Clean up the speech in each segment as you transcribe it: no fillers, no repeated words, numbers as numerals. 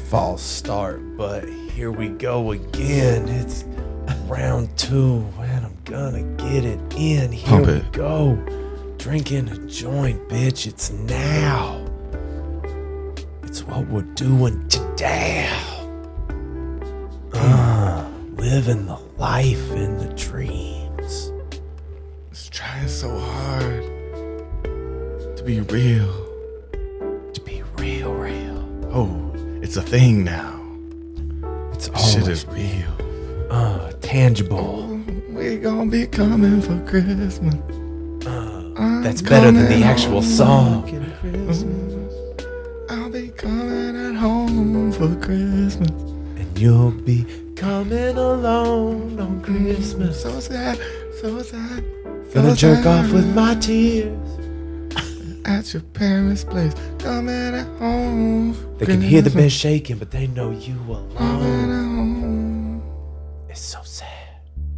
False start, but here we go again. It's round 2, and I'm gonna get it in. Here Pump we it. go. Drinking a joint, bitch. It's now. It's what we're doing today. Living the life and the dreams. It's trying so hard to be real. To be real. Oh, it's a thing now. It's Shit always is real. tangible. We gonna be coming for Christmas. That's better than the actual song. I'll be coming at home for Christmas. And you'll be coming alone on Christmas. So sad, so sad. Gonna so jerk sad. off with my tears. At your parents' place, coming at home. They can hear the bed shaking, but they know you Coming alone. at home. It's so sad.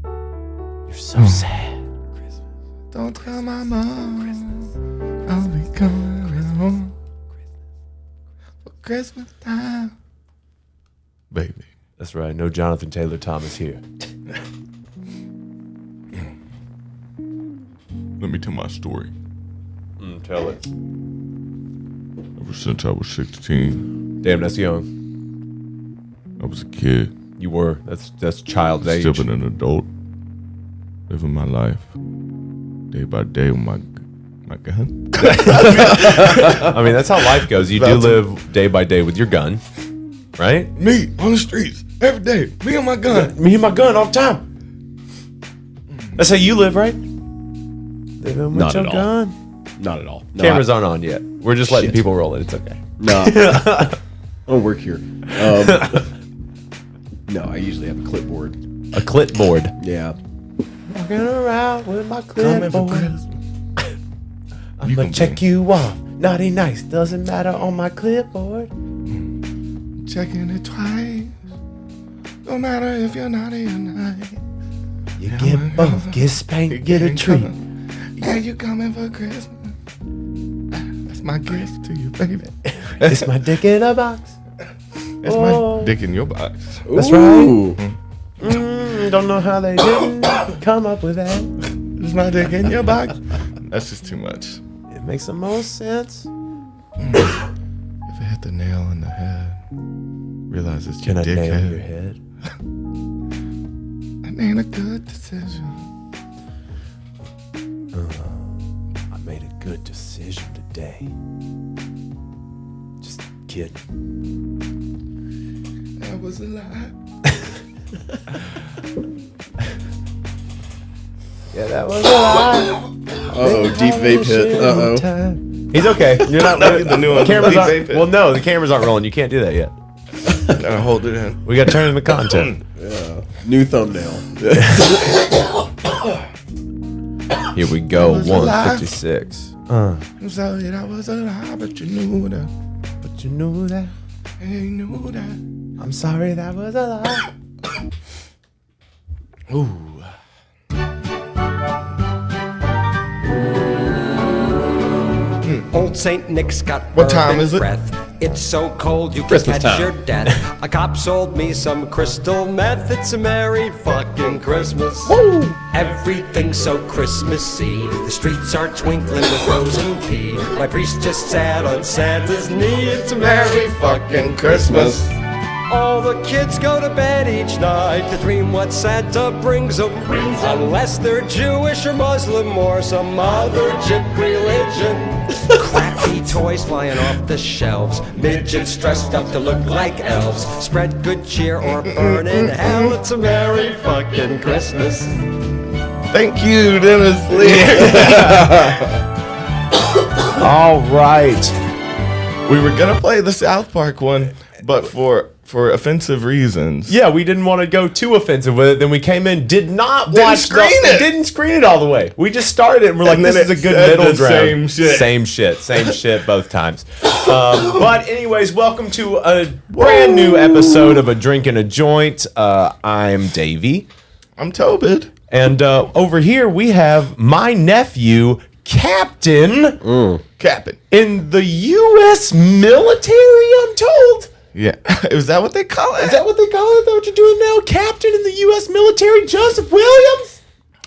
You're so sad. Don't tell my mom. I'll be coming at home for Christmas time. Baby. That's right. No Jonathan Taylor Thomas here. Let me tell my story. Tell it. Ever since I was 16, Damn, that's young. I was a kid. You were. That's child's age. Still been an adult. Living my life day by day with my gun. I mean, that's how life goes. You do live day by day with your gun, right? Me on the streets every day. Me and my gun. Me and my gun all the time. That's how you live, right? Living with Not your at all. gun. Not at all. No, Cameras aren't on yet. We're just letting Shit. people roll it. It's okay. No. I don't work here. No, I usually have a clipboard. A clipboard. Yeah. Walking around with my Coming for clipboard. Christmas. I'm You gonna gonna check you off. Naughty nice. Doesn't matter on my clipboard. Checking it twice. No matter if you're naughty or nice. You Yeah, get man. both. Get spanked. Get a ain't treat. coming. Yeah, you coming for Christmas. That's my gift to you, baby. It's my dick in a box. That's my dick in your box. That's Ooh. right. Don't know how they didn't come up with that. It's my dick in your box. That's just too much. It makes the most sense. If it hit the nail on the head, realize it's Can your I dick nail head. your head? That ain't a good decision. I made a good decision today. Just kidding. That was a lie. Yeah, that was a lie. Uh-oh, deep vape hit. Uh-oh. He's okay. You're not Look at the new one. Cameras Deep aren't, vape it. well, no, the cameras aren't rolling. You can't do that yet. Gotta hold it in. We got to turn in the content. New thumbnail. Here we go. That was a lie. 156. I'm sorry, that was a lie, but you knew that. But you knew that. Hey, you knew that. I'm sorry, that was a lie. Ooh. Old Saint Nick's got What time bourbon is it? breath. It's so cold you can Christmas catch time. your death. A cop sold me some crystal meth. It's a merry fucking Christmas. Everything's so Christmassy. The streets are twinkling with frozen pea. My priest just sat on Santa's knee. It's a merry fucking Christmas. All the kids go to bed each night to dream what Santa brings them. Unless they're Jewish or Muslim or some other chip religion. Crappy toys flying off the shelves. Midgets dressed up to look like elves. Spread good cheer or burn in hell. It's a merry fucking Christmas. Thank you, Dennis Lee. All right. We were gonna play the South Park one, but for offensive reasons. Yeah, we didn't want to go too offensive with it. Then we came in, didn't Didn't screen it. Didn't screen it all the way. We just started it and we're like, And this then is a it good said middle the ground. same shit. Same shit both times. But anyways, welcome to a brand new episode of A Drink and a Joint. I'm Davey. I'm Tobit. And over here we have my nephew, Captain Captain. In the U.S. military, I'm told. Yeah. Is that what they call it? Is that what they call it? Is that what you're doing now? Captain in the U.S. military, Joesph Williams?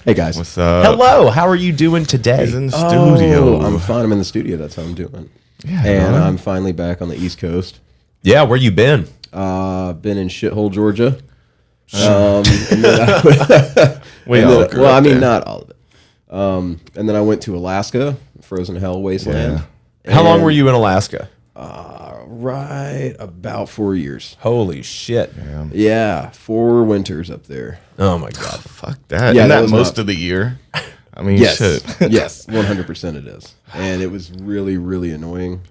Hey, guys. What's up? Hello, how are you doing today? He's in the studio. I'm fine. I'm in the studio. That's how I'm doing. Yeah, and man. I'm finally back on the East Coast. Yeah, where you been? Been in shithole, Georgia. Not all of it. And then I went to Alaska, frozen hell wasteland. How long were you in Alaska? Right about 4 years. Holy shit. Yeah, 4 winters up there. Oh my God. Fuck that. Yeah, Isn't that that was most not- of the year? I mean, Yes, shit. yes, 100% it is. And it was really, really annoying.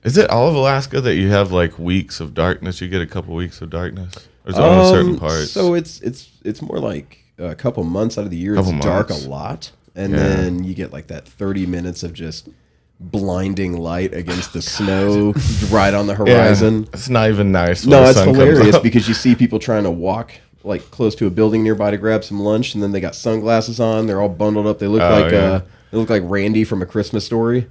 Is it all of Alaska that you have like weeks of darkness? You get a couple weeks of darkness? Or is it only certain parts? So it's more like a couple months out of the year. Couple It's dark months. a lot, and Yeah. then you get like that 30 minutes of just blinding light against the snow right on the horizon. Yeah, it's not even nice. When No, the it's sun comes hilarious up. because you see people trying to walk like close to a building nearby to grab some lunch, and then they got sunglasses on. They're all bundled up. They look they look like Randy from A Christmas Story,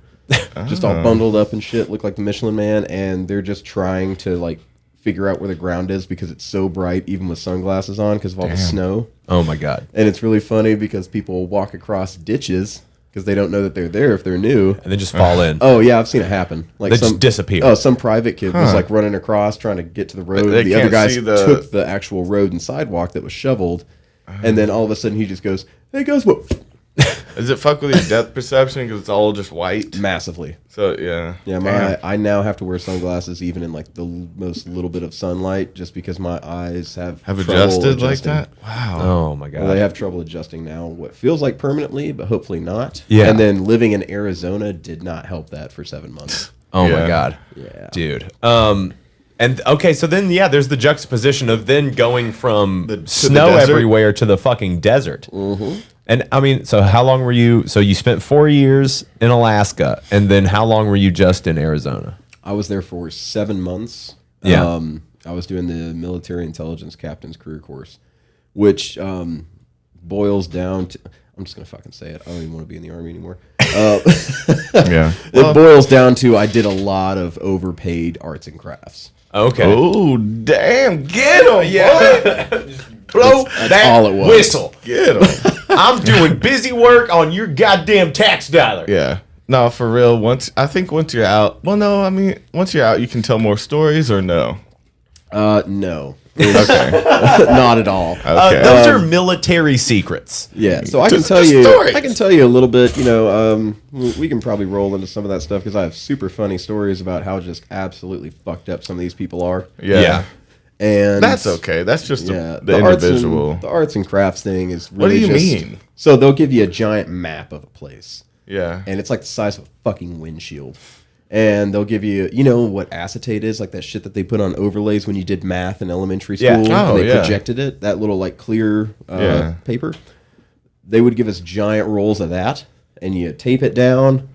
just all bundled up and shit. Look like the Michelin Man, and they're just trying to like figure out where the ground is because it's so bright, even with sunglasses on, because of all the snow. Oh my God. And it's really funny because people walk across ditches because they don't know that they're there if they're new. And then just fall in. Oh yeah, I've seen it happen. Like They just disappear. Oh, some private kid was like running across trying to get to the road. They The other can't guys see the- took the actual road and sidewalk that was shoveled, and then all of a sudden he just goes, "Hey guys, what?" Does it fuck with your depth perception because it's all just white? Massively. So, yeah. Yeah, I now have to wear sunglasses even in like the most little bit of sunlight just because my eyes have trouble adjusted like adjusting. that? Wow. Oh my God. Well, they have trouble adjusting now. What feels like permanently, but hopefully not. Yeah. And then living in Arizona did not help that for 7 months. Oh my Yeah. God. Yeah. Dude. And okay, so then there's the juxtaposition of then going from to the snow desert? everywhere to the fucking desert. Mm-hmm. And I mean, so how long were you? So you spent 4 years in Alaska, and then how long were you just in Arizona? I was there for 7 months. Yeah. I was doing the military intelligence captain's career course, which boils down to. I'm just gonna fucking say it. I don't even want to be in the army anymore. Yeah. It boils down to I did a lot of overpaid arts and crafts. Okay. Oh, damn. Get him, Yeah. Blow that all it was. whistle. Get him. I'm doing busy work on your goddamn tax dollar. Yeah. No, for real. I think once you're out. Well, no, I mean, once you're out, you can tell more stories or no? No, Okay. not at all. Okay. Those are military secrets. Yeah, so I can Just tell the you. stories. I can tell you a little bit. You know, we can probably roll into some of that stuff because I have super funny stories about how just absolutely fucked up some of these people are. Yeah. And That's okay. That's just Yeah, the individual. the arts and crafts thing is What really do you just, mean? So they'll give you a giant map of a place, Yeah. and it's like the size of a fucking windshield. And they'll give you, you know what acetate is, like that shit that they put on overlays when you did math in elementary school. Yeah. Oh, and they yeah. projected it, that little like clear Yeah. paper. They would give us giant rolls of that, and you tape it down,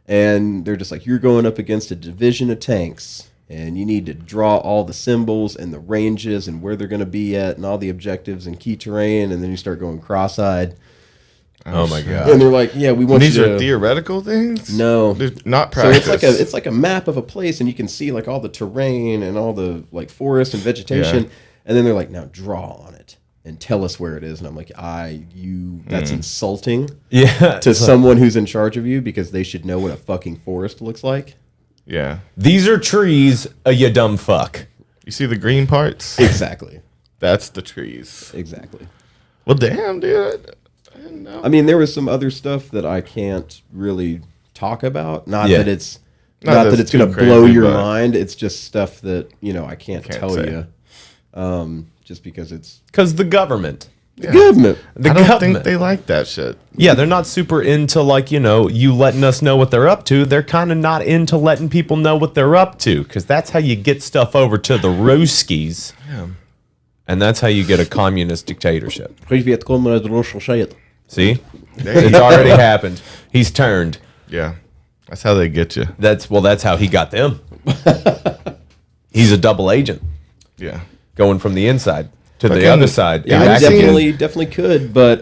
and they're just like, you're going up against a division of tanks, and you need to draw all the symbols and the ranges and where they're going to be at and all the objectives and key terrain, and then you start going cross-eyed. Oh my God. And they're like, yeah, we want These you to... are theoretical things? No. They're not So practice. it's like a map of a place, and you can see like all the terrain and all the like forest and vegetation, Yeah. and then they're like, now draw on it and tell us where it is. And I'm like, that's insulting Yeah. to someone who's in charge of you because they should know what a fucking forest looks like. Yeah. These are trees, you dumb fuck. You see the green parts? Exactly. That's the trees. Exactly. Well, damn, dude. I didn't know. I mean, there was some other stuff that I can't really talk about. Not Yeah. that it's Not not that that it's it's going to too blow crazy, your but- mind. It's just stuff that I can't Can't tell say. you, just because it's Because the government. Yeah. government. The I don't government. think they like that shit. Yeah, they're not super into you letting us know what they're up to. They're kind of not into letting people know what they're up to because that's how you get stuff over to the Ruskies. Yeah. And that's how you get a communist dictatorship. See? There It's you go. already happened. He's turned. Yeah. That's how they get you. That's how he got them. He's a double agent Yeah. going from the inside to the Fucking- other side. Yeah, I I've seen- definitely could. But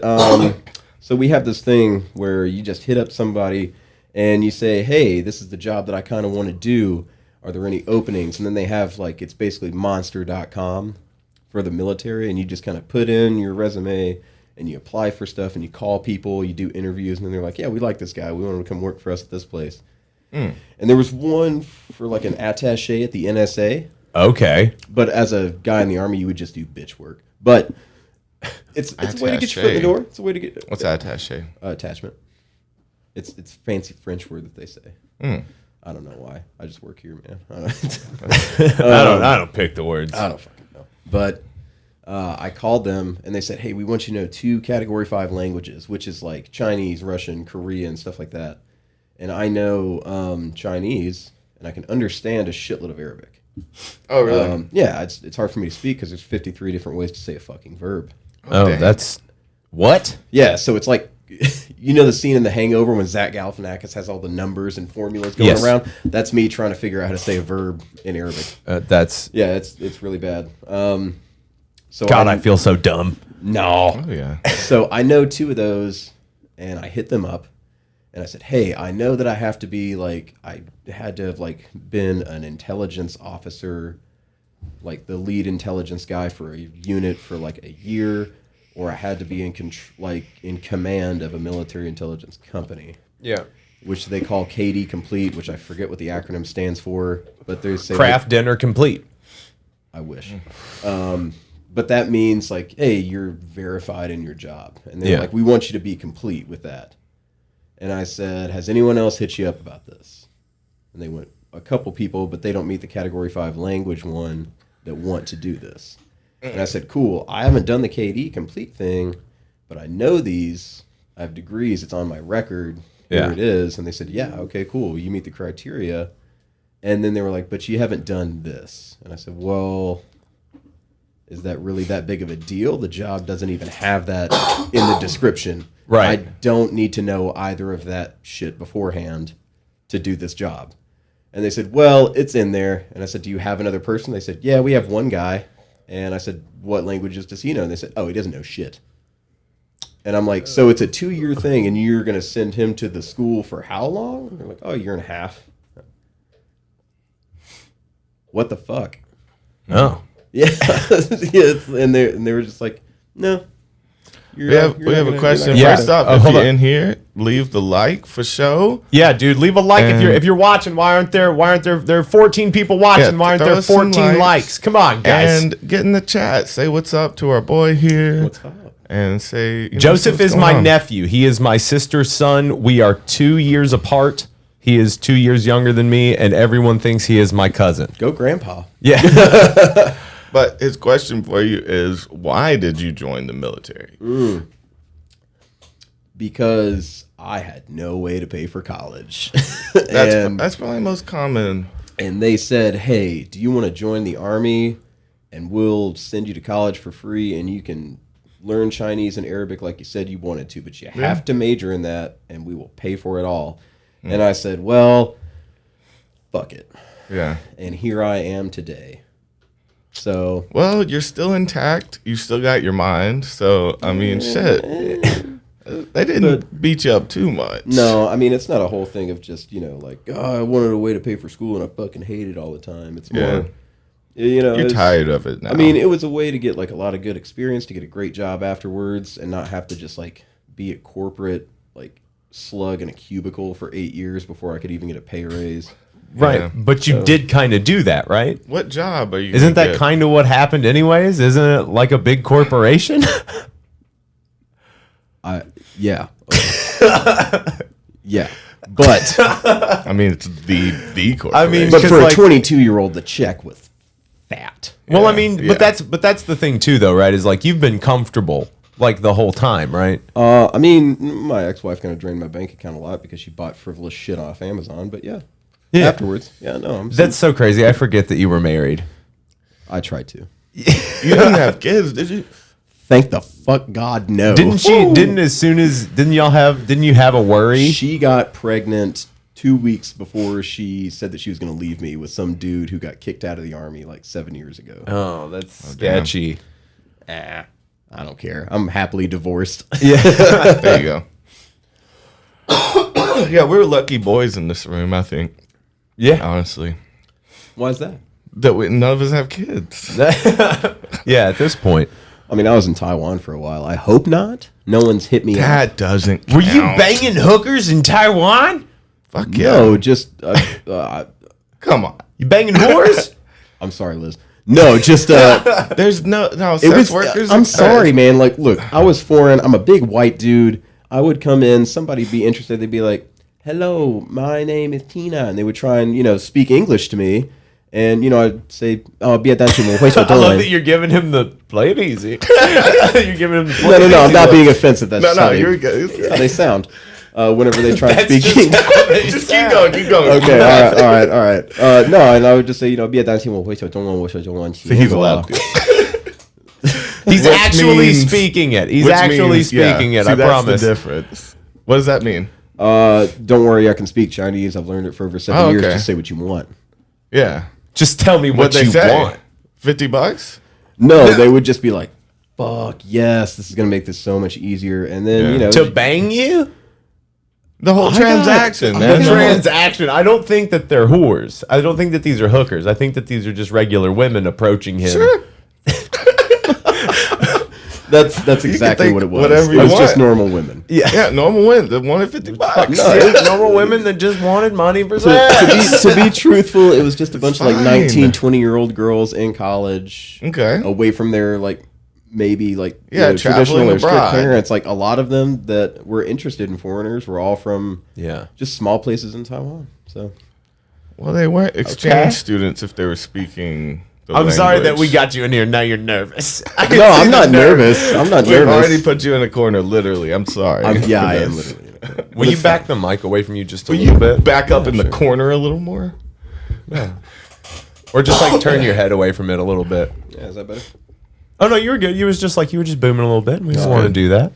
so we have this thing where you just hit up somebody and you say, hey, this is the job that I kind of want to do. Are there any openings? And then they have like, it's basically monster.com for the military, and you just kind of put in your resume and you apply for stuff and you call people, you do interviews, and then they're like, yeah, we like this guy. We want him to come work for us at this place. And there was one for like an attaché at the NSA. Okay. But as a guy in the Army, you would just do bitch work. But it's a way to get your foot in the door. It's a way to get... What's attaché? Attachment. It's fancy French word that they say. I don't know why. I just work here, man. I don't pick the words. I don't fucking know. But I called them, and they said, hey, we want you to know 2 Category 5 languages, which is like Chinese, Russian, Korean, stuff like that. And I know Chinese, and I can understand a shitload of Arabic. Oh, really? Yeah, it's hard for me to speak because there's 53 different ways to say a fucking verb. Oh, dang. that's... What? Yeah, so it's like, you know the scene in The Hangover when Zach Galifianakis has all the numbers and formulas going around? That's me trying to figure out how to say a verb in Arabic. That's... Yeah, it's really bad. So God, I feel so dumb. No. Oh, yeah. So I know 2 of those, and I hit them up, and I said, hey, I know that I have to be, like, I had to have, like, been an intelligence officer, like the lead intelligence guy for a unit for, like, a year, or I had to be in command of a military intelligence company. Yeah. Which they call KD Complete, which I forget what the acronym stands for, but there's... Craft dinner complete. I wish. But that means, like, hey, you're verified in your job. And they're like, we want you to be complete with that. And I said, has anyone else hit you up about this? And they went, a couple people, but they don't meet the Category 5 language one that want to do this. And I said, cool, I haven't done the KD Complete thing, but I know these. I have degrees. It's on my record. Here it is. And they said, yeah, okay, cool. You meet the criteria. And then they were like, but you haven't done this. And I said, well... is that really that big of a deal? The job doesn't even have that in the description. Right. I don't need to know either of that shit beforehand to do this job. And they said, well, it's in there. And I said, do you have another person? They said, yeah, we have one guy. And I said, what languages does he know? And they said, oh, he doesn't know shit. And I'm like, so it's a 2-year thing, and you're going to send him to the school for how long? And they're like, oh, 1.5 years. What the fuck? Oh. Yeah, and they were just like, no. We have a question. Yeah. First off, if you're in here, leave the like for show. Yeah, dude, leave a like if you're watching. Why aren't there 14 people watching? Why aren't there 14 likes? Come on, guys. And get in the chat. Say what's up to our boy here. What's up? And say Joesph is my nephew. He is my sister's son. We are 2 years apart. He is 2 years younger than me, and everyone thinks he is my cousin. Go grandpa. Yeah. But his question for you is, why did you join the military? Because I had no way to pay for college. That's probably most common. And they said, hey, do you want to join the Army? And we'll send you to college for free, and you can learn Chinese and Arabic like you said you wanted to, but you have to major in that, and we will pay for it all. And I said, well, fuck it. Yeah. And here I am today. So, well, you're still intact. You still got your mind. So, I mean, shit. They didn't beat you up too much. No, I mean, it's not a whole thing of just, like, oh, I wanted a way to pay for school and I fucking hate it all the time. It's more, you're tired of it now. I mean, it was a way to get, like, a lot of good experience, to get a great job afterwards and not have to just, like, be at corporate, like, slug in a cubicle for 8 years before I could even get a pay raise. Right, Yeah. but you did kind of do that, right? What job are you? Isn't that kind of what happened anyways? Isn't it like a big corporation? Yeah. Yeah. But I mean, it's the corporation. I mean, but because, for a like, 22-year-old, the check was fat. well, I Yeah, mean, yeah. but that's the thing too, though, right? Is like you've been comfortable like the whole time, right? I mean, my ex-wife kind of drained my bank account a lot because she bought frivolous shit off Amazon. But yeah. Afterwards, That's so crazy. I forget that you were married. I tried to. You didn't have kids, did you? Thank the fuck God, no. Didn't she? Didn't you have a worry? She got pregnant 2 weeks before she said that she was going to leave me with some dude who got kicked out of the Army like 7 years ago. Oh, that's sketchy. I don't care. I'm happily divorced. Yeah. There you go. Yeah, we're lucky boys in this room, I think. Yeah. Honestly. Why is that? None of us have kids. Yeah, at this point. I mean, I was in Taiwan for a while. I hope not. No one's hit me up. That doesn't count. Were you banging hookers in Taiwan? Fuck yeah. No, just... Come on. You banging whores? I'm sorry, Liz. No, just... There's no it sex was, workers. I'm sorry, man. Like, look, I was foreign. I'm a big white dude. I would come in. Somebody'd be interested. They'd be like, hello, my name is Tina. And they would try and, speak English to me. And, I'd say, oh, be a dancing. I love that you're giving him the play it easy. You're giving him the play it easy. No, I'm not being offensive. That's No, you're good. how they sound whenever they try to speak just English. how they Just sound. keep going. Okay, all right. No, and I would just say, be a dancing. He's allowed to. He's Which actually means- speaking it. He's which actually means- speaking it. See, I that's promise. the difference. What does that mean? Don't worry, I can speak Chinese. I've learned it for over 7 years. okay. Just say what you want. Yeah. Just tell me what What'd they you say? want. $50? No, they would just be like, fuck, yes, this is going to make this so much easier. And then, Yeah. To bang you? The whole transaction, The man. transaction. I don't think that they're whores. I don't think that these are hookers. I think that these are just regular women approaching him. Sure. that's exactly think what it was. whatever It you was just want. normal women. Yeah, normal win. The wanted $50. No, normal women that just wanted money for To, sex. to be truthful, it was just a bunch of like Fine. 19, 20-year-old girls in college. Okay. Away from their like maybe like Yeah, traditional traveling or strict abroad. parents. Like a lot of them that were interested in foreigners were all from Yeah. just small places in Taiwan. So Well, they weren't exchange students if they were speaking the I'm sorry that we language. got you in here. Now you're nervous. no, I'm not nervous. I'm not We've nervous. already put you in a corner, literally. I'm sorry. Yeah, for I am this. literally. Will you back the mic away from you just a Will little you bit? back up in the corner a little more? Or just like turn your head away from it a little bit. Yeah, is that better? Oh no, you were good. You were just booming a little bit. And we just want to do that.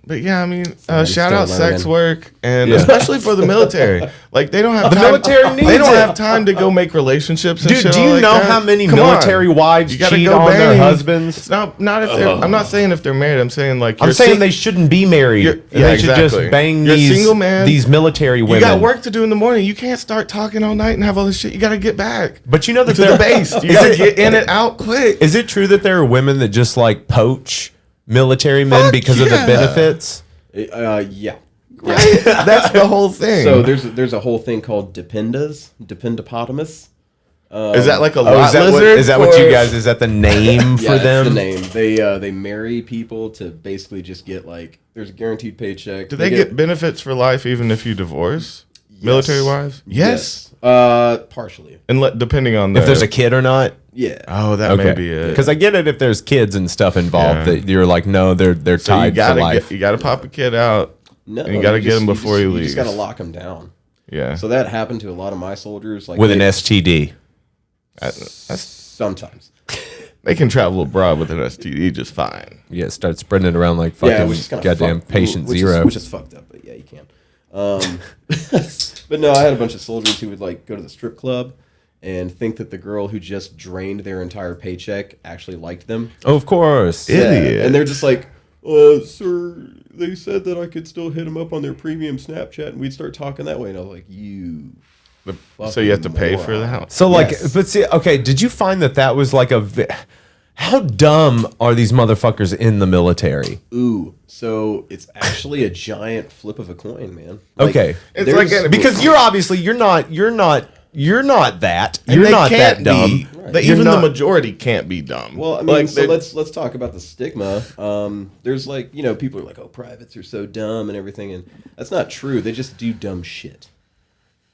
But yeah, I mean, I'm shout out still sex learning. work, and Yeah. especially for the military. Like they don't have The time, military needs They don't it. have time to go make relationships. And Dude, shit do all you like know that. how many Come military on. wives You gotta cheat go on their bang. husbands? It's not if they're. I'm not saying if they're married. I'm saying like I'm you're saying sing- they shouldn't be married. You're- And yeah, they should exactly. just bang You're a these single man. these military women. You got work to do in the morning. You can't start talking all night and have all this shit. You got to get back But you know that to there the base. You got to get in and out quick. Is it true that there are women that just like poach military men Fuck because of the yeah. benefits? Yeah. Right? That's the whole thing. So there's a whole thing called dependopotamus. is that like a Oh, lot is that lizard? what you for- guys? Is that the name Yeah, for that's them? the name. They marry people to basically just get like there's a guaranteed paycheck. Do they get benefits for life even if you divorce? Military wives? Yes. Partially. And depending on If there's a kid or not? Yeah. Oh, that may be it. Because I get it if there's kids and stuff involved Yeah. that you're like, no, they're So you tied for gotta life. you gotta pop a kid out. No, And you gotta get 'em before you You leave. just gotta lock them down. Yeah. So that happened to a lot of my soldiers. Like with an they- STD. That's, sometimes. they can travel abroad with an STD just fine. Yeah, start spreading it around like Yeah, fucking which is kind of goddamn patient zero. which is fucked up. But yeah, you can. But no, I had a bunch of soldiers who would like go to the strip club and think that the girl who just drained their entire paycheck actually liked them. Oh, of course. Idiot. And they're just like, sir, they said that I could still hit them up on their premium Snapchat and we'd start talking that way. And I was like, you. So you have to pay for moron. that. So like, Yes. but see, okay, did you find that was like how dumb are these motherfuckers in the military? Ooh. So it's actually a giant flip of a coin, man. Like, Okay. It's there's- like Because you're obviously you're not that And you're they not that can't dumb. be. Right. You're Even not- the majority can't be dumb. Well, I mean, Like, so they- let's talk about the stigma. There's like, people are like, oh, privates are so dumb and everything, and that's not true. They just do dumb shit.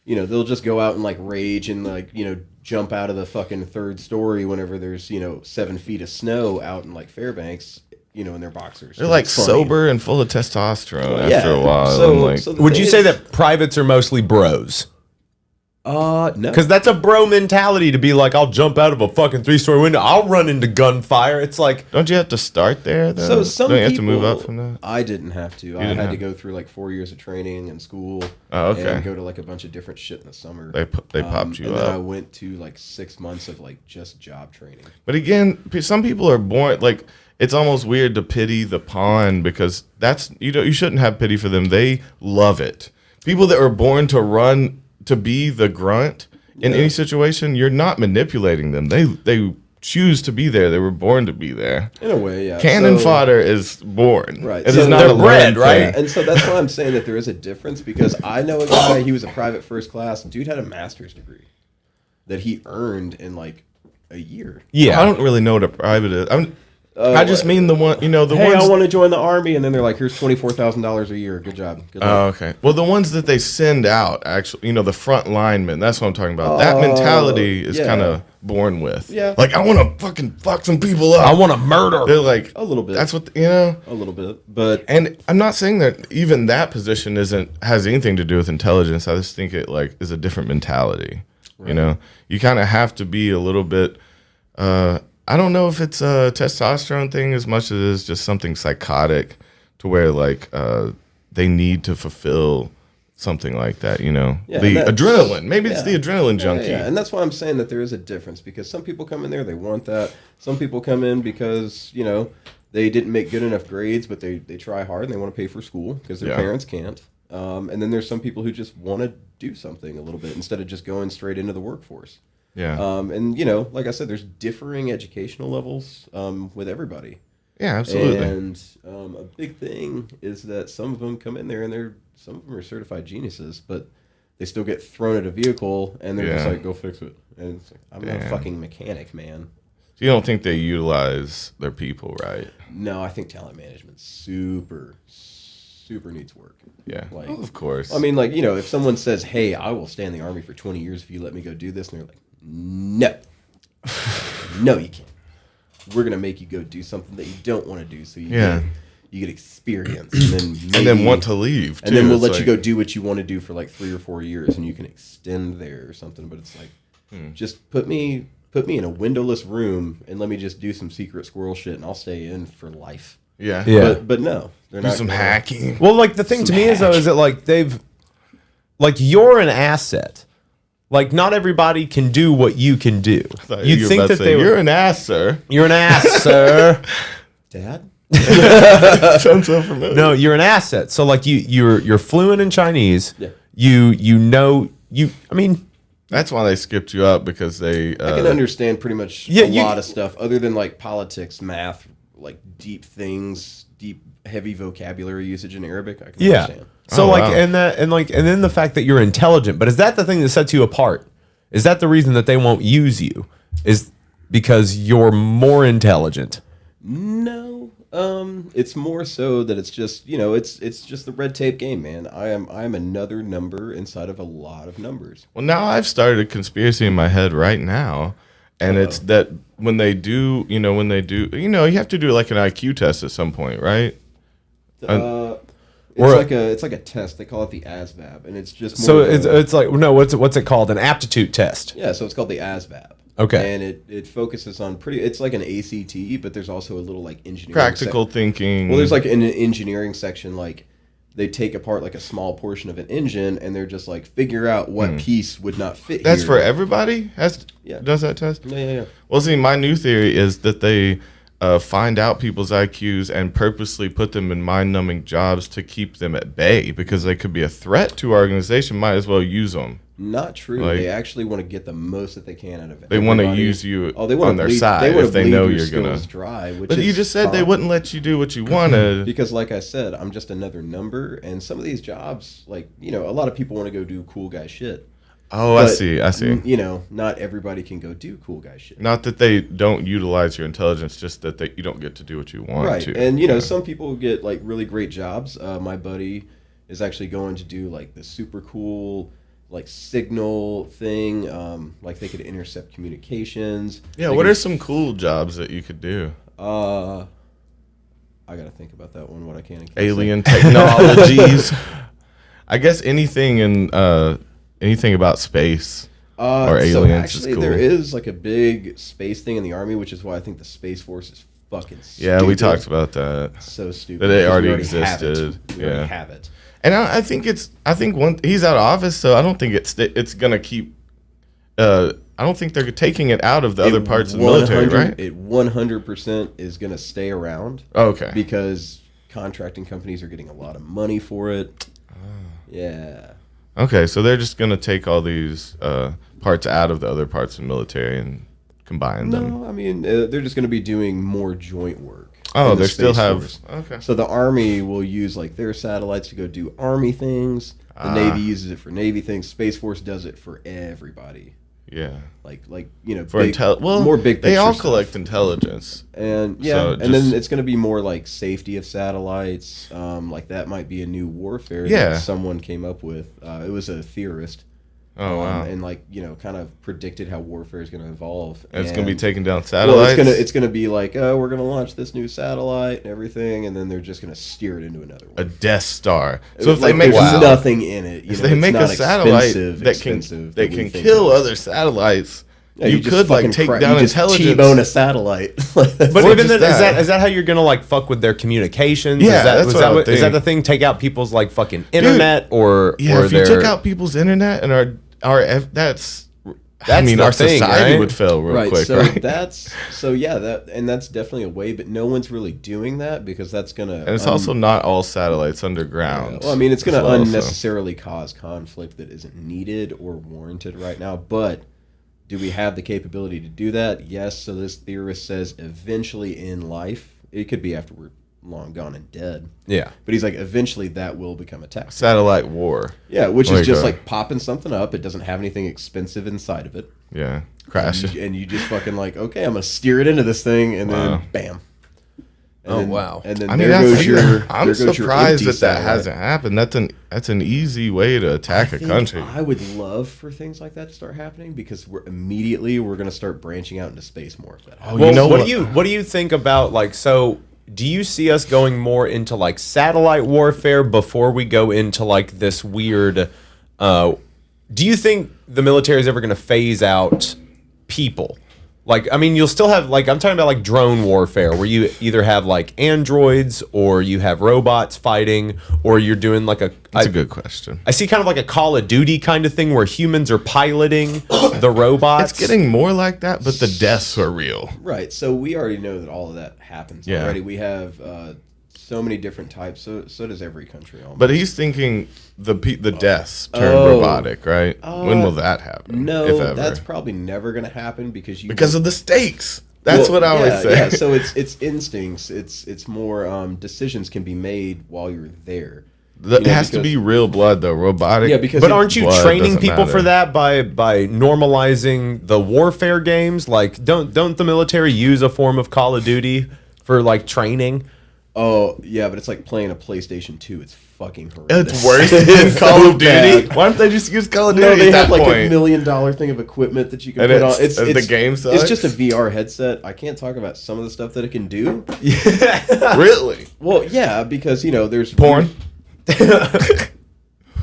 They'll just go out and like rage and like, jump out of the fucking third story whenever there's 7 feet of snow out in like Fairbanks, in their boxers. They're like It's funny. sober and full of testosterone Yeah. after a while. So- and like, so the Would thing you say is- that privates are mostly bros? No. Because that's a bro mentality to be like, I'll jump out of a fucking 3-story window. I'll run into gunfire. It's like, don't you have to start there? Though? So some don't you people, have to move up from that? I didn't have to. I didn't had have to to. go through like 4 years of training and school. Oh, okay. And go to like a bunch of different shit in the summer. They popped you and then I up. went to like 6 months of like just job training. But again, some people are born like it's almost weird to pity the pawn because that's you shouldn't have pity for them. They love it. People that are born to run to be the grunt in any situation, you're not manipulating them. They choose to be there. They were born to be there. In a way, yeah. Cannon fodder is born. Right. It So is not they're a bred, learned right? thing. And so that's why I'm saying that there is a difference because I know a guy, he was a private first class. Dude had a master's degree that he earned in like a year. Yeah. I don't really know what a private is. I just mean the one, the Hey, ones. I want to join the army, and then they're like, "Here's $24,000 a year. Good job." Good luck. Oh, okay. Well, the ones that they send out, actually, the front linemen. That's what I'm talking about. That mentality is yeah. kind of born with. Yeah. Like I want to fucking fuck some people up. I want to murder. They're like A little bit. That's what A little bit, but And I'm not saying that even that position has anything to do with intelligence. I just think it is a different mentality. Right. You kind of have to be a little bit. I don't know if it's a testosterone thing as much as it is just something psychotic, to where they need to fulfill something like that. The adrenaline. Maybe it's the adrenaline junkie. Yeah, and that's why I'm saying that there is a difference because some people come in there, they want that. Some people come in because they didn't make good enough grades, but they try hard and they want to pay for school because their parents can't. And then there's some people who just want to do something a little bit instead of just going straight into the workforce. Yeah. And like I said, there's differing educational levels with everybody. Yeah, absolutely. And a big thing is that some of them come in there and some of them are certified geniuses, but they still get thrown at a vehicle and they're just like, go fix it. And it's like, I'm not a fucking mechanic, man. So you don't think they utilize their people right? No, I think talent management super needs work. Yeah, Like, of course. I mean, if someone says, hey, I will stay in the Army for 20 years if you let me go do this, and they're like, no. No, you can't. We're going to make you go do something that you don't want to do so you get experience. And then want to leave, and then we'll let you go do what you want to do for like 3 or 4 years, and you can extend there or something. But it's like, just put me in a windowless room and let me just do some secret squirrel shit, and I'll stay in for life. Yeah. But no, they're Do not some gonna- hacking. Well, the thing to me is though, is that you're an asset. Not everybody can do what you can do. You think that you're an ass, sir. You're an ass, sir. Dad? Sounds so familiar. No, you're an asset. So you're fluent in Chinese. Yeah. I mean, That's why they skipped you up, because they. I can understand pretty much a lot of stuff other than politics, math, deep things, heavy vocabulary usage in Arabic. I can understand. So Oh, wow. and then the fact that you're intelligent, but is that the thing that sets you apart? Is that the reason that they won't use you? Is because you're more intelligent? No, it's more so that it's just it's just the red tape game, man. I am another number inside of a lot of numbers. Well, now I've started a conspiracy in my head right now, and it's that when they do, you have to do like an IQ test at some point, right? It's like a test. They call it the ASVAB, and it's just more So it's like no, what's it called? An aptitude test. yeah. So it's called the ASVAB. Okay. And it focuses on it's like an ACT, but there's also a little engineering Practical thinking. Well, there's an engineering section, they take apart a small portion of an engine, and they're just figure out what piece would not fit. That's here. for everybody. Yeah. Does that test? Yeah. Well, see, my new theory is that they find out people's IQs and purposely put them in mind-numbing jobs to keep them at bay, because they could be a threat to our organization. Might as well use them. Not true. They actually want to get the most that they can out of it. They want to use you on their side if they bleed know your you're gonna. skills dry, which But you is just said they fine. wouldn't let you do what you wanted. Because, like I said, I'm just another number, and some of these jobs, a lot of people want to go do cool guy shit. Oh, But, I see. Not everybody can go do cool guy shit. Not that they don't utilize your intelligence, just that you don't get to do what you want Right. to. And, some people get, really great jobs. My buddy is actually going to do, the super cool, signal thing. They could intercept communications. Yeah, what are some cool jobs that you could do? I got to think about that one, what I can and can't Alien technologies. I guess anything anything about space or aliens so is actually, cool. there is, a big space thing in the Army, which is why I think the Space Force is fucking stupid. Yeah, we talked about that. So stupid. That it because already we existed. Have it. We already Yeah. have it. And I think he's out of office, so I don't think it's gonna keep I don't think they're taking it out of the other parts of the military, right? It 100% is going to stay around. Okay. Because contracting companies are getting a lot of money for it. Yeah. Okay, so they're just going to take all these parts out of the other parts of the military and combine them. No, I mean, they're just going to be doing more joint work. Oh, in the they still Space have... Force. Okay. So the Army will use like their satellites to go do Army things. The Navy uses it for Navy things. Space Force does it for everybody. Yeah. Like you know, For more big they all collect intelligence. And yeah, So and then it's going to be more like safety of satellites. Like that might be a new warfare that someone came up with. It was a theorist. Oh wow! And like you know, kind of predicted how warfare is going to evolve. And it's going to be taking down satellites. Well, it's going to be like, oh, we're going to launch this new satellite and everything, and then they're just going to steer it into another one. A Death Star. So if like, they make nothing in it, if they make a satellite that can kill other satellites, yeah, you could like take down intelligence. T-bone a satellite. But even then, is that how you're gonna like fuck with their communications? Yeah, is that the thing? Take out people's like fucking internet or if you took out people's internet and our our society would fail real quick. So right? that's definitely a way, but no one's really doing that because that's gonna. And it's also not all satellites underground. Yeah, well, I mean, it's gonna unnecessarily cause conflict that isn't needed or warranted right now. But do we have the capability to do that? Yes. So this theorist says eventually in life, it could be after we're long gone and dead. Yeah. But he's like, eventually that will become a tactic. Satellite war. Yeah, which is just like popping something up. It doesn't have anything expensive inside of it. Yeah. Crash it. And you just fucking like, okay, I'm going to steer it into this thing, and then bam. And wow. And then I mean, I'm surprised that hasn't happened. That's an easy way to attack a country. I would love for things like that to start happening because we're going to start branching out into space more. If that happens. Well, you know what do you think about like so? Do you see us going more into like satellite warfare before we go into like this weird? Do you think the military is ever going to phase out people? Like, I mean, you'll still have like I'm talking about like drone warfare, where you either have like androids or you have robots fighting, or you're doing like a. That's a good question. I see kind of like a Call of Duty kind of thing where humans are piloting the robots. It's getting more like that, but the deaths are real. Right. So we already know that all of that happens already. We have so many different types. So does every country almost. But he's thinking the deaths turn robotic, right? When will that happen? No, if ever? That's probably never going to happen because of the stakes. That's what I always say. Yeah, so it's instincts. It's more decisions can be made while you're there. It has to be real blood, though. Robotic. Yeah, because but aren't you training people for that by normalizing the warfare games? Like, don't the military use a form of Call of Duty for like training? Oh yeah, but it's like playing a PlayStation 2. It's fucking horrendous. It's worse than Call of Duty. Why don't they just use Call of Duty? No, they at have that like point? $1 million thing of equipment that you can And put on. It's the game sucks? It's just a VR headset. I can't talk about some of the stuff that it can do. Really? Well, yeah, because there's Porn.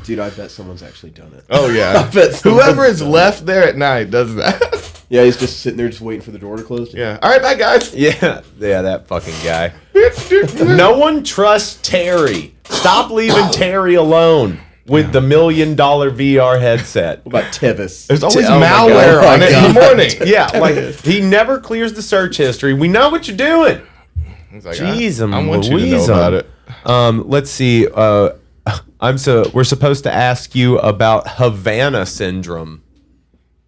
Dude, I bet someone's actually done it. Oh yeah. I bet whoever is left there at night does that. Yeah, he's just sitting there just waiting for the door to close. Yeah. All right, bye guys. Yeah, that fucking guy. No one trusts Terry. Stop leaving Terry alone with the $1 million VR headset. What about Tevis? There's always malware on it in the morning. Yeah, like he never clears the search history. We know what you're doing. Like, Jeez, I want you to know about it. Let's see. We're supposed to ask you about Havana syndrome.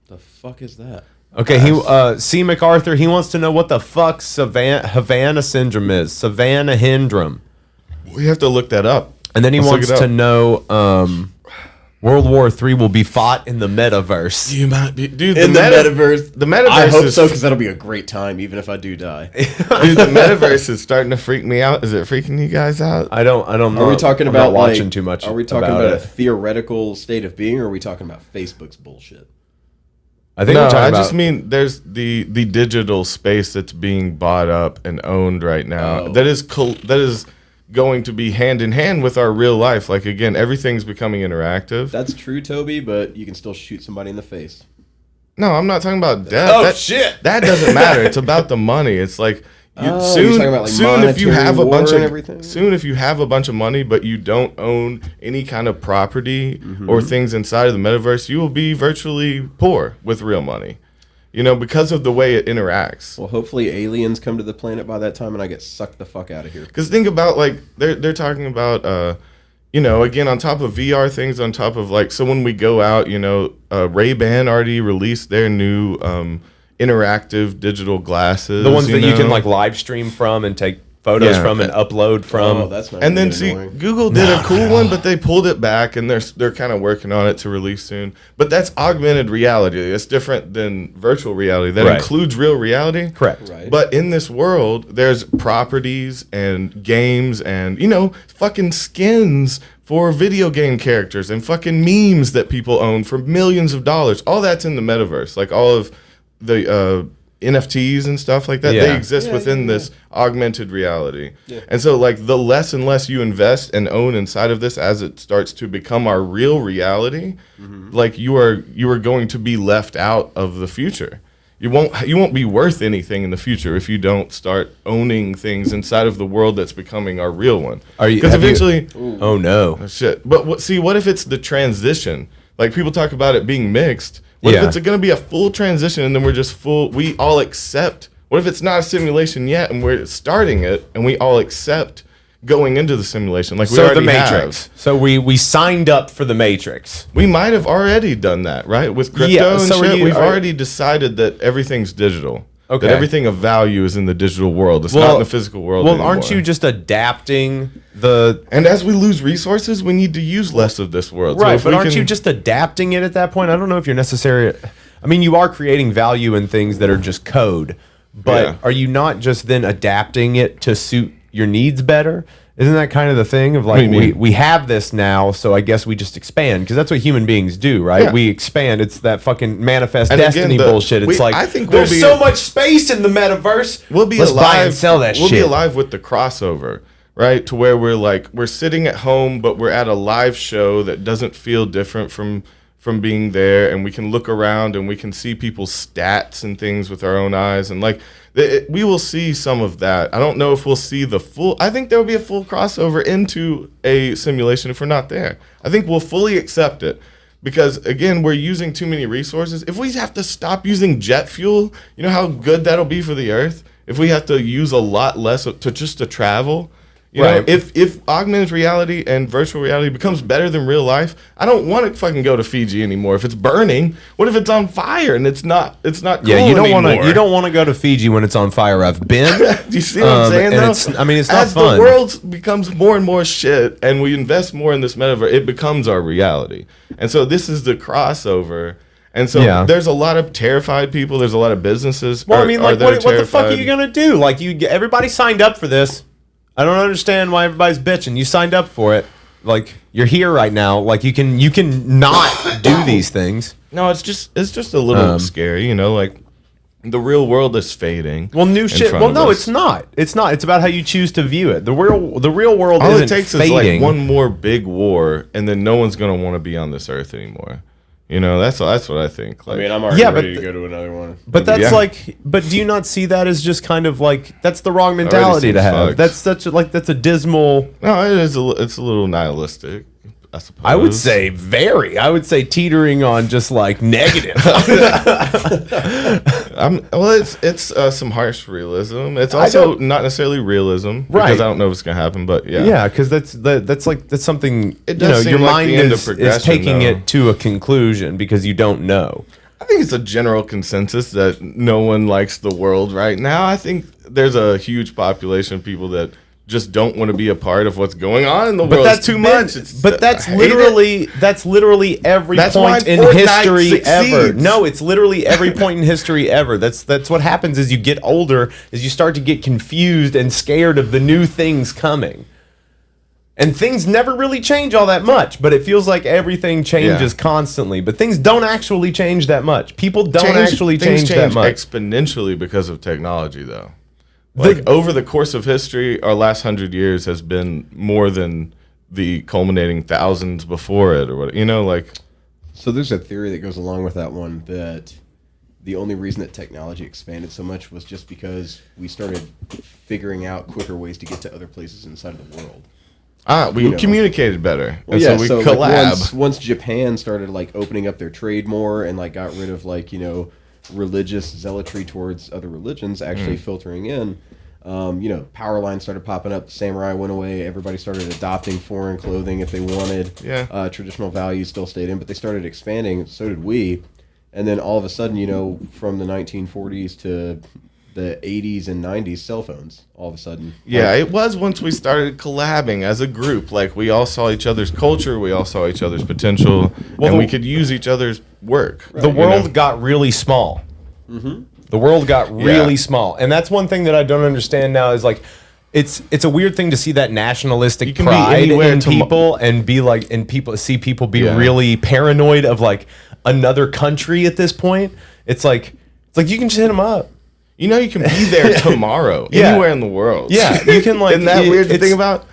The fuck is that? Okay, C. MacArthur, he wants to know what the fuck Havana syndrome is. Savannah Syndrome. We have to look that up. And then he wants to know World War III will be fought in the metaverse. You might be, dude. In the metaverse. The metaverse. I hope so, because that'll be a great time, even if I do die. Dude, the metaverse is starting to freak me out. Is it freaking you guys out? I don't know. Are we talking I'm about not watching too much? Are we talking about a theoretical state of being, or are we talking about Facebook's bullshit? I think we're talking about. I just mean there's the digital space that's being bought up and owned right now. That is going to be hand in hand with our real life. Like, again, everything's becoming interactive. That's true, Toby, but you can still shoot somebody in the face. No, I'm not talking about death. Oh, shit. That doesn't matter. It's about the money. It's like soon if you have a bunch of money, but you don't own any kind of property or things inside of the metaverse, you will be virtually poor with real money. you know, because of the way it interacts. Well, hopefully aliens come to the planet by that time and I get sucked the fuck out of here. Because think about, like, they're talking about, you know, again, on top of VR things, on top of, like, so when we go out, you know, Ray-Ban already released their new interactive digital glasses. The ones that you can, like, live stream from and take photos from and upload from. Oh, that's not And then annoying. Google did a cool one, but they pulled it back, and they're kind of working on it to release soon. But that's augmented reality. It's different than virtual reality. That includes real reality. Correct. Right. But in this world, there's properties and games and, you know, fucking skins for video game characters and fucking memes that people own for millions of dollars. All that's in the metaverse. Like all of the NFTs and stuff like that, they exist within this augmented reality. Yeah. And so, like, the less and less you invest and own inside of this as it starts to become our real reality, like you are going to be left out of the future. You won't be worth anything in the future if you don't start owning things inside of the world that's becoming our real one. Because eventually, oh no, shit. But what if it's the transition? Like, people talk about it being mixed. What if it's going to be a full transition and then we're just we all accept? What if it's not a simulation yet and we're starting it and we all accept going into the simulation? Like, we already the Matrix. have. So we signed up for the Matrix. We might have already done that, right? With crypto and shit, we've already decided that everything's digital. Okay. That everything of value is in the digital world. It's not in the physical world anymore. Aren't you just adapting the... And as we lose resources, we need to use less of this world. Right, so but aren't you just adapting it at that point? I don't know if you're necessary... I mean, you are creating value in things that are just code. But are you not just then adapting it to suit your needs better? Isn't that kind of the thing of like, we have this now, so I guess we just expand, because that's what human beings do, right? Yeah. We expand. It's that fucking manifest destiny bullshit. It's like, I think there's so much space in the metaverse. Let's buy and sell that shit. We'll be alive with the crossover, right? To where we're sitting at home, but we're at a live show that doesn't feel different from being there, and we can look around and we can see people's stats and things with our own eyes, and like we will see some of that. I don't know if we'll see the full. I think there will be a full crossover into a simulation if we're not there. I think we'll fully accept it, because again, we're using too many resources. If we have to stop using jet fuel, you know how good that'll be for the earth? If we have to use a lot less to travel. You know, if augmented reality and virtual reality becomes better than real life, I don't want to fucking go to Fiji anymore. If it's burning, what if it's on fire and it's not cool anymore? You don't want to go to Fiji when it's on fire. I've been. Do you see what I'm saying? Though? It's not fun. As the world becomes more and more shit, and we invest more in this metaverse, it becomes our reality. And so this is the crossover. And so there's a lot of terrified people. There's a lot of businesses. Well, I mean, like, what the fuck are you gonna do? Like, everybody signed up for this. I don't understand why everybody's bitching. You signed up for it. Like, you're here right now. Like, you can not do these things. No, it's just a little scary, you know, like the real world is fading. Well, new shit. Well, no, it's not. It's not. It's about how you choose to view it. The real world all isn't it takes fading. Is like one more big war, and then no one's gonna want to be on this earth anymore. You know, that's what I think. Like, I mean, I'm already ready to go to another one. But that's but do you not see that as just kind of like, that's the wrong mentality to have? Fucked. That's a dismal. No, it's a little nihilistic, I suppose. I would say I would say teetering on just like negative. It's some harsh realism. It's also not necessarily realism, because I don't know if it's gonna happen. But because that's something, your mind is taking it to a conclusion because you don't know. I think it's a general consensus that no one likes the world right now. I think there's a huge population of people that just don't want to be a part of what's going on in the world. That's too much. That's literally every point in history ever. No, it's literally every point in history ever. That's what happens as you get older, is you start to get confused and scared of the new things coming. And things never really change all that much, but it feels like everything changes constantly. But things don't actually change that much. People don't actually change that much. Exponentially because of technology, though. Like, over the course of history, our last 100 years has been more than the culminating thousands before it, or what, you know, like. So there's a theory that goes along with that one, that the only reason that technology expanded so much was just because we started figuring out quicker ways to get to other places inside of the world. We communicated better. Well, and so we collab. Like once Japan started like opening up their trade more and like got rid of like, religious zealotry towards other religions actually filtering in. Power lines started popping up. The samurai went away. Everybody started adopting foreign clothing if they wanted. Yeah. Traditional values still stayed in, but they started expanding. So did we. And then all of a sudden, from the 1940s to the 80s and 90s, cell phones. All of a sudden. Yeah, it was once we started collabing as a group. Like, we all saw each other's culture. We all saw each other's potential. And we could use each other's work. Right. The world got really small. Mm-hmm. The world got really small, and that's one thing that I don't understand now. Is like, it's a weird thing to see that nationalistic pride in people, and be like, and see people be really paranoid of like another country at this point. It's like you can just hit them up. You can be there tomorrow, anywhere in the world. Yeah, you can like. Isn't that weird to think about?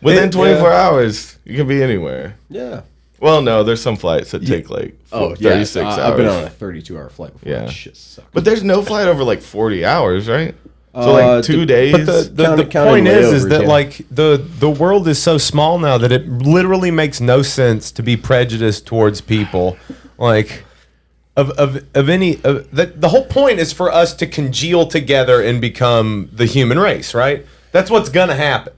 Within 24 hours, you can be anywhere. Yeah. Well, no, there's some flights that take like 36 hours. I've been on a 32-hour flight before. Yeah. That shit sucks. But there's no flight over like 40 hours, right? So like 2 days. But the point is that like the world is so small now that it literally makes no sense to be prejudiced towards people. Like the whole point is for us to congeal together and become the human race, right? That's what's gonna happen.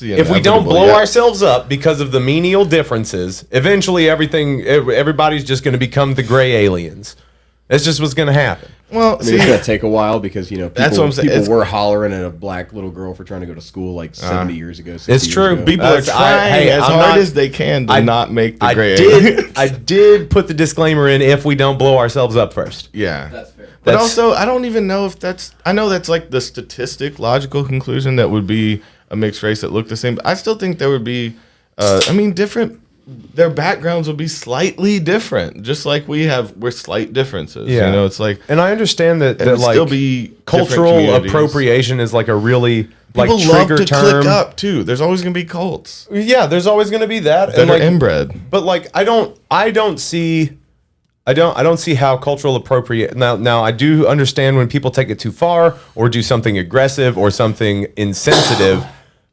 If we don't blow ourselves up because of the menial differences, eventually everybody's just going to become the gray aliens. That's just what's going to happen. Well, it's going to take a while because people were hollering at a black little girl for trying to go to school like 70 years ago. It's true. Ago. People are trying as hard as they can to not make the gray aliens. I did put the disclaimer in if we don't blow ourselves up first. Yeah. That's fair. But also, I don't even know if I know that's like the statistic, logical conclusion that would be a mixed race that looked the same. But I still think there would be, different. Their backgrounds would be slightly different, just like we're slight differences. Yeah, it's like, and I understand that like still be cultural appropriation is like a really like people trigger love to term. Click up too. There's always gonna be cults. Yeah, there's always gonna be that that are inbred. But like, I don't see how cultural appropriation. Now I do understand when people take it too far or do something aggressive or something insensitive.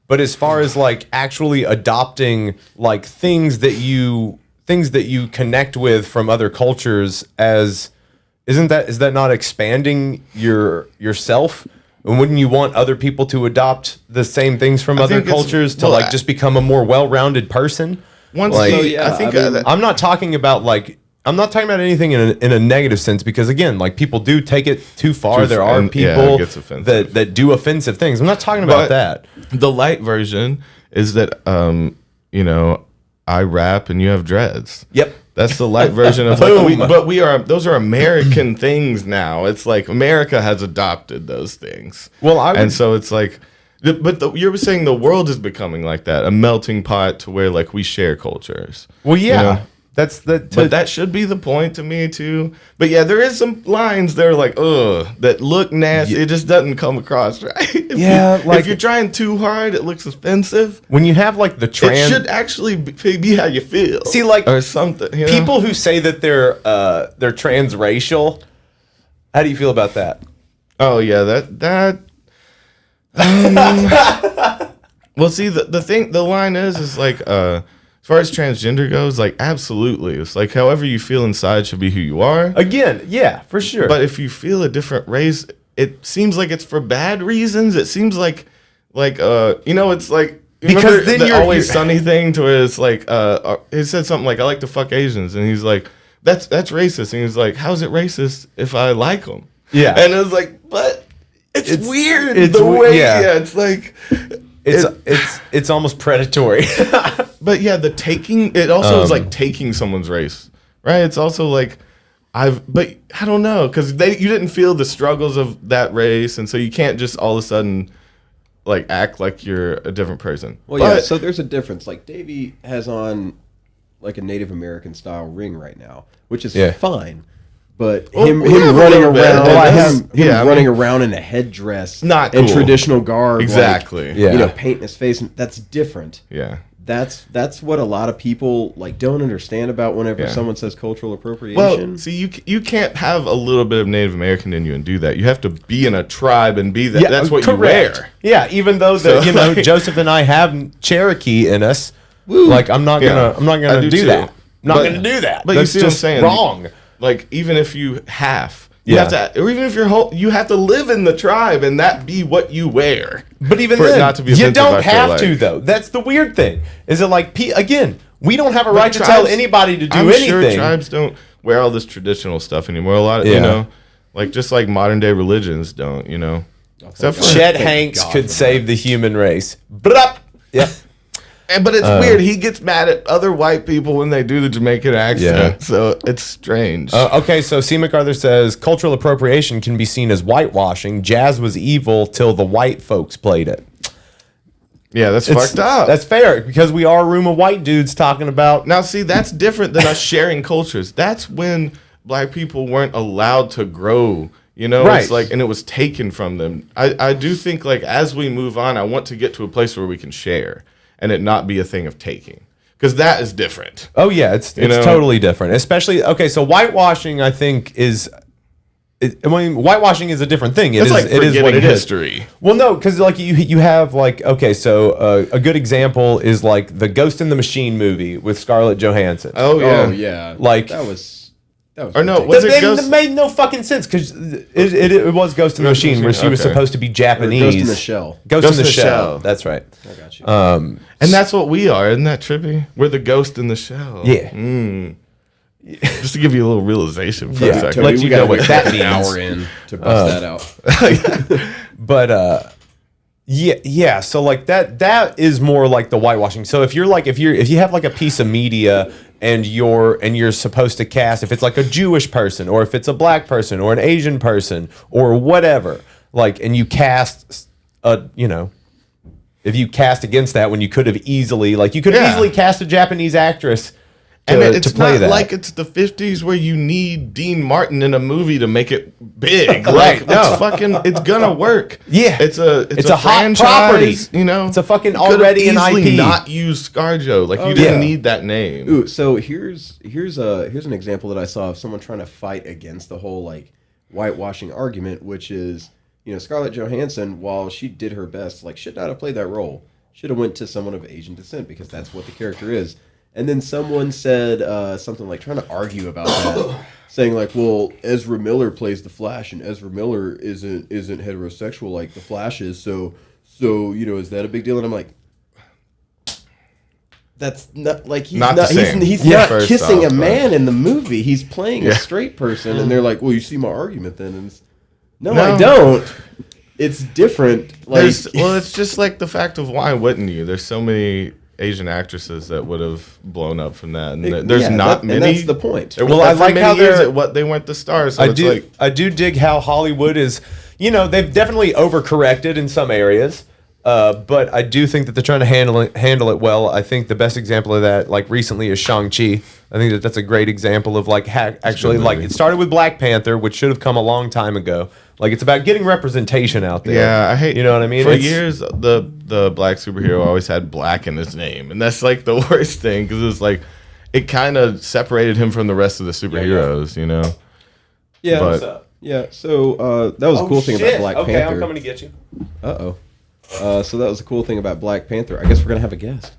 But as far as like actually adopting like things that you connect with from other cultures, is that not expanding yourself? And wouldn't you want other people to adopt the same things from other cultures to like just become a more well-rounded person? I'm not talking about anything in a negative sense, because again, like people do take it too far. There are people that do offensive things. I'm not talking about that. The light version is that I rap and you have dreads. Yep. That's the light version of like those are American things now. It's like America has adopted those things. Well, so it's like you're saying the world is becoming like that, a melting pot to where like we share cultures. Well, yeah. That's but that should be the point to me too. But yeah, there is some lines that are like, that look nasty. It just doesn't come across right. If you're trying too hard, it looks offensive. When you have like the it should actually be how you feel. See, like or something. People who say that they're transracial. How do you feel about that? Oh yeah, that. Well, see, the line is like. As far as transgender goes, like, absolutely. It's like however you feel inside should be who you are. Again, yeah, for sure. But if you feel a different race, it seems like it's for bad reasons. It seems like it's like... Because then the Always Sunny thing to where it's like... he said something like, I like to fuck Asians. And he's like, that's racist. And he's like, how's it racist if I like them? Yeah. And it was like, but it's weird. It's it's like... It's almost predatory. But yeah, the taking, it also is like taking someone's race, right? It's also like, but I don't know, because you didn't feel the struggles of that race, and so you can't just all of a sudden like act like you're a different person. Well, so there's a difference. Like Davey has on like a Native American style ring right now, which is fine. But him running around in a headdress, not in traditional garb, exactly. Painting his face, that's different. Yeah, that's what a lot of people like don't understand about whenever someone says cultural appropriation. Well, see, you can't have a little bit of Native American in you and do that. You have to be in a tribe and be that. Yeah, that's what you wear. Yeah, even though Joesph and I have Cherokee in us, like I'm not gonna do that. I'm not gonna do that. But that's you see what I'm saying? Wrong. Like, even if you half, You have to, or even if you have to live in the tribe and that be what you wear. But even for it then, not to be you offensive, don't I feel have like. to, though. That's the weird thing. Is it like, again, we don't have a right to tribes- tell anybody to do I'm anything. sure tribes don't wear all this traditional stuff anymore. A lot of, you know, like just like modern day religions don't, you know. Except for Chet Hanks could save the human race. Blup. Yep. But it's weird. He gets mad at other white people when they do the Jamaican accent. So it's strange. Okay, so C. MacArthur says cultural appropriation can be seen as whitewashing. Jazz was evil till the white folks played it. Yeah, that's fucked up. That's fair because we are a room of white dudes talking about. Now, see, that's different than us sharing cultures. That's when black people weren't allowed to grow. You know, Right. it's like, and it was taken from them. I do think, like, as we move on, I want to get to a place where we can share and it not be a thing of taking. Because that is different. Oh yeah, it's totally different. Especially so whitewashing I think is. Whitewashing is a different thing. It's like it is what forgetting it is. history. Well, no, because like you have like a good example is like the Ghost in the Machine movie with Scarlett Johansson. Oh yeah. Oh yeah, Like- that was. Or no, was it It Ghost? made no fucking sense because it was Ghost in the Machine where she was okay. supposed to be Japanese. Ghost in the Shell. Ghost in the Shell. That's right. I got you. And that's what we are. Isn't that trippy? We're the ghost in the shell. Yeah. Just to give you a little realization for a Yeah, second. let you know what that an means. hour in to bust that out. But yeah. So like that is more like the whitewashing. So if you have like a piece of media and you're supposed to cast if it's like a Jewish person or if it's a black person or an Asian person or whatever, like and you cast if you cast against that when you could have easily easily cast a Japanese actress. And To it's play not that. like it's the 50s where you need Dean Martin in a movie to make it big. Right, Like, no. it's gonna work. Yeah. It's a hot franchise, property. you know. It's a fucking You could've already an easily IP. not use ScarJo. Like you didn't yeah. need that name. Ooh, so here's an example that I saw of someone trying to fight against the whole like whitewashing argument, which is Scarlett Johansson, while she did her best, like should not have played that role. Should have went to someone of Asian descent because that's what the character is. And then someone said something like trying to argue about that, saying like, "Well, Ezra Miller plays the Flash, and Ezra Miller isn't heterosexual like the Flash is. So is that a big deal?" And I'm like, "That's not like he's Not not the same. he's Yeah. not First kissing off, a man in the movie. He's playing a Yeah. straight person." And they're like, "Well, you see my argument then?" And no, No. I don't. It's different. Like, It's just like the fact of why wouldn't you? There's so many Asian actresses that would have blown up from that, and there's not many. And that's the point. There, Well, I for like many how years they're- they weren't the stars. So I do dig how Hollywood is, they've definitely overcorrected in some areas, but I do think that they're trying to handle it well. I think the best example of that, like recently, is Shang-Chi. I think that's a great example of like actually like it started with Black Panther, which should have come a long time ago. Like it's about getting representation out there. Yeah, I hate. You know what I mean? For years, the black superhero always had black in his name, and that's like the worst thing because it's like it kind of separated him from the rest of the superheroes. You know. Yeah. But- What's up? Yeah. So that was a cool thing about Black Panther. I'm coming to get you. So that was the cool thing about Black Panther. I guess we're gonna have a guest.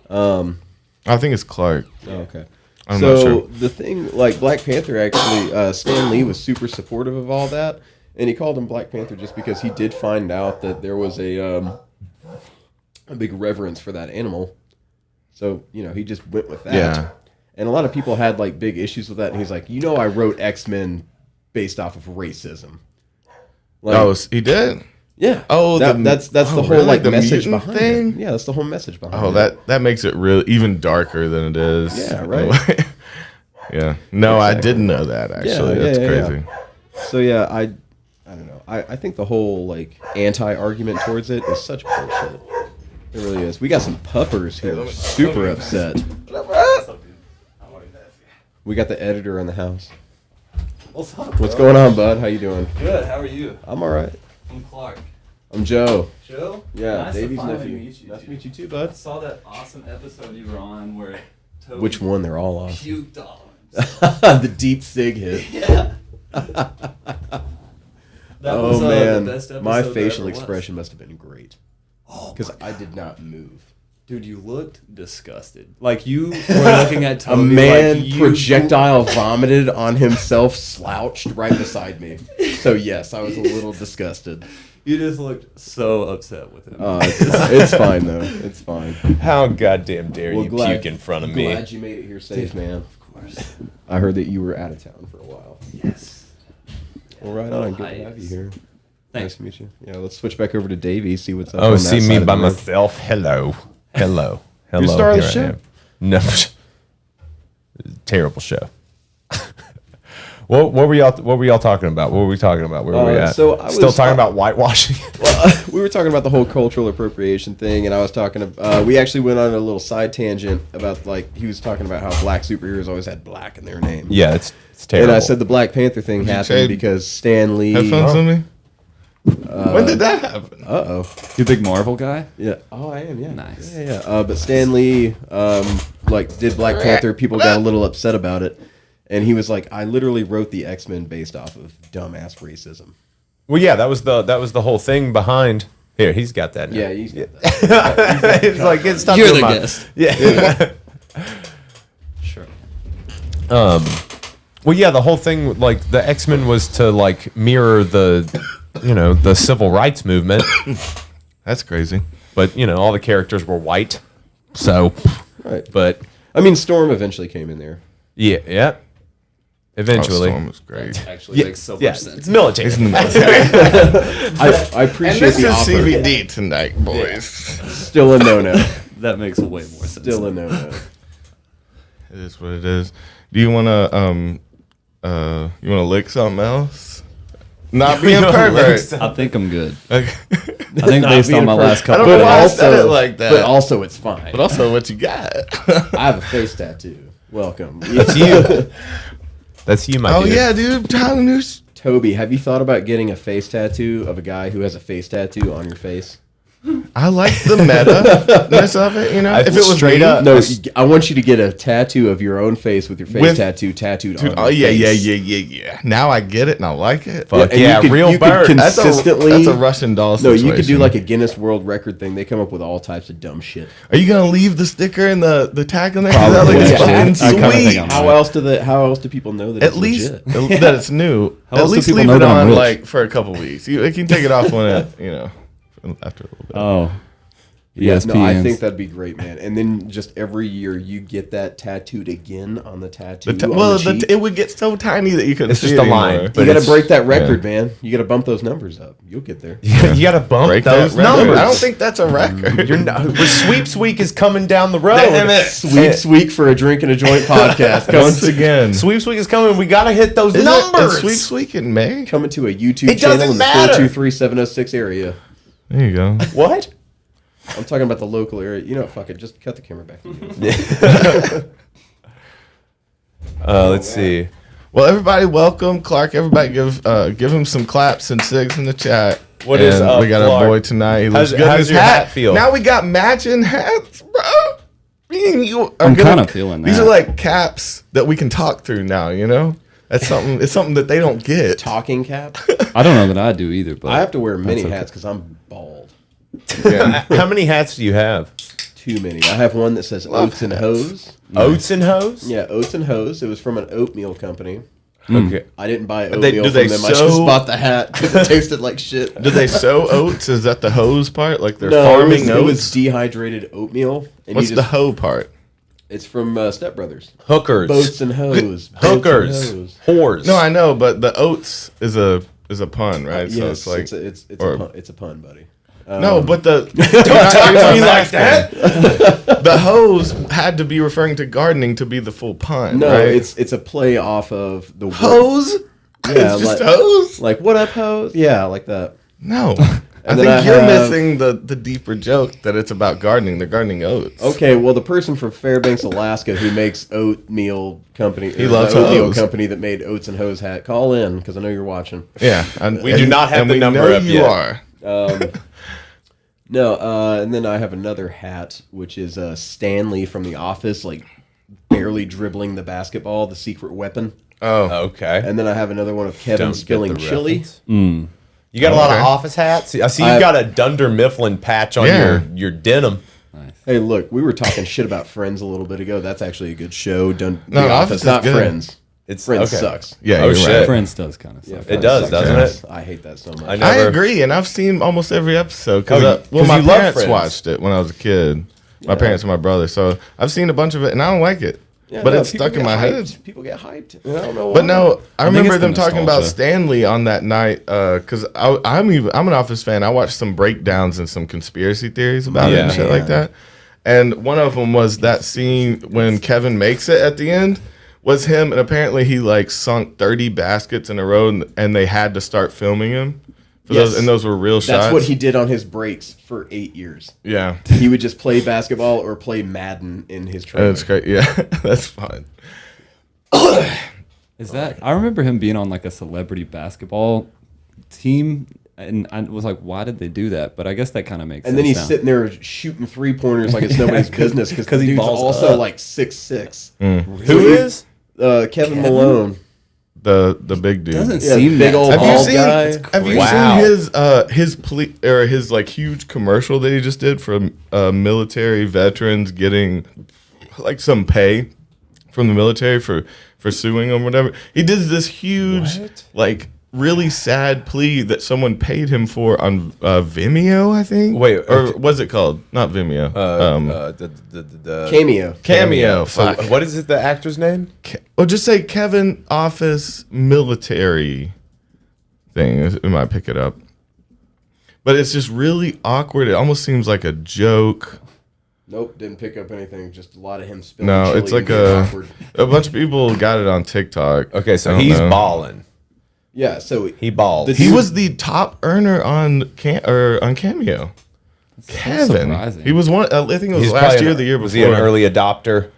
I think it's Clark. Okay. I'm so not sure. the thing, like Black Panther, actually, Stan Lee was super supportive of all that, and he called him Black Panther just because he did find out that there was a big reverence for that animal. So he just went with that. Yeah. And a lot of people had like big issues with that, and he's like, I wrote X-Men based off of racism. Like, He did. yeah. Oh, that's the whole really? like The message mutant behind thing? it. Yeah, that's the whole message behind Oh, it. that makes it real even darker than it is. Yeah, right. Yeah. No, I didn't know that actually. Yeah, That's yeah, yeah. crazy. So yeah, I don't know. I think the whole like anti-argument towards it is such bullshit. It really is. We got some puppers here, super upset. We got the editor in the house. What's up? What's going on, bud? How you doing? Good. How are you? I'm all right. I'm Clark. I'm Joe. Joe? Yeah, Nice Davey's to finally nephew. meet you. Nice to dude. meet you too, I bud. saw that awesome episode you were on where Toby Which one? They're all awesome. puked on. The deep sig hit. Yeah. That Oh was, man, the best episode my there facial ever was. expression must have been great Oh, because I did not move. Dude, you looked disgusted. Like you were looking at A Toby. man like you, projectile vomited on himself, slouched right beside me. So yes, I was a little disgusted. You just looked so upset with him. It's fine though. It's fine. How goddamn dare Well, you glad- puke in front of me? Glad you made it here safe, man. Of course. I heard that you were out of town for a while. Yes. Well, right on. Good to have you here. Thanks. Nice to meet you. Yeah, let's switch back over to Davey. See what's up. Oh, on that see side me of by the room. myself. Hello. Hello. Hello. You're the star of the Here I show. am. No. Terrible show. What were y'all talking about? What were we talking about? Where were we at? so I Still was talking about whitewashing? We were talking about the whole cultural appropriation thing, and I was talking. We actually went on a little side tangent about like he was talking about how black superheroes always had black in their name. Yeah, it's terrible. And I said the Black Panther thing happened trade because Stan Lee. Headphones on me? When did that happen? You a big Marvel guy? Yeah. Oh, I am. Yeah. Nice. Yeah. But Stan Lee, like, did Black Panther. People got a little upset about it, and he was like, "I literally wrote the X-Men based off of dumbass racism." Well, yeah, that was the whole thing behind. Here, he's got that now. Yeah, he's got that. It's like it's stop You're doing the my- guest. Yeah. Sure. Well, yeah, the whole thing, like the X-Men was to like mirror the civil rights movement, That's crazy. but all the characters were white. So, Right. but I mean, Storm eventually came in there. yeah. Eventually. Oh, Storm was great. Actually makes so much Yeah, sense. it's military. He's in the military. I And appreciate this the is offer. CBD tonight, boys. Still a no-no. That makes way more sense. Still a no-no. It is what it is. Do you wanna lick something else? Not being pervert. I think I'm good. Okay. I think based on my last I couple don't know of why I days. said it like that. But also, it's fine. But also, what you got? I have a face tattoo. Welcome. That's you. That's you, my Oh dude. yeah, dude. Tyler News. Toby, have you thought about getting a face tattoo of a guy who has a face tattoo on your face? I like the meta-ness of it. You know, if it was straight me, up- No, I want you to get a tattoo of your own face with your face With- tattooed Dude, on oh your yeah, face. yeah. Now I get it, and I like it. Fuck and yeah, you could- real you could bird. consistently- That's a Russian doll No, situation. you could do like a Guinness World Record thing. They come up with all types of dumb shit. Are you gonna leave the sticker and the tag on there? Probably. That looks Yeah. fucking I kinda think sweet. I'm How else do people know that At it's least legit? that it's new. How At else do least people leave know it that I'm on rich? like for a couple weeks. You can take it off when it after a little bit. Oh. Yeah, Yes, no, I think that'd be great, man. And then just every year you get that tattooed again on the tattoo. on the cheek. It would get so tiny that you couldn't It's see just it a line, anymore. but you got to it's- break that record, man. You got to bump those numbers up. You'll get there. You got to bump Break those that record. numbers. I don't think that's a record. You're not. Sweeps Week is coming down the road. Damn it. Sweeps Week for a Drink and a Joint podcast. Once again, Sweeps Week is coming. We got to hit those Is numbers. it Sweet Week in May? Coming to a YouTube It channel doesn't in the matter. 423-706 area. There you go. What? I'm talking about the local area. You know, fuck it. Just cut the camera back. Let's see. Well, everybody, welcome Clark. Everybody, give him some claps and sigs in the chat. What and is up, we got Clark? our boy tonight. He looks How's- good in how's his your hat feel? Now we got matching hats, bro. Me and you are I'm gonna- kinda feeling These that. are like caps that we can talk through now. You know, that's something. It's something that they don't get. Talking cap. I don't know that I do either, but I have to wear many okay. hats because I'm bald. Yeah. How many hats do you have? Too many. I have one that says Oats and Hose. Oats and Hose? Yeah, Oats and Hose. It was from an oatmeal company. Okay. I didn't buy They- oatmeal do from they them. I just sew- bought the hat because it tasted like shit. Do they sow oats? Is that the hose part? Like they're No, farming it was oats? dehydrated oatmeal. And What's you the just, hoe part? It's from Step Brothers. Hookers. Boats and Hose. Boats and Hookers. Hose. Whores. No, I know, but the oats is a pun, right? Yes, so it's like it's a pun, buddy. no, but the Don't talk to me like that. The hose had to be referring to gardening to be the full pun. No, right? it's a play off of the word. hose. Yeah, it's just like- hose. Like what up, hose? Yeah, like that. No, I then think I you're have- missing the deeper joke that it's about gardening. They're gardening oats. Okay, well, the person from Fairbanks, Alaska, who makes oatmeal company, He loves the oatmeal hose. company that made Oats and Hose hat, call in because I know you're watching. Yeah, We do not have and the we number know up you yet. are. No, and then I have another hat, which is Stanley from The Office, like barely dribbling the basketball, the secret weapon. Oh, Okay. And then I have another one of Kevin Don't get spilling the chili. reference. You got a lot of Okay. office hats? I see you've got a Dunder Mifflin patch on Yeah. your denim. Nice. Hey, look, we were talking shit about Friends a little bit ago. That's actually a good show. Done. No, The Office Office, is not good. Friends. It's Friends okay. sucks. Yeah, Oh, you're shit. right. Friends does kind of Yeah, suck. Friends does, sucks. doesn't Yes. it? I hate that so much. I I never. agree, and I've seen almost every episode Oh, because 'cause my you love parents Friends. watched it when I was a kid. My parents and my brother, so I've seen a bunch of it, and I don't like it. Yeah, but no, it's people stuck in get my hyped. head. People get hyped. And I don't know why. But no, I think remember it's the them talking about nostalgia. Stanley on that night because I'm an Office fan. I watched some breakdowns and some conspiracy theories about it and Yeah. shit like that. And one of them was that scene when Kevin makes it at the end was him, and apparently he like sunk 30 baskets in a row, and they had to start filming him. For Yes. those, and those were real shots. That's what he did on his breaks for 8 years. Yeah, He would just play basketball or play Madden in his trailer. that's great. Yeah, that's fun. Is that? I remember him being on like a celebrity basketball team, and I was like, why did they do that? But I guess that kind of makes sense. And then he's now. sitting there shooting 3-pointers like it's nobody's business because he the dude's balls also up. like 6'6". Who is? Kevin Malone. The big dude. Doesn't Yeah, seem big that old Have tall. you bald seen? guy. Have you Wow. seen his like huge commercial that he just did for military veterans getting like some pay from the military for suing them or whatever? He did this huge like really sad plea that someone paid him for on Vimeo, I think. Wait, or what's it called? Not Vimeo. The Cameo. Cameo. So Fuck. what is it? The actor's name? Or just say Kevin Office military thing. It might pick it up. But it's just really awkward. It almost seems like a joke. Nope, didn't pick up anything. Just a lot of him spilling No, chili it's like and being awkward. a bunch of people got it on TikTok. Okay, so I don't he's know. balling. Yeah, so He balled. The- He was the top earner on Cameo. Kevin. surprising. He was one. I think it was He's last probably year, an- or the year before. Was he an early adopter?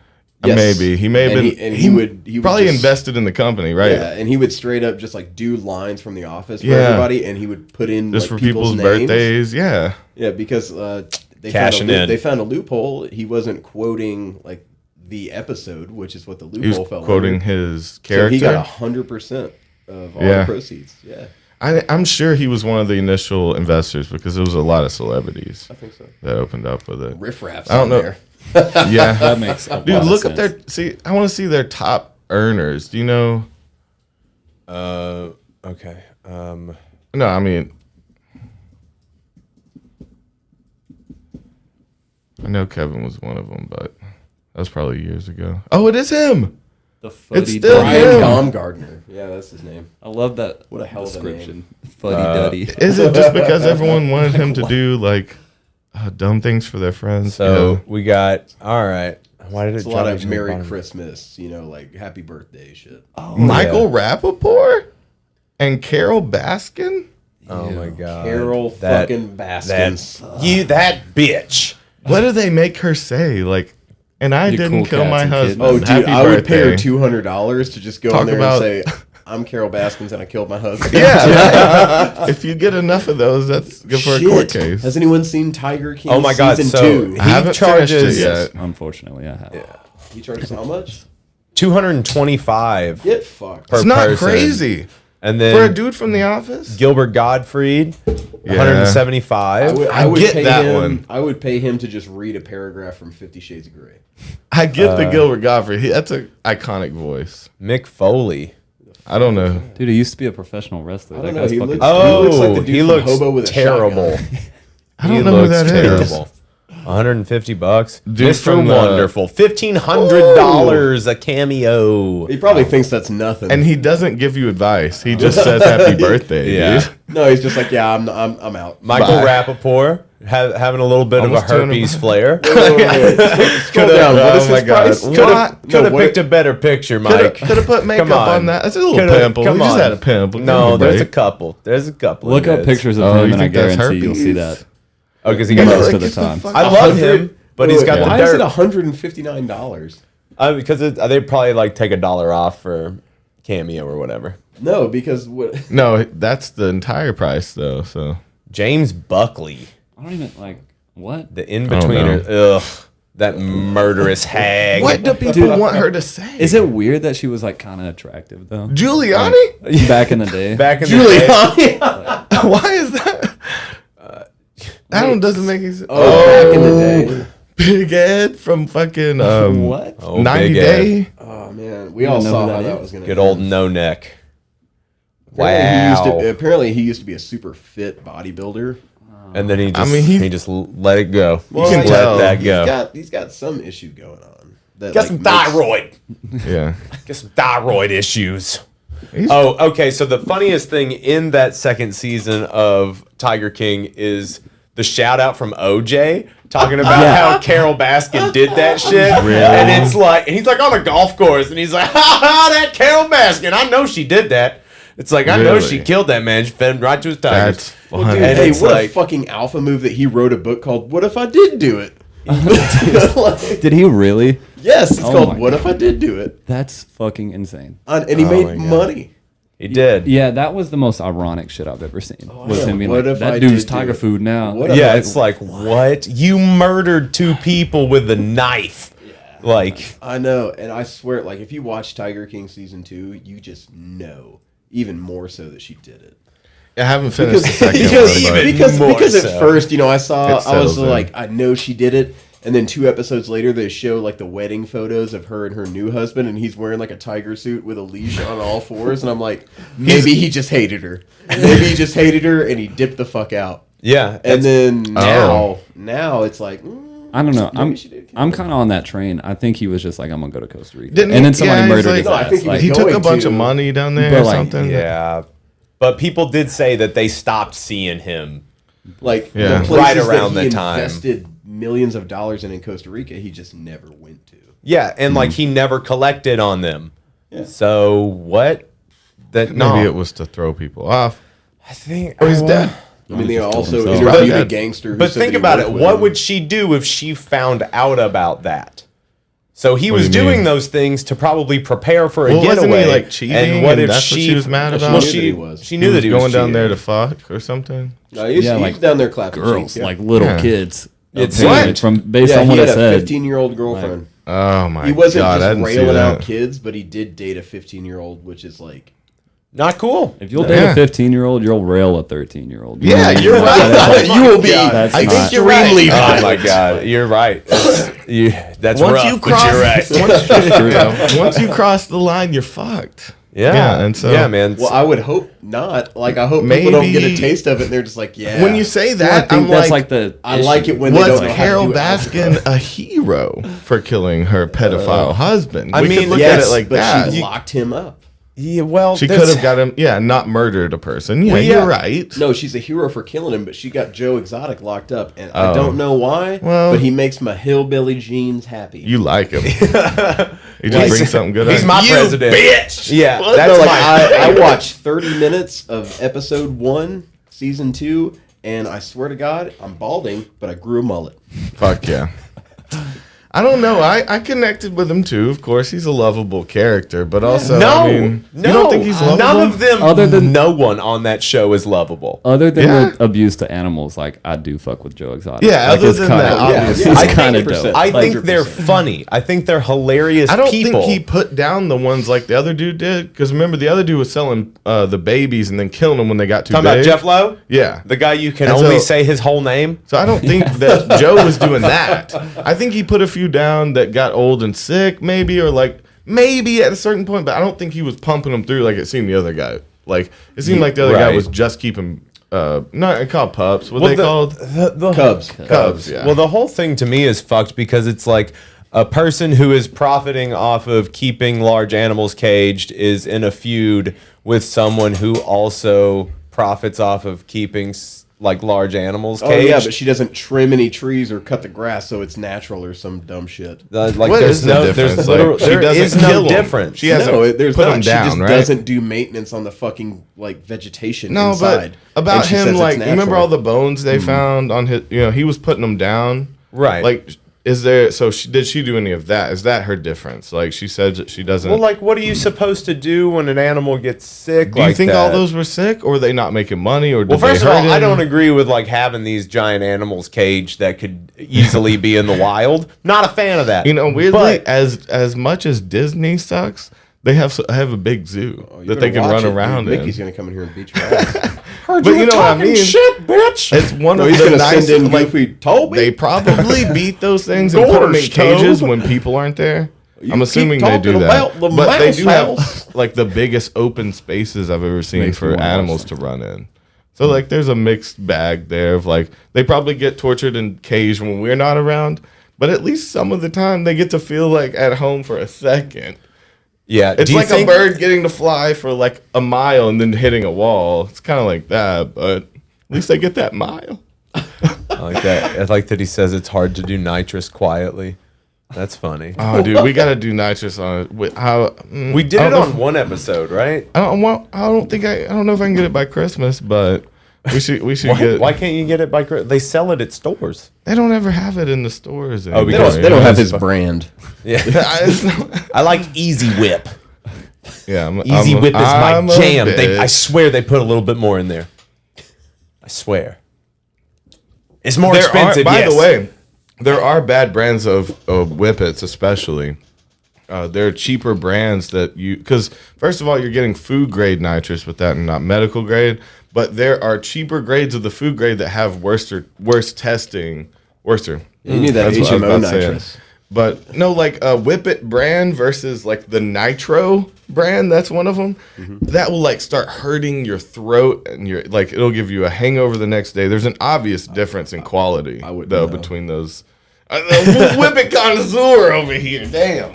Yes. Maybe he may have And been. he- and he would probably just- invested in the company, right? yeah, and he would straight up just like do lines from The Office for Yeah. everybody, and he would put in Just like, for people's names. birthdays. Yeah. Yeah, because they Cashing in. They found a loophole. He wasn't quoting like the episode, which is what the He loophole was fell quoting under. his So character. he got 100% of all Yeah. the proceeds. Yeah, I'm sure he was one of the initial investors because there was a lot of celebrities I think so. that opened up with it. Riff raffs. I don't know. There. Yeah. That makes a Dude, lot of look up sense. their. See, I want to see their top earners. Do you know? Okay. No, I mean, I know Kevin was one of them, but that was probably years ago. Oh, it is him. The fuddy still duddy. him. Brian Baumgartner. Yeah, that's his name. I love that. What a hell of a description. Fuddy duddy. Is it just because everyone wanted him to do like dumb things for their friends? So you know? we got. All right. Why did it? It's a lot drop of to the Merry bottom? Christmas, like Happy Birthday shit. Michael Rappaport and Carol Baskin. Oh my god. Carol That- fucking Baskins. that bitch. What do they make her say? Like, and I You didn't cool kill cats my and husband. Oh, dude, Happy I would pay her birthday. $200 to just go Talk in there about- and say, "I'm Carol Baskins and I killed my husband." Yeah, if you get enough of those, that's good for a court Shit. case. Has anyone seen Tiger King? Oh my God, Season so 2? I haven't charges- finished it yet. Unfortunately, I have. He charges how much? 225 Get fucked. per It's not person. crazy And for a then dude from The Office. Gilbert Gottfried, 175. I would get pay that him, one. I would pay him to just read a paragraph from 50 Shades of Grey. I get the Gilbert Gottfried. That's an iconic voice. Mick Foley. I don't know. Dude, he used to be a professional wrestler. I That don't know. guy's He fucking. looks, Oh, he looks like the dude he from looks Hobo with a terrible. shotgun. I don't know who that is. terrible. $150. Dude Mr. from the- Wonderful. $1,500 a cameo. He probably thinks that's nothing. And he doesn't give you advice. He just says happy birthday. Yeah. Dude. no, he's just like, yeah, I'm out. Michael Bye. Rappaport having a little bit Almost of a herpes 200 flare. Scroll down. What is Oh my his God. price? What? Could have what- picked a better picture, Mike. Could have put makeup Come on. on that. That's a little Coulda- pimple. come He just on. had a pimple. Give No, him a there's a break. couple. There's a couple. Look of up this. pictures of Oh, him, you and I think that's guarantee you'll see herpes? that. Oh, because he Yeah, got most like, of the get time. fuck I off. love him, but he's got Why the is it dirt. $159? Because they probably like take $1 off for cameo or whatever. No, because what? No, that's the entire price though. So James Buckley, I don't even like what. the in-betweener. Ugh, that murderous hag. what do people want her to say? Is it weird that she was like kind of attractive though? Giuliani? Back in the day. Back in the day. Why is that? That one doesn't make any sense. Oh, back in the day. Big Ed from fucking What? Oh, 90 Big Day. Oh man, we all know saw who how that that is? was gonna. Good end. old no neck. Apparently, he used to be a super fit bodybuilder. And then he just, I mean, he just let it go. You can Just tell. let that go. He's got some issue going on. That, Got some makes- thyroid. Yeah. Get some thyroid issues. He's- Oh, okay. So the funniest thing in that second season of Tiger King is the shout out from OJ talking about how Carol Baskin did that shit. And it's like, and he's like on a golf course and he's like, ha ha, that Carol Baskin. I know she did that. It's like, I know she Really? killed that man. She fed him right to his tigers. That's Well, funny. dude, And hey, it's what like- a fucking alpha move that he wrote a book called "What If I Did Do It." Like, Did he really? yes, it's Oh called my "What If I Did Do It," That's fucking insane. and he my made God. money. He did. Yeah, that was the most ironic shit I've ever seen. Was yeah. him being What like, if I that dude's did do tiger it? food now. What if Yeah, I- it's like, what? You murdered 2 people with a knife. Like, I know, and I swear, like if you watch Tiger King season 2, you just know even more so that she did it. I haven't finished the second because, one, but because so. at first, you know, I was settles in. like, I know she did it, and then 2 episodes later, they show like the wedding photos of her and her new husband, and he's wearing like a tiger suit with a leash on all 4s, and I'm like, maybe he just hated her, maybe he just hated her, and he dipped the fuck out. yeah. And then Oh. now it's like, I don't know. Maybe she did kill I'm him. kind of on that train. I think he was just like, I'm gonna go to Costa Rica, Didn't and he- then somebody yeah, he's murdered like- his No, I ass. think he was Like, he took a going bunch to- of money down there But, or like, something. Yeah. But people did say that they stopped seeing him. like Yeah. the places Right around that he the time. invested millions of dollars in Costa Rica, he just never went to. Yeah, and like he never collected on them. So what? That Maybe no. it was to throw people off. I think. Or he's dead. I mean, they also himself. interviewed a But- gangster. Who But said think that he about it. worked with What him. would she do if she found out about that? So he What was do you doing mean? those things to probably prepare for a Well, wasn't he, getaway. like, cheating, And what and if that's what she was mad She about? knew Well, that he was. she knew that he going was down cheating. there to fuck or something. No, he was, Yeah, he like was down there clapping girls, cheeks, yeah. like little Yeah. kids. It's apparently, what? from based Yeah, on he what had it a said. 15-year-old girlfriend. Oh my god! He wasn't I just didn't see railing out that. kids, but he did date a 15-year-old, which is like, Not cool. If you'll date Yeah. a 15-year-old, you'll rail a 13-year-old. Yeah, you're right. you will be That's I not- think you're right. extremely Oh violent. my god, you're right. That's Once rough, you but cross, you're right. once you cross the line, you're fucked. Yeah, and so yeah, man. Well, I would hope not. Like, I hope people don't get a Maybe- taste of it, and they're just like, yeah. When you say Well, I that, think I'm that's like, the. I like it when they was don't know how to Carol do it. Baskin a hero for killing her pedophile husband? I We mean, could look Yes, at it like but that. she locked him up. yeah, well, She that's- could have got him, not murdered a person. Yeah, Well, yeah. you're right. No, she's a hero for killing him, but she got Joe Exotic locked up, and I don't know why. Well- but he makes my hillbilly jeans happy. You like him. He just brings something good. He's out. my You president. bitch. Yeah, No, that's like my. I watched 30 minutes of episode 1, season 2, and I swear to God, I'm balding, but I grew a mullet. Fuck yeah. I don't know. I connected with him too. Of course, he's a lovable character, but also, no, I mean, no, you don't think he's lovable? none of them. Other than- no one on that show is lovable. Other than Yeah. with abuse to animals, like I do fuck with Joe Exotic. Yeah, like, other it's than kinda- that, obviously. it's I kind of 100%. dope. I Like, think they're 100%. funny. I think they're hilarious. I don't people. think he put down the ones like the other dude did. Because remember, the other dude was selling the babies and then killing them when they got too Talking big. about Jeff Lowe, Yeah. the guy you can And only so- say his whole name. So I don't think that Joe was doing that. I think he put a few down that got old and sick, maybe, or like maybe at a certain point. But I don't think he was pumping them through like it seemed the other guy. Like it seemed like the other guy Right. was just keeping. Not called pups. What Well, they the- called? Cubs. Cubs. Yeah. Well, the whole thing to me is fucked because it's like a person who is profiting off of keeping large animals caged is in a feud with someone who also profits off of keeping like large animals Oh, caged. yeah, but she doesn't trim any trees or cut the grass so it's natural or some dumb shit. Like What there's is the no, difference? there's Like, literal, she there doesn't is no kill 'em. difference. She hasn't No, there's put not. him She down, just right? doesn't do maintenance on the fucking like vegetation No, inside. but about And she says him, it's like, you remember natural. all the bones they found on his? You know, he was putting them down, Right. Like, is there? So did she do any of that? Is that her difference? Like, she said that she doesn't. Well, like, what are you supposed to do when an animal gets sick? do you like think all that? those were sick, or were they not making money, or did Well, first they of all, hurt I him? don't agree with like having these giant animals caged that could easily be in the wild. Not a fan of that. You know, weirdly, But- as much as Disney sucks, They have a big zoo that they can run around in. Mickey's gonna come in here and beat your ass. But you know what I mean? Shit, bitch. It's one of He's the gonna nice. send in Like, Goofy Toby. they probably beat those things and put them in Gorge, cages Tobe. when people aren't there. You I'm assuming keep they do talking that. about the But they mouse do house. have like the biggest open spaces I've ever seen Makes me for wanna animals to run in. So like there's a mixed bag there of like they probably get tortured and caged when we're not around, but at least some of the time they get to feel like at home for a second. Yeah, It's like a bird getting to fly for like a mile and then hitting a wall. It's kind of like that, but at least they get that mile. I like that. I like that he says it's hard to do nitrous quietly. That's funny. Oh, dude, we gotta do nitrous on it. We did I it don't know on one episode, right? I don't know if I can get it by Christmas, but we should Why can't you get it by? They sell it at stores. They don't ever have it in the stores anymore. because They don't have his brand. Yeah, I I like Easy Whip. yeah, Easy Whip is my I'm a jam. I bitch. swear they put a little bit more in there. I swear. It's more There expensive. by yes. the way, there are bad brands of Whippets, especially. There are cheaper brands that because first of all, you're getting food grade nitrous with that and not medical grade. But there are cheaper grades of the food grade that have worse testing. You need that That's what I was HMO about to say. nitrous. But no, like a Whippet brand versus like the Nitro brand, that's one of them. That will like start hurting your throat and your like it'll give you a hangover the next day. There's an obvious difference in quality wouldn't though know. between those. Whippet connoisseur over here, damn.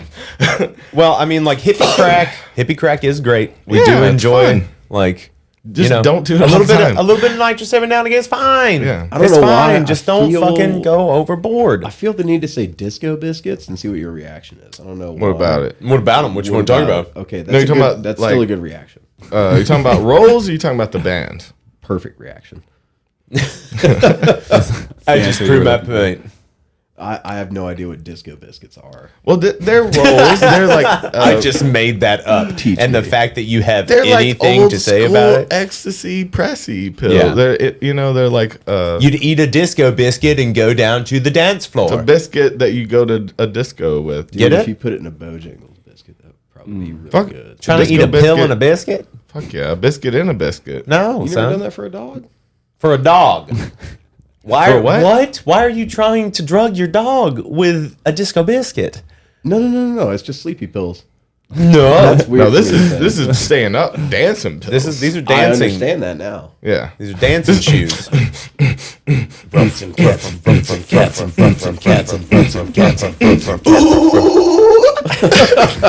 Well, I mean, like hippie crack is great. We Yeah, do it's enjoy fun. like. Just don't do it a all little the bit. time. A little bit of nitrous every now and again is fine. Yeah. I don't It's know fine. why Just I don't feel- fucking go overboard. I feel the need to say disco biscuits and see what your reaction is. I don't know. What about it? What about them? What you want to talk about? Okay, that's, No, you're talking about, that's like- still a good reaction. You talking about rolls or you talking about the band? Perfect reaction. I just proved my point. I have no idea what disco biscuits are. Well, they're rolls. They're like I just made that up. Teach And the me. fact that you have they're like anything old to say school about it. ecstasy pressy pills. Yeah. They're like You'd eat a disco biscuit and go down to the dance a floor. biscuit that you go to a disco with. Get Dude, it? If you put it in a Bojangles biscuit, that would probably be really Fuck. good. Trying to disco eat a pill biscuit? and a biscuit? Fuck yeah, a biscuit in a biscuit. No, You son. never done that for a dog? For a dog. Why? For what? Why are you trying to drug your dog with a disco biscuit? No. It's just sleepy pills. No. That's weird. No, this for me to say. is staying up, dancing pills. These are I dancing. understand that now. Yeah. These are dancing shoes. Rumps and cats and rumps and cats and rumps and cats and rumps and cats and rumps and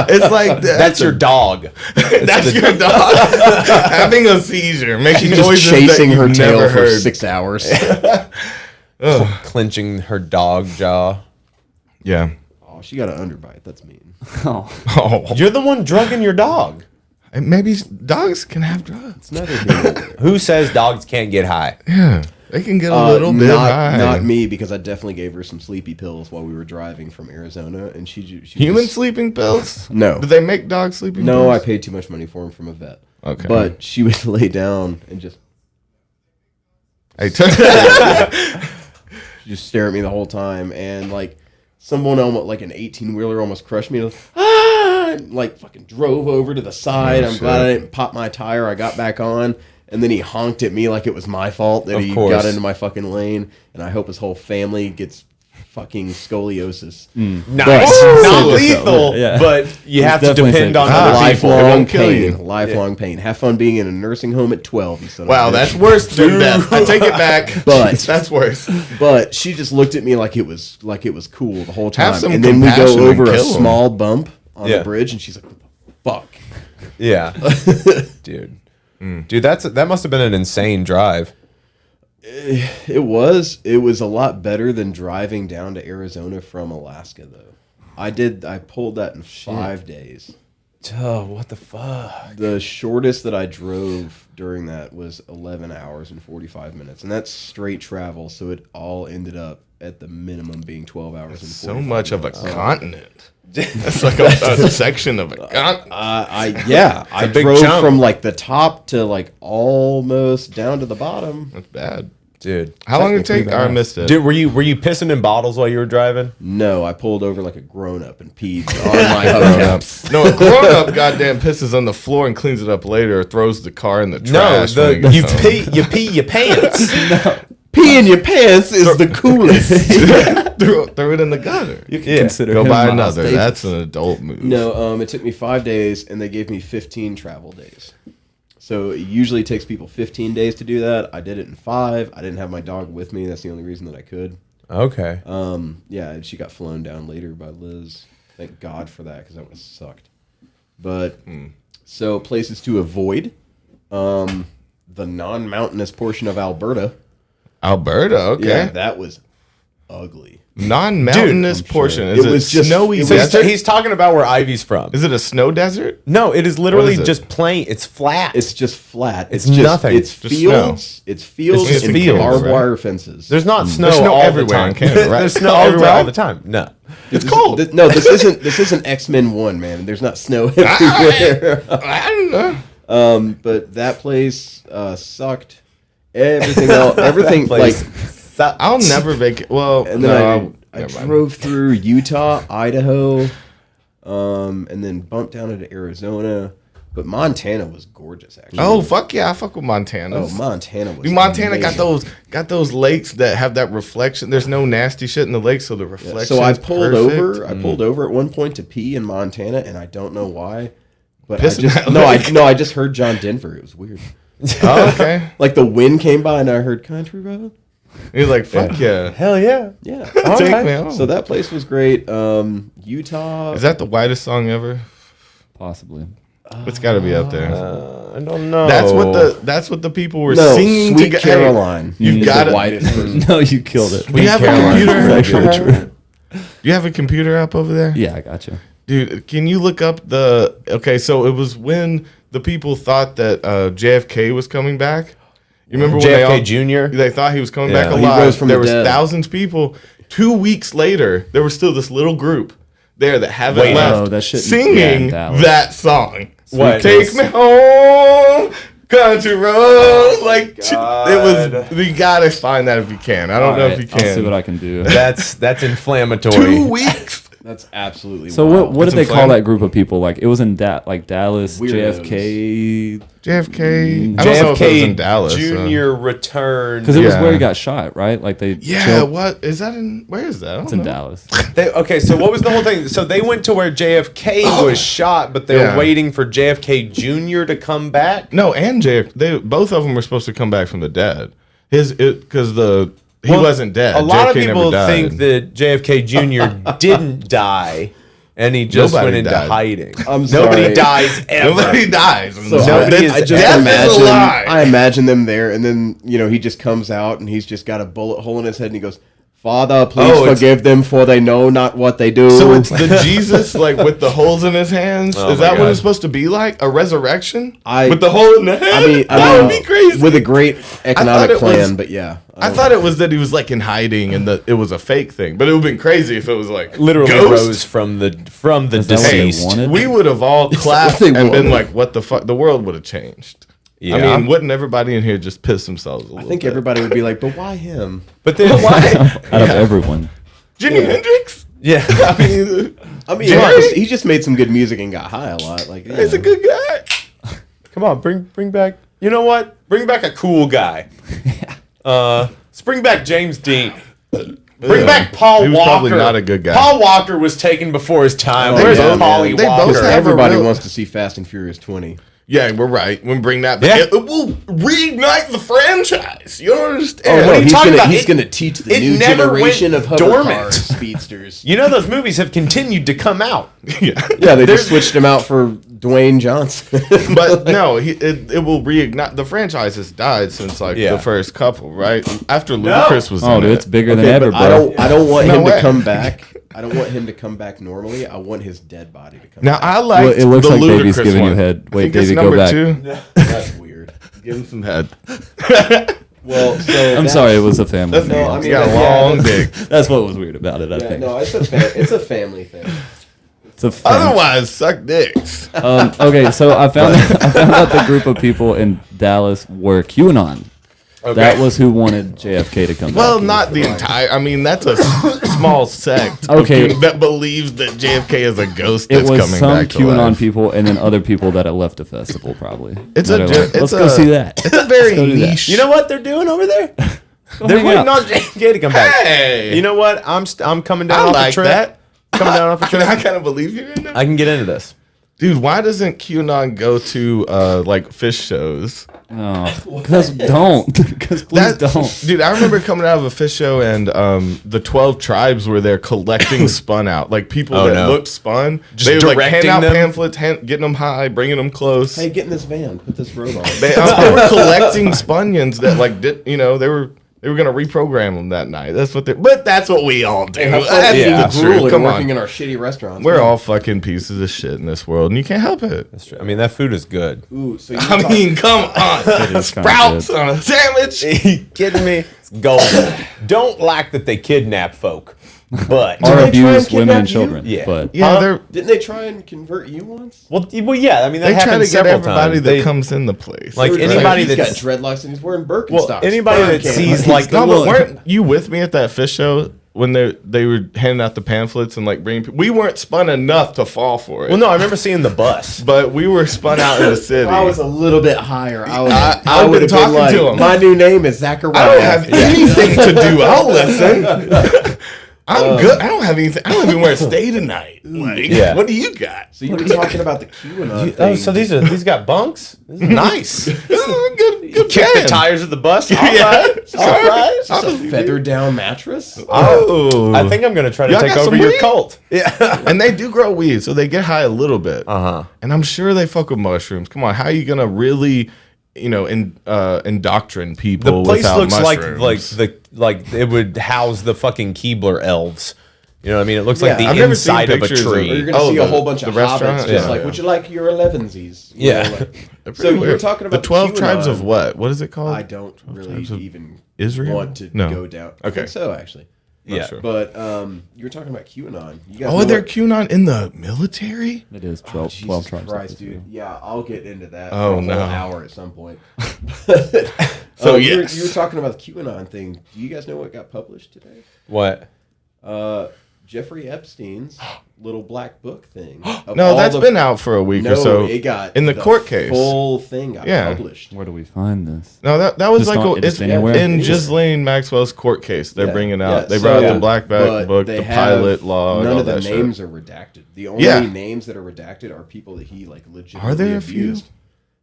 It's like That's your dog. that's your dog having a seizure, making She's just noises chasing that her you've tail never for heard. 6 hours. Clenching her dog jaw. Yeah. Oh, she got an underbite. That's mean. Oh, You're the one drugging your dog. maybe dogs can have drugs. It's neither here nor there. Who says dogs can't get high? Yeah, they can get a little bit high. Not me, because I definitely gave her some sleepy pills while we were driving from Arizona, and she Human just- sleeping pills? No. Do they make dog sleeping pills? No, I paid too much money for them from a vet. Okay. But she would lay down and just stare at me the whole time, and like someone almost like an 18-wheeler almost crushed me. And like fucking drove over to the side. I'm glad I didn't pop my tire. I got back on, and then he honked at me like it was my fault that Of he course. got into my fucking lane. And I hope his whole family gets fucking scoliosis. Nice. But- Not Ooh. lethal, Yeah. but you have to definitely depend on safe. other people. It Lifelong won't kill you. pain. Lifelong pain. Have fun being in a nursing home at 12. You son of a Wow, bitch. that's worse than death. I take it back. But- that's worse. But she just looked at me like it was cool the whole time. Have some And then we go compassion and over a kill 'em. small bump on Yeah. the bridge, and she's like, "Fuck." Yeah. Dude. Dude, that must have been an insane drive. It was a lot better than driving down to Arizona from Alaska, though. I pulled that in 5 days. Oh, what the fuck? The shortest that I drove during that was 11 hours and 45 minutes, and that's straight travel. So it all ended up at the minimum being 12 hours and 45 So much of a minutes. continent. That's like a section of a continent. I big drove chunk. from like the top to like almost down to the bottom. That's bad. Dude. How long did it take? I missed it. Dude, were you pissing in bottles while you were driving? No, I pulled over like a grown up and peed on my hubcap. No, a grown-up goddamn pisses on the floor and cleans it up later, or throws the car in the trash. No, when he gets home. you pee your pants. Pee in your pants is the coolest. throw it in the gutter. You can consider Go him buy Miles another. Davis. That's an adult move. No, it took me 5 days, and they gave me 15 travel days. So it usually takes people 15 days to do that. I did it in 5. I didn't have my dog with me. That's the only reason that I could. Okay. Yeah, and she got flown down later by Liz. Thank God for that, because that would have sucked. But so places to avoid: the non-mountainous portion of Alberta. Alberta, okay. Yeah, that was ugly. Non-mountainous portion. It Is was it just- snowy it So was- desert? he's talking about where Ivy's from. Is it a snow desert? No, it is literally What is it? just plain. It's flat. It's just flat. It's just, nothing. It's Just fields. snow. It's fields It's just and fields, barbed right? wire fences. There's not snow, There's snow all everywhere the time. in Canada, right? There's snow All the everywhere time? all the time. No. It's cold. This isn't X-Men 1, man. There's not snow everywhere. I don't know. But that place sucked. Everything else, everything like, I'll never vacate. Well, and then no, I never mind. drove through Utah, Idaho, and then bumped down into Arizona. But Montana was gorgeous, actually. Oh fuck yeah, I fuck with Montana. Oh, Montana was. Dude, Montana amazing. got those lakes that have that reflection. There's no nasty shit in the lake, so the reflection. So I is pulled perfect. over. I pulled over at one point to pee in Montana, and I don't know why. But I Piss in just that no, lake? I just heard John Denver. It was weird. Oh, okay. Like the wind came by, and I heard country road. He's like, fuck yeah. Hell yeah. Yeah. Take me home. So that place was great. Utah. Is that the whitest song ever? Possibly. It's got to be up there. I don't know. That's what the people were no, singing Sweet together. Caroline. You've is got the it. whitest person. No, you killed it. We have a Caroline. computer. That's actually true. You have a computer up over there? Yeah, I got you. Dude, can you look up the... Okay, so it was when the people thought that JFK was coming back. You remember when JFK Jr.? They thought he was coming back Yeah. He alive. rose from There the was dead. thousands of people. 2 weeks later, there was still this little group there that haven't Wait, left no, that shit- singing yeah, Dallas. that song. What? Take me home, country road. Like God. it was. You gotta find that if you can. I don't know if you can. I'll see what I can do. That's inflammatory. 2 weeks. That's absolutely So wild. what did It's they call inflamed. that group of people? Like it was in Dallas, Weirdos. JFK, JFK. I don't know if it was in Dallas. Jr. returned. because it was Yeah. where he got shot, right? Like they Yeah, killed- what is that in? Where is that? I It's don't in know. Dallas. Okay, so what was the whole thing? So they went to where JFK was shot, but they Yeah. were waiting for JFK Jr. to come back. No, and They both of them were supposed to come back from the dead. Because he Well, wasn't dead. A lot of JFK never people died. think that JFK Jr. didn't die, and he just Nobody went into died. hiding. I'm Nobody sorry. dies ever. Nobody dies. So Nobody is I just death is a imagine. lie. I imagine them there, and then he just comes out and he's just got a bullet hole in his head, and he goes, "Father, please Oh, it's- forgive them, for they know not what they do." So it's the Jesus like with the holes in his hands. Oh Is my that what God. it's supposed to be like? A resurrection I- with the hole in the head? that would be crazy. with a great economic it was- plan, but yeah. I thought it was that he was like in hiding and that it was a fake thing. But it would have been crazy if it was like Literally ghost. rose from the Is that what they deceased. wanted? We would have all clapped they and been wanted. like, "What the fuck?" The world would have changed. Yeah. I mean, wouldn't everybody in here just piss themselves a little I think bit? everybody would be like, "But why him?" But then why? Out of everyone. Jimi Hendrix? Yeah. I mean, I mean, Jerry? he just made some good music and got high a lot. Like, he's a good guy. Come on, bring back. You know what? Bring back a cool guy. Let's bring back James Dean. Bring Yeah. back Paul He was Walker. probably not a good guy. Paul Walker was taken before his time. Oh, Where's yeah, Paulie man. They both Walker? have- everybody real- wants to see Fast and Furious 20. Yeah, we're right. When bring that Yeah. back, it will reignite the franchise. You don't Oh understand? what are you he's talking gonna about? he's It- gonna teach the it new never generation went of hover dormant. cars, speedsters. You know those movies have continued to come out. Yeah. Yeah, they There's- just switched him out for Dwayne Johnson. But no, it will reignite. The franchise has died since like Yeah. the first couple, right? After Ludacris was Oh, in dude, it. it's bigger than Okay, ever, but bro. I don't want No him way. to come back. I don't want him to come back normally. I want his dead body to come Now back. I like Well, it looks the like Davey's Ludacris giving you one. head. I Wait, think it's Davey, go number back. 2. That's weird. Give him some head. Well, so I'm that's- sorry, it was a family. That's thing. No, I He's mean, got a yeah, long dick. That's what was weird about it. I Yeah, think no, it's a family thing. it's a family. Otherwise, suck dicks. Okay, so I found out the group of people in Dallas were QAnon. That was who wanted JFK to come Well, back. not the entire. I mean, that's a small sect. Okay. That believes that JFK is a ghost It that's was coming some back to QAnon life. people and then other people that had left the festival, probably. It's That a are ge- like, it's Let's go see that. It's a very go do that. niche. You know what they're doing over there? They're hang waiting out. on JFK to come back. Hey, You know what? I'm coming down I off like a trip. that. Coming down off a trip. I kind of believe you right now. I can get into this. Dude, why doesn't QAnon go to like fish shows? Because don't. Because please don't. Dude, I remember coming out of a fish show and the 12 tribes were there collecting spun out. Like people Oh, that no. looked spun. Just they would like hand directing out them? pamphlets, getting them high, bringing them close. Hey, get in this van. Put this robe on. They were collecting Spunions that like did they were gonna reprogram them that night. But that's what we all do. That's Yeah. the truth. Come working on. in our shitty restaurants. We're all fucking pieces of shit in this world, and you can't help it. That's true. I mean, that food is good. Ooh, so you I mean, come on. is kinda Sprouts good. on a sandwich. You kidding me? It's golden. Don't like that they kidnap folk, but Or they try abuse and women and kidnap you? children. Yeah. But Yeah, didn't they try and convert you once? well, yeah. I mean, that they try happens to get several everybody times. that They- comes in the place. Like They were anybody he's got that's dreadlocks and he's wearing Birkenstocks. well, anybody that Burn sees cans. like no, but look, weren't you with me at that fish show when they were handing out the pamphlets and like bringing people? We weren't spun enough to fall for it. well, no, I remember seeing the bus. But we were spun out in the city. I was a little bit higher. I I've would been have been talking like, to him. my new name is Zachariah. I don't have anything to do. I'll listen. I'm good. I don't have anything. I don't even wear stay tonight. Like, Yeah. what do you got? So you were talking about the QAnon Oh, thing. so these got bunks. This is nice. This is a good Kick the can. tires of the bus. All Yeah. right, all right. Just a feather down mattress. Oh, I think I'm gonna try to Y'all take got over some your weed? cult. Yeah. and they do grow weed, so they get high a little bit. Uh-huh. And I'm sure they fuck with mushrooms. Come on, how are you gonna really, indoctrinate The people place without looks mushrooms? like it would house the fucking Keebler elves. You know what I mean? It looks like the Yeah. I've never seen inside of a pictures of- Or tree. you're gonna see a whole bunch of the hobbits restaurant? just Yeah. like, would you like your 11sies? Yeah. They're So pretty you were weird. talking about the 12 tribes QAnon. of what? What is it called? I don't really tribes of even Israel? want to No. go down. I Okay. think so, actually. Not Yeah. sure. But you were talking about QAnon. You guys Oh, know they're what- QAnon in the military? it is Oh, 12, Jesus 12 tribes. Christ, dude. Yeah, I'll get into that Oh, for a no. whole hour at some point. So, you were yes. talking about the QAnon thing. Do you guys know what got published today? What? Jeffrey Epstein's little black book thing. Of No, all that's the- been out for a week No, or so. it got in the court case. Full thing got Yeah. published. Where do we find this? No, that was Just like not- it's just anywhere? in It is. Ghislaine Maxwell's court case. They're Yeah, bringing out. yeah, They brought so- out the black but book, they the have- pilot law. None all of the that shit. names are redacted. The only Yeah. names that are redacted are people that he like legitimately Are there a few? abused.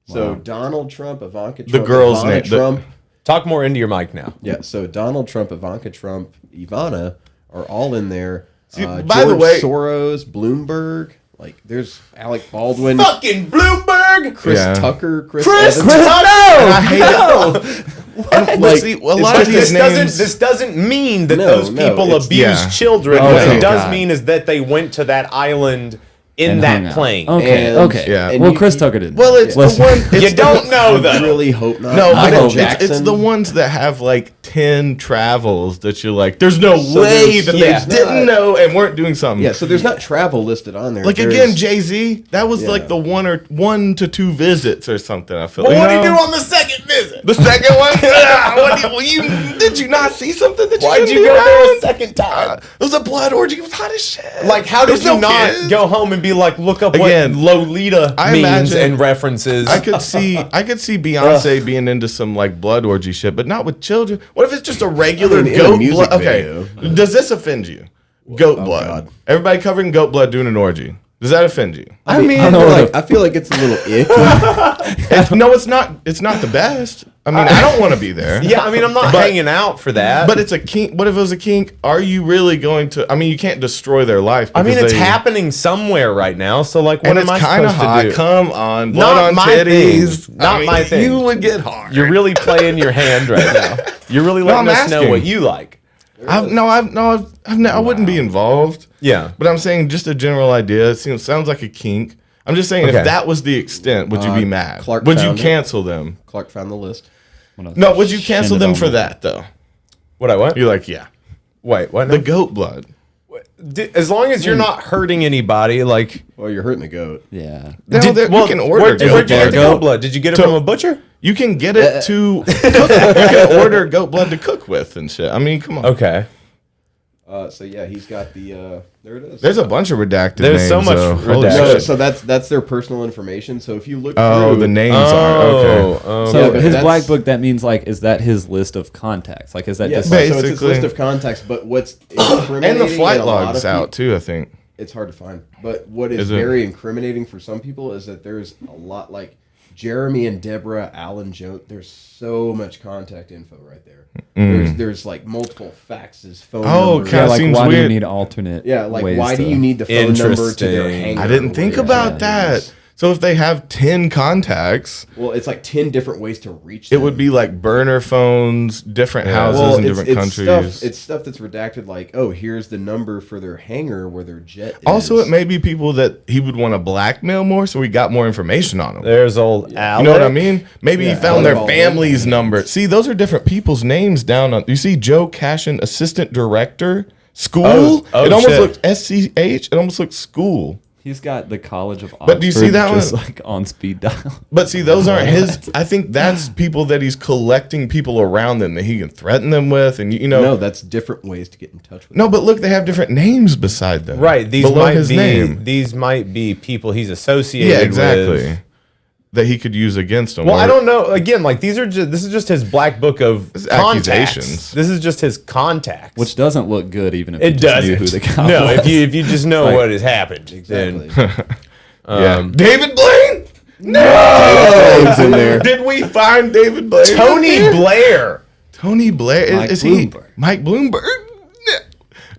So Donald Trump, Ivanka Trump, The girl's Ivana name- Trump. Talk more into your mic now. Yeah, so Donald Trump, Ivanka Trump, Ivana are all in there. See, by George the way- Soros, Bloomberg, like there's Alec Baldwin, Fucking Bloomberg. Chris Yeah. Tucker, Chris Chris Evans. Tucker. And I hate it. And, Like, see, a it's lot just- of This these doesn't. names. This doesn't mean that No, those no, people it's- abuse yeah. children. Oh, What okay. it does God. mean is that they went to that island in And that hung out. plane. Okay, And- okay. Yeah. and Well, you- Chris Tucker did. Well, it's Listen. the one. It's You the don't know I though. really hope not. No, but Michael it's Jackson. the ones that have like 10 travels that you're like, there's no So way there's- that yeah. they didn't know and weren't doing something. Yeah, so there's not travel listed on there. Like There's- again, Jay-Z, that was Yeah. like the 1 to 2 visits or something. I feel Well, like. what did he do on the second visit? The second one? Did you not see something that you Why'd shouldn't you be go there a around? second time? It was a blood orgy. It was hot as shit. Like, how There did was you no not kids. go home and be like, look up Again, what Lolita I means imagine- and references? I could see Beyonce being into some like blood orgy shit, but not with children. What if it's just a regular I mean, in a goat music blood? Okay, video. does this offend you? Goat blood. God. Everybody covered in goat blood doing an orgy. Does that offend you? I mean, I feel like it's a little icky. No, it's not. It's not the best. I mean, I don't want to be there. yeah, I mean, I'm not But- hanging out for that. But it's a kink. What if it was a kink? Are you really going to? I mean, you can't destroy their life. I mean, because it's they- happening somewhere right now. So, like, what And am it's I kind of supposed hot. to do? Come on, blood Not on my titties. thing. Not my thing. You would get hard. You're really playing your hand right now. You're really letting I'm us know asking. what you like. I wouldn't be involved. Yeah. But I'm saying just a general idea. It sounds like a kink. I'm just saying Okay. if that was the extent, would you be mad? Clark Would you found it. cancel them? Clark found the list. No, would you cancel Shin it them on for me. that though? What I want? You're like, yeah, Wait, what? the goat blood. As long as you're not hurting anybody, like. Well, you're hurting the goat. Yeah. No, you can order where'd you goat get the blood. goat blood? Did you get it To- from a butcher? You can get it to cook. You can order goat blood to cook with and shit. I mean, come on. Okay. So yeah, he's got the there it is. There's a bunch of redacted There's names. so much Holy redacted. shit. So that's their personal information. So if you look Oh, through the names are okay. So Yeah, but his that's- black book, that means like, is that his list of contacts? Like, is that Yeah, just so like, it's his Basically. list of contacts, but what's And incriminating the flight in a lot logs of out too, I think. It's hard to find. But what is Is it? very incriminating for some people is that there's a lot like Jeremy and Deborah, Alan Jones. There's so much contact info right there. There's like multiple faxes, phone Oh, numbers. okay. yeah, like seems why do you weird. need alternate? Yeah, like ways why do to- you need the phone number to their Interesting. hangar? I didn't or think whatever about it that. is? So if they have 10 contacts, Well, it's like 10 different ways to reach it them. would be like burner phones, different houses in different countries. It's stuff that's redacted like, oh, here's the number for their hangar where their jet is. Also, it may be people that he would want to blackmail more, so we got more information on them. There's old Alec. You know what I mean? Maybe Yeah, he found their Alec family's Baldwin. number. See, those are different people's names down on. You see, Joe Cashin, assistant director, school. Oh, it almost shit. looked SCH. It almost looked school. He's got the College of Oxford But do you see that just one? like on speed dial. But see, those aren't his. I think that's people that he's collecting people around them that he can threaten them with, and you know. No, that's different ways to get in touch with No, but look, they have different names beside them. Right. These below might his be name. these might be people he's associated Yeah, exactly. with. That he could use against them. Well, Or- I don't know. Again, like these are just this is just his black book of This is contacts. accusations. This is just his contacts. Which doesn't look good, even if you it just doesn't. knew who the guy no, was. if you just know Like- what has happened, Exactly. then Yeah. David Blaine. Names in there. Did we find David Blaine? Tony Blair. Tony Blair. Mike Is Bloomberg. he Mike Bloomberg?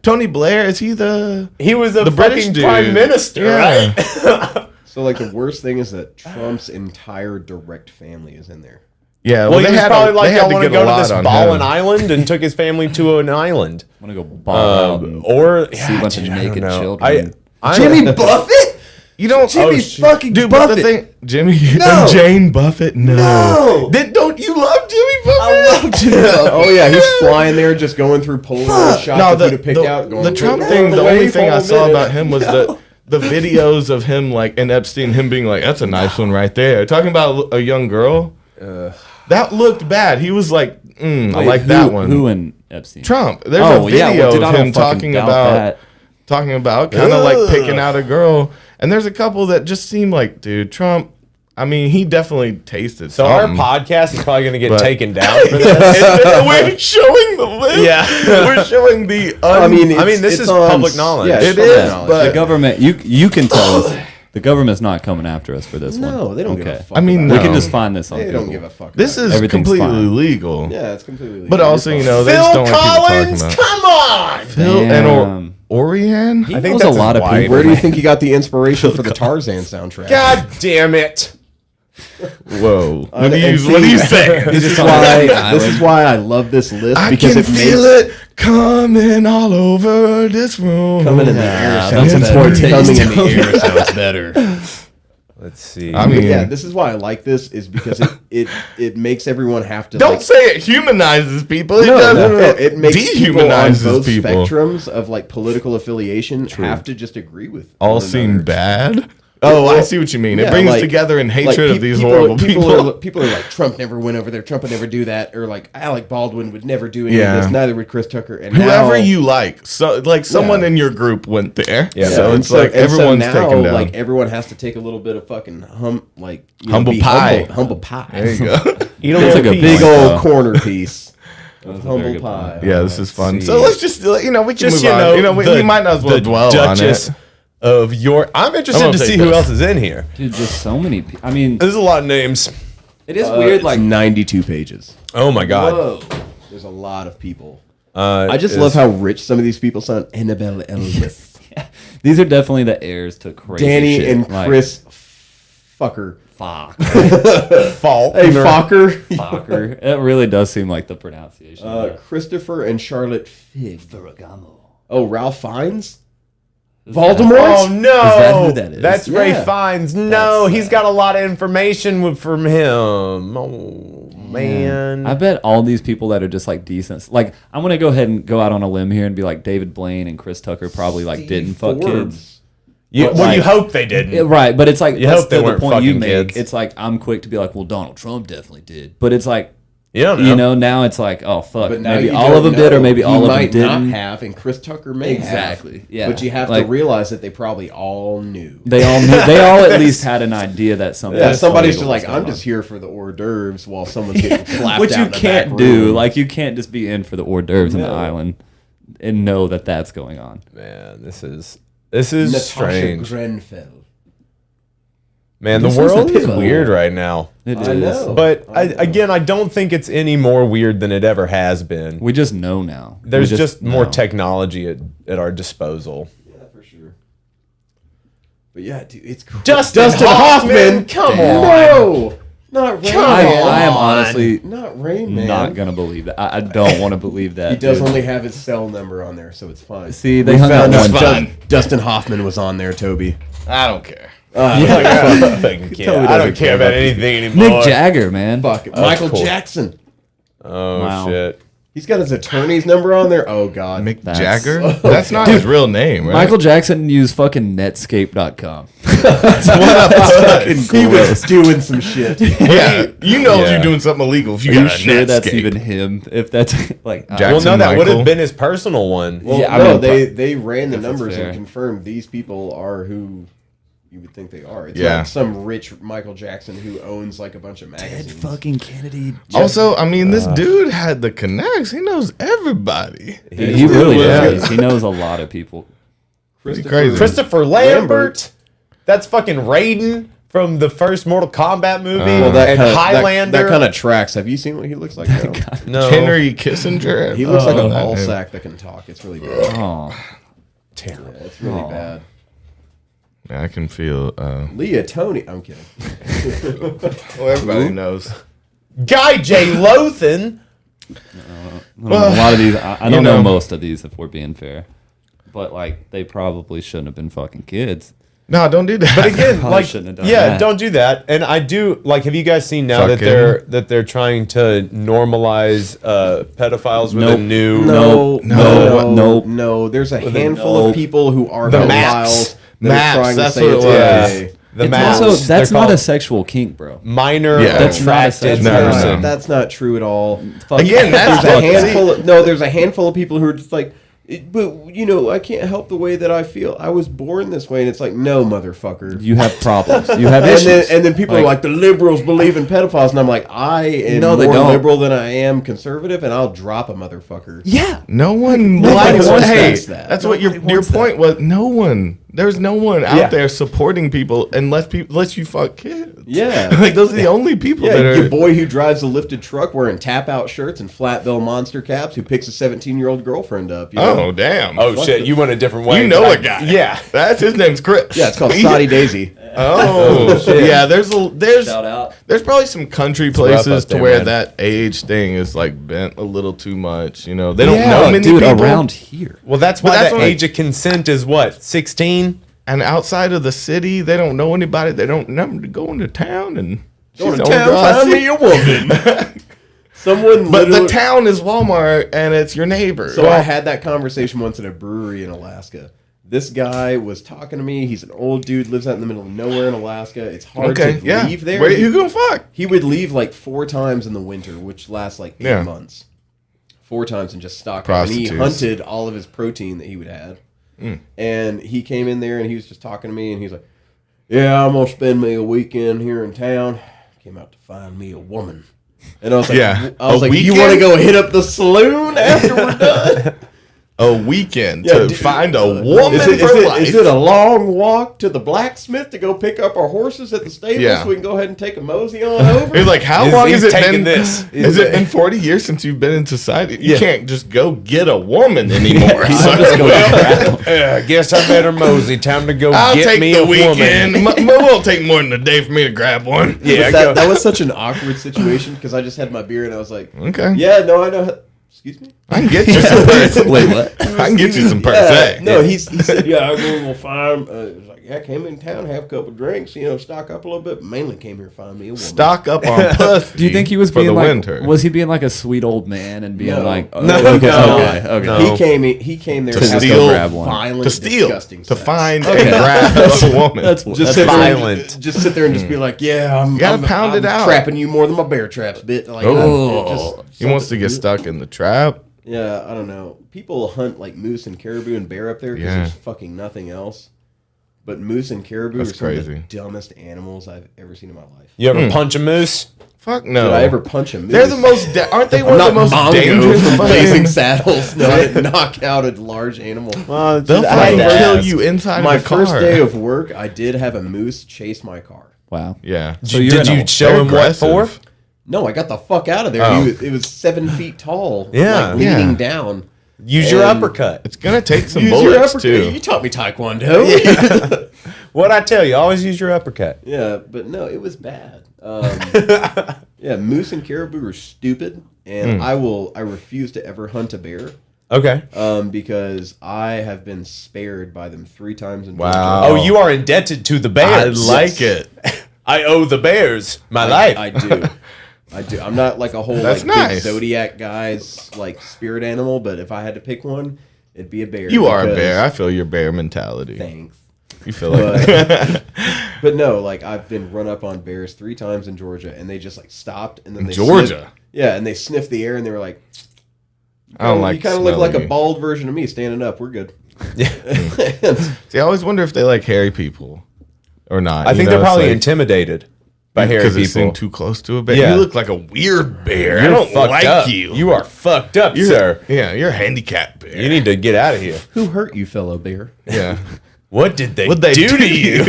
Tony Blair. Is he the? He was a The British fucking dude. prime minister, Yeah. right? So like the worst thing is that Trump's entire direct family is in there. Yeah. Well, he they was had probably like, they had y'all want to get go a to lot this on ballin' him. island and took his family to an island. I'm gonna go ball out and Or see a bunch of dude, I don't naked know. children. I- Buffett? You don't. Jimmy shit. fucking Dude, but the Buffett. thing, Jimmy No. and Jane Buffett. No. No. Don't you love Jimmy Buffett? I love Jimmy. Oh yeah, he's flying there, just going through Polaroid shots No, of who to pick the, out. Going the Trump thing. The only thing I saw about him was the videos of him like and Epstein, him being like, "That's a nice one right there." Talking about a young girl. That looked bad. He was like, I like that one. Who in Epstein? Trump. There's Oh, a yeah, video well, dude, I of don't him fucking talking doubt about that. kind of like picking out a girl. And there's a couple that just seem like, dude, Trump. I mean, he definitely tasted. So our something. podcast is probably going to get But- taken down for this. We're showing the list. Yeah. We're showing the. I mean, this it's is on- public knowledge. Yeah, It it's public is, knowledge. but- The government, you can tell us. The government's not coming after us for this one. No, they don't give a Okay. fuck. I mean, about We no. can just find this on it. They Google. don't give a fuck. This about is Everything's completely fine. legal. it. Yeah, it's completely. legal. But also, you know, they Phil just don't want people Collins, talking about. come on! Phil and Damn. Orion? He I think knows that's a lot his of wife. people. Where do you think he got the inspiration for the Tarzan soundtrack? God damn it! Whoa. What And do you see, say? This is on why. an island. This is why I love this list I because can it feel makes it coming all over this room. coming in the air. Nah, sounds that's a better. poor taste. Coming in the air sounds better. Let's see. I mean, Yeah, this is why I like this is because it makes everyone have to don't like, say it humanizes people. It no, doesn't. no. It makes people on dehumanizes both people. spectrums of like political affiliation have to just agree with All one seem another. bad. Oh, I see what you mean. It Yeah, brings like- together in hatred like, of these people, horrible people. People are like, Trump never went over there. Trump would never do that. Or like, Alec Baldwin would never do any Yeah. of this. Neither would Chris Tucker. And Whoever now, you like, so like someone Yeah. in your group went there. Yeah. So and it's like and everyone's now, taken down. like everyone has to take a little bit of fucking Humble be pie. humble pie. there you go. Eat a That's little like a piece. Big Point, old though. corner piece. That's a very Humble good pie. point. Yeah, this is fun. see. So let's just we can Just move on. the we might not as well the dwell Duchess on it. of York. I'm interested I'm to gonna see take who this. else is in here. Dude, just so many people. I mean, There's a lot of names. it is weird. Like, 92 pages. Oh my god. whoa. There's a lot of people. I I just love how rich some of these people sound. Annabelle Ellis, These are definitely the heirs to crazy Danny shit. and Like, Chris Fucker. Fuck. fault. Hey, Fokker. Fucker. It really does seem like the pronunciation. Christopher and Charlotte Fig. Ferragamo. Oh, Ralph Fiennes? that? Voldemort? Oh no! that who that is? That's Ray Yeah. Fiennes. No, That's, he's got a lot of information from him. Oh man. I bet all these people that are just like decent. Like, I'm gonna go ahead and go out on a limb here and be like, David Blaine and Chris Tucker probably like didn't fuck kids. You hope they didn't. Right, but it's like You that's hope they the weren't point you fucking make. kids. It's like I'm quick to be like, well, Donald Trump definitely did, but it's like You don't know. you know now it's like, oh fuck, But now maybe you all don't of them did, or know. maybe He all of them might didn't. not have, and Chris Tucker may Exactly, have. yeah. But you have Like, to realize that they probably all knew. They all knew, they all at least had an idea that something. Yeah, somebody's illegal just like, was I'm going just here for the hors d'oeuvres while someone's getting clapped which out you in the can't back do. room. Like you can't just be in for the hors d'oeuvres in the island and know that that's going on. Man, this is Natasha strange. Grenfell. Man, the This world is is a weird right now. It I is. know. But I know. again, I don't think it's any more weird than it ever has been. We just know now. There's We just more know. technology at our disposal. Yeah, for sure. But yeah, dude, it's crazy. Dustin Hoffman, come on. No! Not Rain Come Man. I am honestly Not Rain Man. not gonna believe that. I don't want to believe that. He does dude. only have his cell number on there, so it's fine. See, they hung out found one. out Dustin Hoffman was on there, Toby. I don't care. I don't doesn't care care about about anything anymore. Nick Jagger, man. Fuck it. Michael cool. Jackson. Oh Wow. shit. He's got his attorney's number on there. Oh, God. Mick That's- Jagger? That's not his real name, right? Michael Jackson used fucking Netscape.com. He was doing some shit. Yeah, you know Yeah. you're doing something illegal if you Are got you a sure that's Netscape. even him? If that's like, Jack- Well, no, that would Michael. have been his personal one. Well, Yeah, I no, mean, they ran the guess that's numbers fair. and confirmed these people are who you would think they are. It's Yeah. like some rich Michael Jackson who owns like a bunch of magazines. fucking Kennedy. Also, I mean, this dude had the connects. He knows everybody. He really Yeah. does. He knows a lot of people. Pretty crazy. Christopher Lambert. That's fucking Raiden from the first Mortal Kombat movie. Well, that and kind of Highlander. that kind of tracks. Have you seen what he looks like now? no. Henry Kissinger. He looks like a Oh, ball that name. sack that can talk. It's really bad. Oh, Terrible. It's really bad. Yeah, I can feel. Leah Tony. I'm kidding. Well, everybody knows. Guy J. Lothan. a lot of these. I don't know. know most of these, if we're being fair. But like, they probably shouldn't have been fucking kids. No, don't do that. But again, Probably like, shouldn't have done yeah, that. don't do that. And I do like. Have you guys seen now Fuck that they're trying to normalize pedophiles with a Nope. new No. There's a handful nope. of people who are The pedophiles maps. that Maps, are trying to that's say what it it's was. okay. the It's maps. also, They're that's not called a sexual kink, bro. minor Yeah. That's not a attracted sexual person. kink. That's not true at all. Fuck Again, that's There's a fucking- handful. There's a handful of people who are just like, but you know, I can't help the way that I feel. I was born this way, and it's like, no, motherfucker. You have problems. You have And then, issues. and then people are like, the liberals believe in pedophiles, and I'm like, I am No, they more don't. liberal than I am conservative, and I'll drop a motherfucker. yeah. No one Nobody likes wants hey, that. that's what your wants point was. No one. There's no one out Yeah. there supporting people unless you fuck kids. Yeah. Like those are the only people Yeah, that are. your boy who drives a lifted truck wearing tap-out shirts and flat bill monster caps who picks a 17-year-old girlfriend up. You know? Oh damn! Oh shit! You went a different way. you know but a guy. Yeah. that's his name's Chris. Yeah, it's called Soddy Daisy. Oh yeah, there's Shout out. there's probably some country rough places up to there, where man. that age thing is like bent a little too much. You know, they don't Yeah, know many dude, people around here. Well, that's But why that's the what- age of consent is what 16. and outside of the city, they don't know anybody. They don't know to go into town and Go to she's town, on find the- me a woman. Someone But the literally... town is Walmart, and it's your neighbor. So I had that conversation once at a brewery in Alaska. This guy was talking to me. He's an old dude, lives out in the middle of nowhere in Alaska. It's hard okay, to yeah. leave there. Where you gonna fuck? He would leave like 4 times in the winter, which lasts like 8 Yeah. months. 4 times and just stock up. And he Prostitutes. hunted all of his protein that he would have. And he came in there and he was just talking to me and he's like, yeah, I'm going to spend me a weekend here in town. Came out to find me a woman. And I was like, Yeah. I was A like, you weekend? want to go hit up the saloon after we're done? A weekend Yeah, to dude, find a woman Is for life. it a long walk to the blacksmith to go pick up our horses at the stable Yeah. so we can go ahead and take a mosey on over? He's like, how He's- long he's has it taking been? this. Has it been 40 years since you've been in society? You Yeah. can't just go get a woman anymore. So I guess I better mosey. Time to go I'll get take me the a weekend. woman. It won't take more than a day for me to grab one. Yeah, that was such an awkward situation because I just had my beer and I was like, Okay. yeah, no, I know. Excuse me? I can get you some person. Wait, what? I can get you some Yeah, person. no, he said, yeah, I'm going to farm. It was like, yeah, came in town, have a couple drinks, stock up a little bit. Mainly came here to find me a woman. Stock up on pussy. Do you think he was for being the like? winter? Was he being like a sweet old man and being No. like? Oh, No, okay, no. okay. No. He came there To have steal, some grab one. violent, to steal, disgusting to sex. find Okay. and grab a woman. That's Just sit violent. There, just sit there and just be like, yeah, I'm gotta pound it out. trapping you more than my bear traps, bit. Like, Oh. He wants to get stuck in the trap. Yeah, I don't know. People hunt like moose and caribou and bear up there because Yeah. there's fucking nothing else. But moose and caribou That's are some of crazy. the dumbest animals I've ever seen in my life. You ever punch a moose? Fuck no. Did I ever punch a moose? They're the most. Aren't they one of Not the most Mongo dangerous? from Blazing fucking- Saddles. No, I didn't knock out a large animal. They'll I had fucking to kill ask. you inside My of the car. first day of work, I did have a moose chase my car. Wow. Yeah. So you're Did in you a- show They're him what for? aggressive. No, I got the fuck out of there. Oh. It was 7 feet tall. Yeah. like, leaning Yeah. down. Use your And- uppercut. It's gonna take some Use your bullets uppercut. too. You taught me Taekwondo. What I tell you, always use your uppercut. Yeah, but no, it was bad. Yeah, moose and caribou are stupid, and I refuse to ever hunt a bear. Okay. Because I have been spared by them 3 times in Wow. Oh, you are indebted to the I bears. like it. I owe the bears my life. I do. I do. I'm not like a whole That's like nice. big zodiac guy's like spirit animal, but if I had to pick one, it'd be a bear. You are a because- bear. I feel your bear mentality. Thanks. You feel like But no, like I've been run up on bears 3 times in Georgia, and they just like stopped, and then they Georgia? sniffed- yeah, and they sniffed the air, and they were like, I don't like. you kind of look like a smelling you. bald version of me standing up. We're good. See, I always wonder if they like hairy people or not. I you think know, they're it's probably like- intimidated by hairy because they people. seem too close to a bear. Yeah. You look like a weird bear. I You're don't fucked like up. you. You are fucked up, You're, sir. Yeah, you're a handicapped bear. You need to get out of here. Who hurt you, fellow bear? Yeah. What did they, What'd they do to you?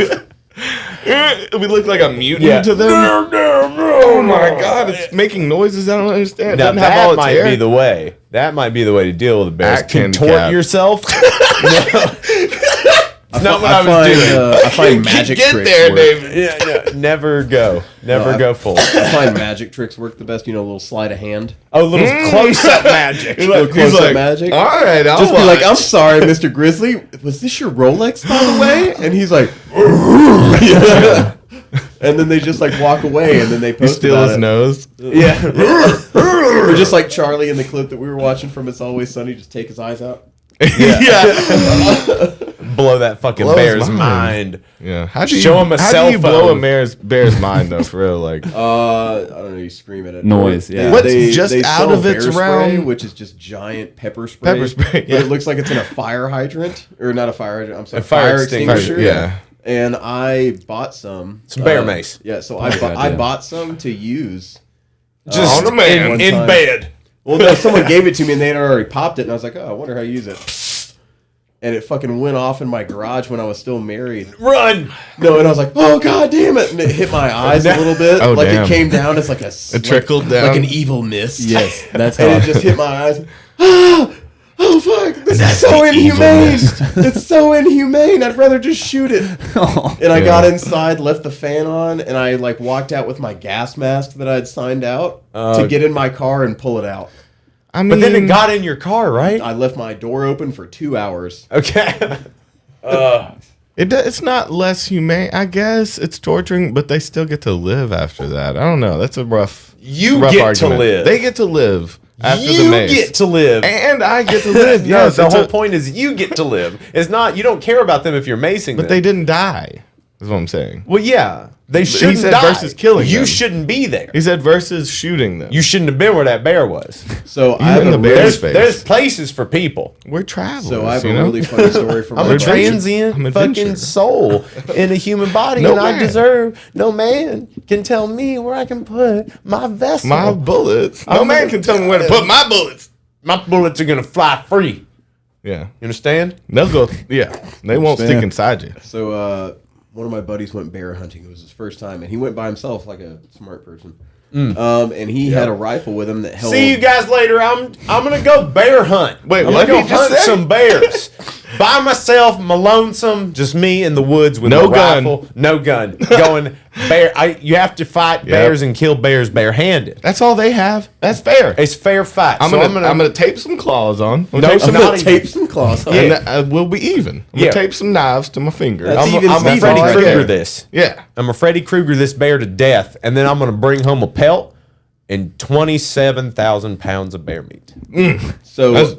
We look like a mutant Yeah. to them. Oh my god, it's making noises I don't understand. It Now doesn't have all that its might hair. be the way. That might be the way to deal with the bears. Act Contort handicap. yourself. It's not what I was doing. I find magic Get tricks there, work. David. Yeah, never go. Never go full. I find magic tricks work the best. You know, a little sleight of hand. Oh, little close-up magic. Little He's close-up like, magic. all right, I'll Just be like, watch." I'm sorry, Mr. Grizzly. Was this your Rolex, by the way? And he's like, and then they just like walk away, and then they You post steal about his it. nose. Yeah. Or just like Charlie in the clip that we were watching from It's Always Sunny, just take his eyes out. Yeah. Blow that fucking Blow his bear's mind. Yeah. How do you Show him a how cell do you blow phone. a bear's mind though? For real, like I don't know. You scream at it. Noise, yeah. What's just out sell of its bear spray, realm? which is just giant pepper spray. Pepper spray, But yeah. it looks like it's in a fire hydrant, or not a fire hydrant. I'm sorry, A fire extinguisher. Yeah. And I bought some bear mace. Yeah, so good I idea. bought some to use. Just On the man. One in time. bed. Well, no, someone gave it to me and they had already popped it, and I was like, oh, I wonder how you use it. And it fucking went off in my garage when I was still married. Run. No, and I was like, oh god damn it! And it hit my eyes a little bit. Oh, like damn. it came down as like a It trickled down. like an evil mist. Yes, that's And how. it just hit my eyes. Ah! Oh fuck! This is so the inhumane. evil It's so inhumane. I'd rather just shoot it. And I got Yeah. inside, left the fan on, and I like walked out with my gas mask that I'd signed out to get in my car and pull it out. I mean, But then it got in your car, right? I left my door open for 2 hours. Okay. it's not less humane. I guess it's torturing, but they still get to live after that. I don't know. That's a rough. You rough get argument. to live. They get to live after the You mace. get to live. and I get to live. No, Yes, the it's whole a- point is you get to live. It's not you don't care about them if you're macing But them. they didn't die. Is what I'm saying. Well, yeah, they shouldn't said die. versus killing You them. shouldn't be there. He said versus shooting them. You shouldn't have been where that bear was. So I have in a the bear really, space. There's places for people. We're travelers. so I have you a know? really funny story from I'm my a adventure. transient I'm fucking adventure. soul in a human body, No and I man. deserve. No man can tell me where I can put my vessel. My bullets. No I'm man gonna- can tell me where to put my bullets. My bullets are gonna fly free. Yeah. You understand? They'll go. Yeah. They won't stick Understand. inside you. So one of my buddies went bear hunting. It was his first time, and he went by himself like a smart person. And he had a rifle with him that held. See you guys later. I'm gonna go bear hunt. Wait, I'm what gonna did go he just hunt say? some bears. by myself, my lonesome, just me in the woods with No a gun. rifle, no gun, going bear. You have to fight bears and kill bears barehanded. That's all they have. That's fair. It's fair fight. I'm gonna tape some claws on. I'm No, tape some, I'm not I'm even- gonna tape some claws on. and we'll be even. I'm Yeah. gonna tape some knives to my fingers. That's I'm even a Steven Freddy right Krueger there. this. Yeah. I'm a Freddy Krueger this bear to death, and then I'm gonna bring home a pelt and 27,000 pounds of bear meat. So That's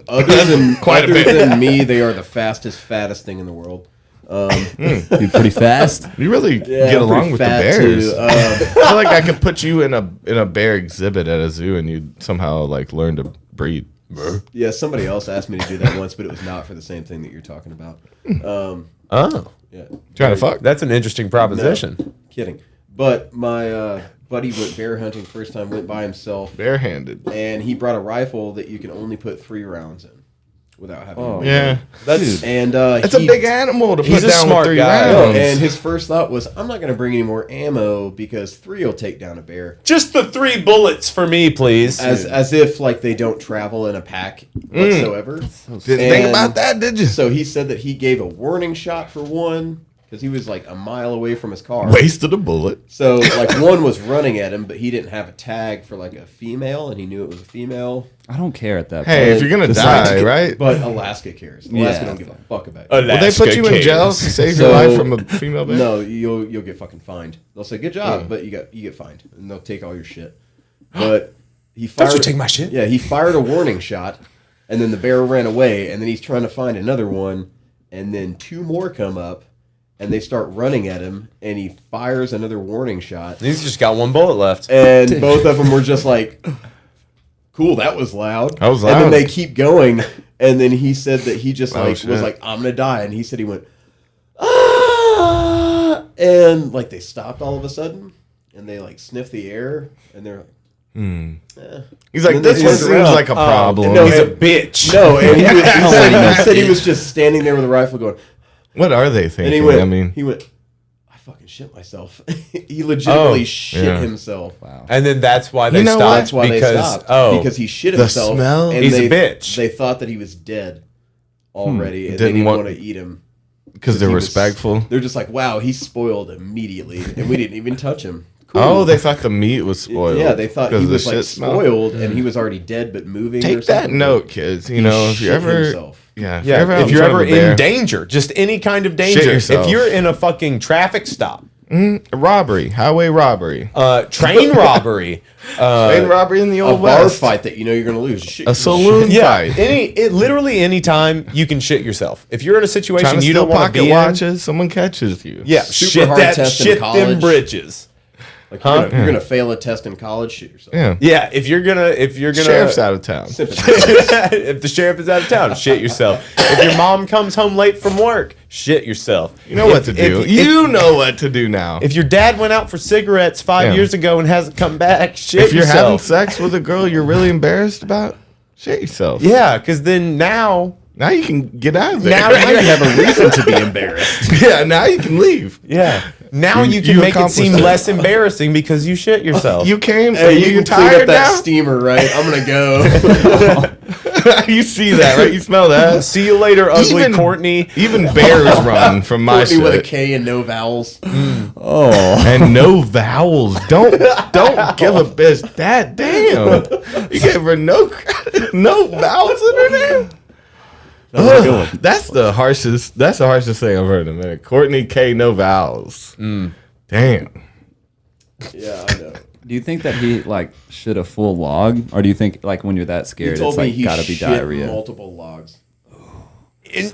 quite a other bit. than me, they are the fastest, fattest thing in the world. You're pretty fast. You really Yeah, get I'm along pretty with the fat, bears. too. I feel like I could put you in a bear exhibit at a zoo, and you'd somehow like learn to breed. Yeah, somebody else asked me to do that once, but it was not for the same thing that you're talking about. Oh, Yeah, Trying to fuck? that's an interesting proposition. kidding. But my buddy went bear hunting first time, went by himself, Barehanded. and he brought a rifle that you can only put 3 rounds in without having. Oh. to Yeah. That's And It's a big animal to put he's a down smart with 3 guy. rounds. and his first thought was, I'm not going to bring any more ammo because 3 will take down a bear. just the 3 bullets for me, please. As if like they don't travel in a pack whatsoever. Didn't think about that, did you? So he said that he gave a warning shot for one because he was like a mile away from his car. Wasted a bullet. So like one was running at him, but he didn't have a tag for like a female, and he knew it was a female. I don't care at that Hey, point. if you're gonna Just die, like- right? But Alaska cares. Alaska Yeah. don't give a fuck about you. Will they put you in jail to save your So- life from a female bear? No, you'll get fucking fined. They'll say good job, but you get fined, and they'll take all your shit. But he fired. Don't you take my shit? Yeah, he fired a warning shot, and then the bear ran away, and then he's trying to find another one, and then 2 more come up, and they start running at him, and he fires another warning shot, He's just got 1 bullet left. and both of them were just like, "Cool, that was loud." That was And loud. then they keep going, and then he said that he just Oh, like shit. was like, "I'm gonna die," and he said he went, "Ah!" and like they stopped all of a sudden, and they like sniffed the air, and they're like, He's like, And then this they one turned seems around. like a problem. no, He's a and- bitch. "No," and he, Oh, said he was just standing there with a rifle going, What are they and thinking? he went, I mean, I fucking shit myself. He legitimately Oh, shit yeah. himself. Wow. And then that's why they know stopped. what? That's why because, they stopped. Oh, Because he shit The himself. smell? And He's a they, bitch. They thought that he was dead already, and Didn't they didn't want- want to eat him. because they're He was- respectful. They're just like, wow, he's spoiled immediately, and we didn't even touch him. Cool. Oh, they thought the meat was spoiled. Yeah, they thought he because of the was like shit smell. spoiled, and he was already dead but moving. or Take that something. note, kids. You He know, if you shit ever, himself. yeah, yeah. out If you're front ever of a bear, in danger, just any kind of danger. yourself. If you're in a fucking traffic stop, robbery, highway robbery, train robbery, train robbery in the A old bar west, fight that you know you're going to lose. Shit, a saloon yeah, fight, literally any time you can shit yourself. If you're in a trying situation to you steal don't want to pocket be in, watches, someone catches you. yeah, Super shit hard that test in shit them college. britches. Like you're gonna fail a test in college. Shit yourself. yeah. Yeah, if you're gonna Sheriff's out of town. if the sheriff is out of town, shit yourself. If your mom comes home late from work, shit yourself. You know what to do. You know what to do now. If your dad went out for cigarettes 5 Yeah. years ago and hasn't come back, shit If you're having yourself. sex with a girl you're really embarrassed about, shit yourself. Yeah, because then now Now you can get out of there. Now Now you have a reason to be embarrassed. yeah, now you can leave. Yeah. Now you can you make it accomplished seem it. less embarrassing because you shit yourself. You came. Hey, you you can clean tired up that now? steamer, right? I'm gonna go. You see that, right? You smell that? See you later, ugly Even- Courtney. Even bears run from my Courtney with a shit. K and no vowels. And no vowels. Don't give a bitch that. Damn. You gave her no credit, no vowels in her name. Ugh, that's the harshest. That's the harshest thing I've heard in a minute. Courtney K, no vowels. Damn. Yeah, I know. Do you think that he like shit a full log, or do you think like when you're that He scared, told it's me like he gotta be shit diarrhea? multiple logs.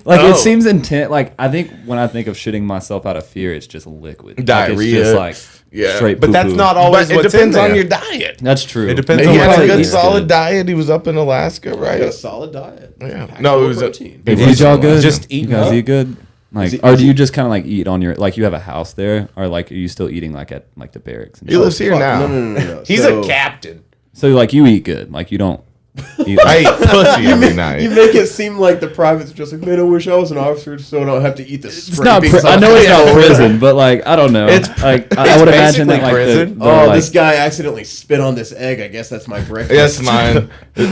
Like Oh. it seems intent. Like I think when I think of shitting myself out of fear, it's just liquid. Diarrhea. Like, it's just like Yeah. straight. But that's poo-poo. not always But it what's depends in on there. your diet. That's true. It depends He on had a probably good eats solid diet. He was up in Alaska, I got a right? solid diet. Yeah. Packed No, full it of was a- protein. it Eat y'all good? Just you eating guys up? eat good? Like, it- or is do it- you just kind of like eat on your like you have a house there, or like are you still eating like at like the barracks? And He shit? lives here Fuck, now. No. He's So, a captain. So like you eat good, like you don't. Eat, I eat pussy every You night. make it seem like the privates are just like, man, I wish I was an officer so I don't have to eat the it's not. scrapings I off know the it's not hill." prison, but like I don't know. It's- like I would imagine that basically like prison. the Oh, like, this guy accidentally spit on this egg. I guess that's my breakfast. Yes, mine.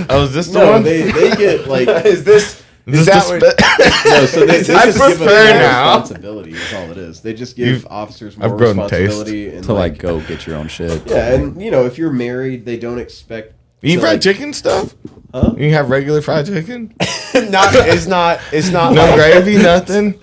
Oh, is this the No, one? they get like Is this Is that what? No, so they I just give prefer them now. responsibility. Is all it is. They just give officers more I've grown taste. responsibility and To like go get your own shit. Yeah, and if you're married, they don't expect. You eat to, fried chicken stuff? Huh? You have regular fried chicken? It's not No like, gravy, nothing.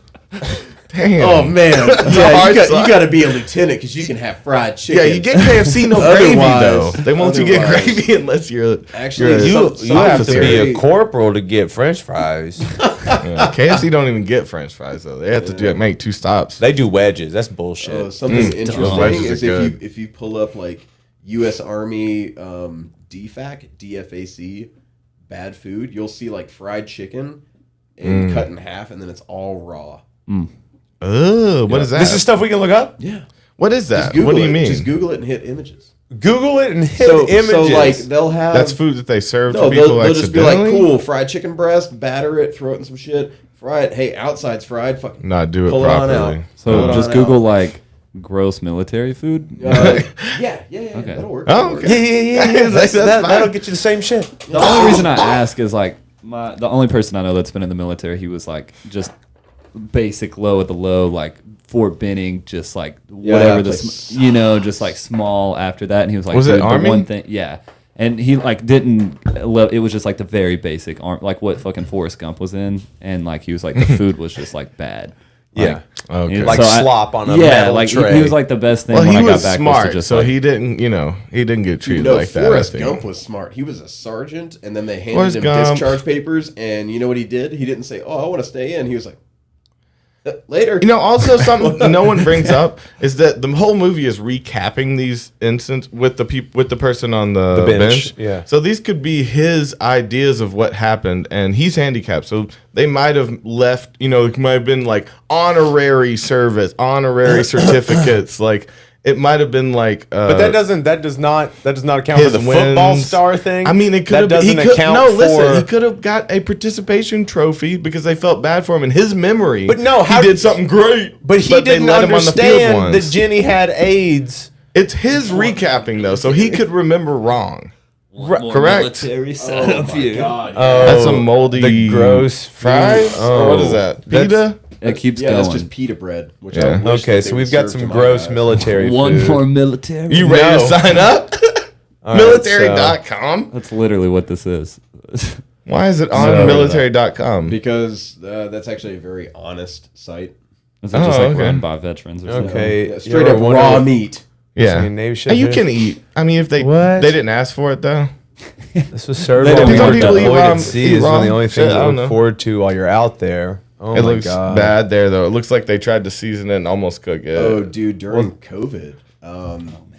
Damn. Oh man, yeah, hard you side. got to be a lieutenant because you can have fried chicken. Yeah, you get KFC no gravy though. Otherwise- They won't you get otherwise- gravy unless you're Actually, you're a you have to be very- a corporal to get French fries. Yeah, KFC don't even get French fries though. They have to make 2 stops. They do wedges. That's bullshit. Something Wedges interesting are is good. if you pull up like U.S. Army DFAC, bad food, you'll see like fried chicken and cut in half, and then it's all raw. Oh, what is that? This is stuff we can look up. Yeah, What is that? Google What do you it. mean? Just Google it and hit images. Google it and hit So images. like they'll have That's food that they serve No, to people they'll just be accidentally? like, cool, fried chicken breast, batter it, throw it in some shit, fry it. Hey, outside's fried. Fucking Not do it pull it on properly. out. So Pull it just on Google out. like gross military food. Yeah, Okay. that'll work. Oh, That'll work. okay. yeah. That's That'll fine. get you the same shit. The only reason I ask is like the only person I know that's been in the military, he was like just basic low at the low, like Fort Benning, just like whatever like just like small after that. And he was like, Was it "Dude, the Army? one thing, yeah." And he like didn't love it was just like the very basic like what fucking Forrest Gump was in, and like he was like the food was just like bad. Yeah. Okay. and Like slop on a yeah, metal like tray. he was like the best thing Well, when he I got was back smart, was to just so like, he didn't get treated No, like that. I Forrest think. Gump was smart. He was a sergeant, and then they handed Forrest him Gump. discharge papers, and you know what he did? He didn't say, "Oh, I want to stay in." He was like, "Later." Also something no one brings up is that the whole movie is recapping these incidents with the person on the bench, bench. yeah. So these could be his ideas of what happened, and he's handicapped, so they might have left. It might have been like honorary service, honorary certificates, like. It might have been like, But that does not account for his the football wins. star thing. I mean, it could that have. doesn't He could, account no, for. listen. He could have got a participation trophy because they felt bad for him in his memory. But no, he did something great. But he they didn't let him on the field understand that once. Jenny had AIDS. It's his recapping though, so he could remember wrong. Correct. military side of you. God. That's a moldy, The gross fries. Oh, What is that? that's- Pita. It keeps Yeah, going. that's just pita bread. Which Yeah. I wish Okay, that so they we've would got serve to some my gross guys. military One food. more military. You ready No. to sign up? All right, Military.com. That's literally what this is. Why is it on So- military.com? Because that's actually a very honest site. Is it just Oh, like okay. run by veterans or something? Okay, Yeah, straight you up ever raw wonder- meat. Yeah, Any name shit and you here? can eat. I mean, if they What? didn't ask for it though. This was served They on didn't board want the that. avoided sea is one of the only Shit, things I to don't look know. forward to while you're out there. Oh It my looks god. bad there though. It looks like they tried to season it and almost cook it. Oh, dude, during COVID,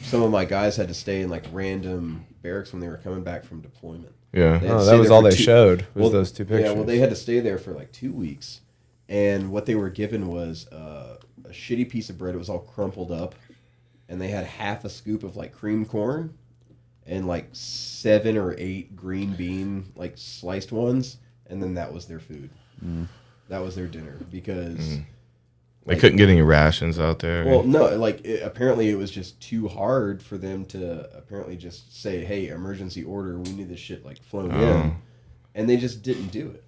some of my guys had to stay in like random barracks when they were coming back from deployment. Yeah. They had Oh, to that stay was there all for they showed, was those two Yeah, well, pictures. they had to stay there for like 2 weeks, and what they were given was a shitty piece of bread. It was all crumpled up, and they had half a scoop of like cream corn, and like 7 or 8 green bean like sliced ones, and then that was their food. That was their dinner because. They couldn't get any rations out there. Well, no, like apparently it was just too hard for them to apparently just say, "Hey, emergency order, we need this shit like flown in," and they just didn't do it.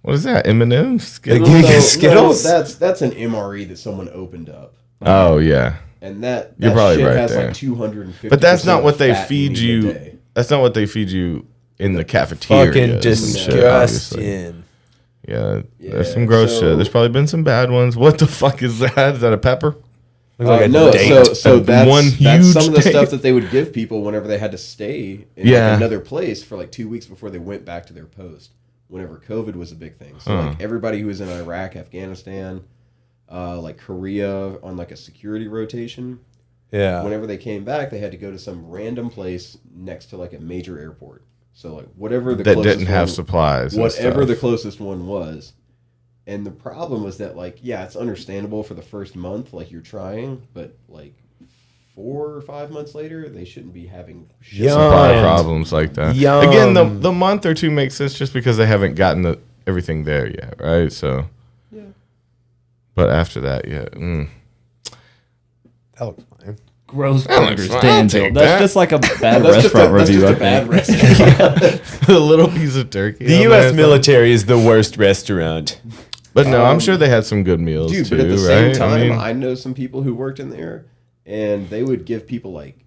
What is that? M&M's? They Skittles? give you No, Skittles? that's an MRE that someone opened up, Oh yeah. and that You're probably shit right has there. like 250. But that's not what they feed you. That's not what they feed you in the cafeteria. Fucking disgusting. Yeah, Yeah, there's some gross so- shit. There's probably been some bad ones. What the fuck is that? Is that a pepper? Looks like a no, date. so that's One that's huge some of the date. stuff that they would give people whenever they had to stay in Yeah. like another place for like 2 weeks before they went back to their post. Whenever COVID was a big thing, so like everybody who was in Iraq, Afghanistan, like Korea on like a security rotation. Yeah. Whenever they came back, they had to go to some random place next to like a major airport. So like whatever the That closest didn't have one- supplies. and whatever the stuff. closest one was. And the problem was that like yeah, it's understandable for the first month, like you're trying, but like 4 or 5 months later, they shouldn't be having shit. Yum. supply problems like that. Yum. Again, the month or two makes sense just because they haven't gotten everything there yet, right? So, Yeah. but after that, yeah. That looks fine. Gross Alex, burgers, I'll Danville. take That's that. just like a bad restaurant review. I think. restaurant. A little piece of turkey. The on U.S. there, military is the worst restaurant. but no, I'm sure they had some good meals Dude, too, but at the right? same time, I I, mean, know some people who worked in there, and they would give people like,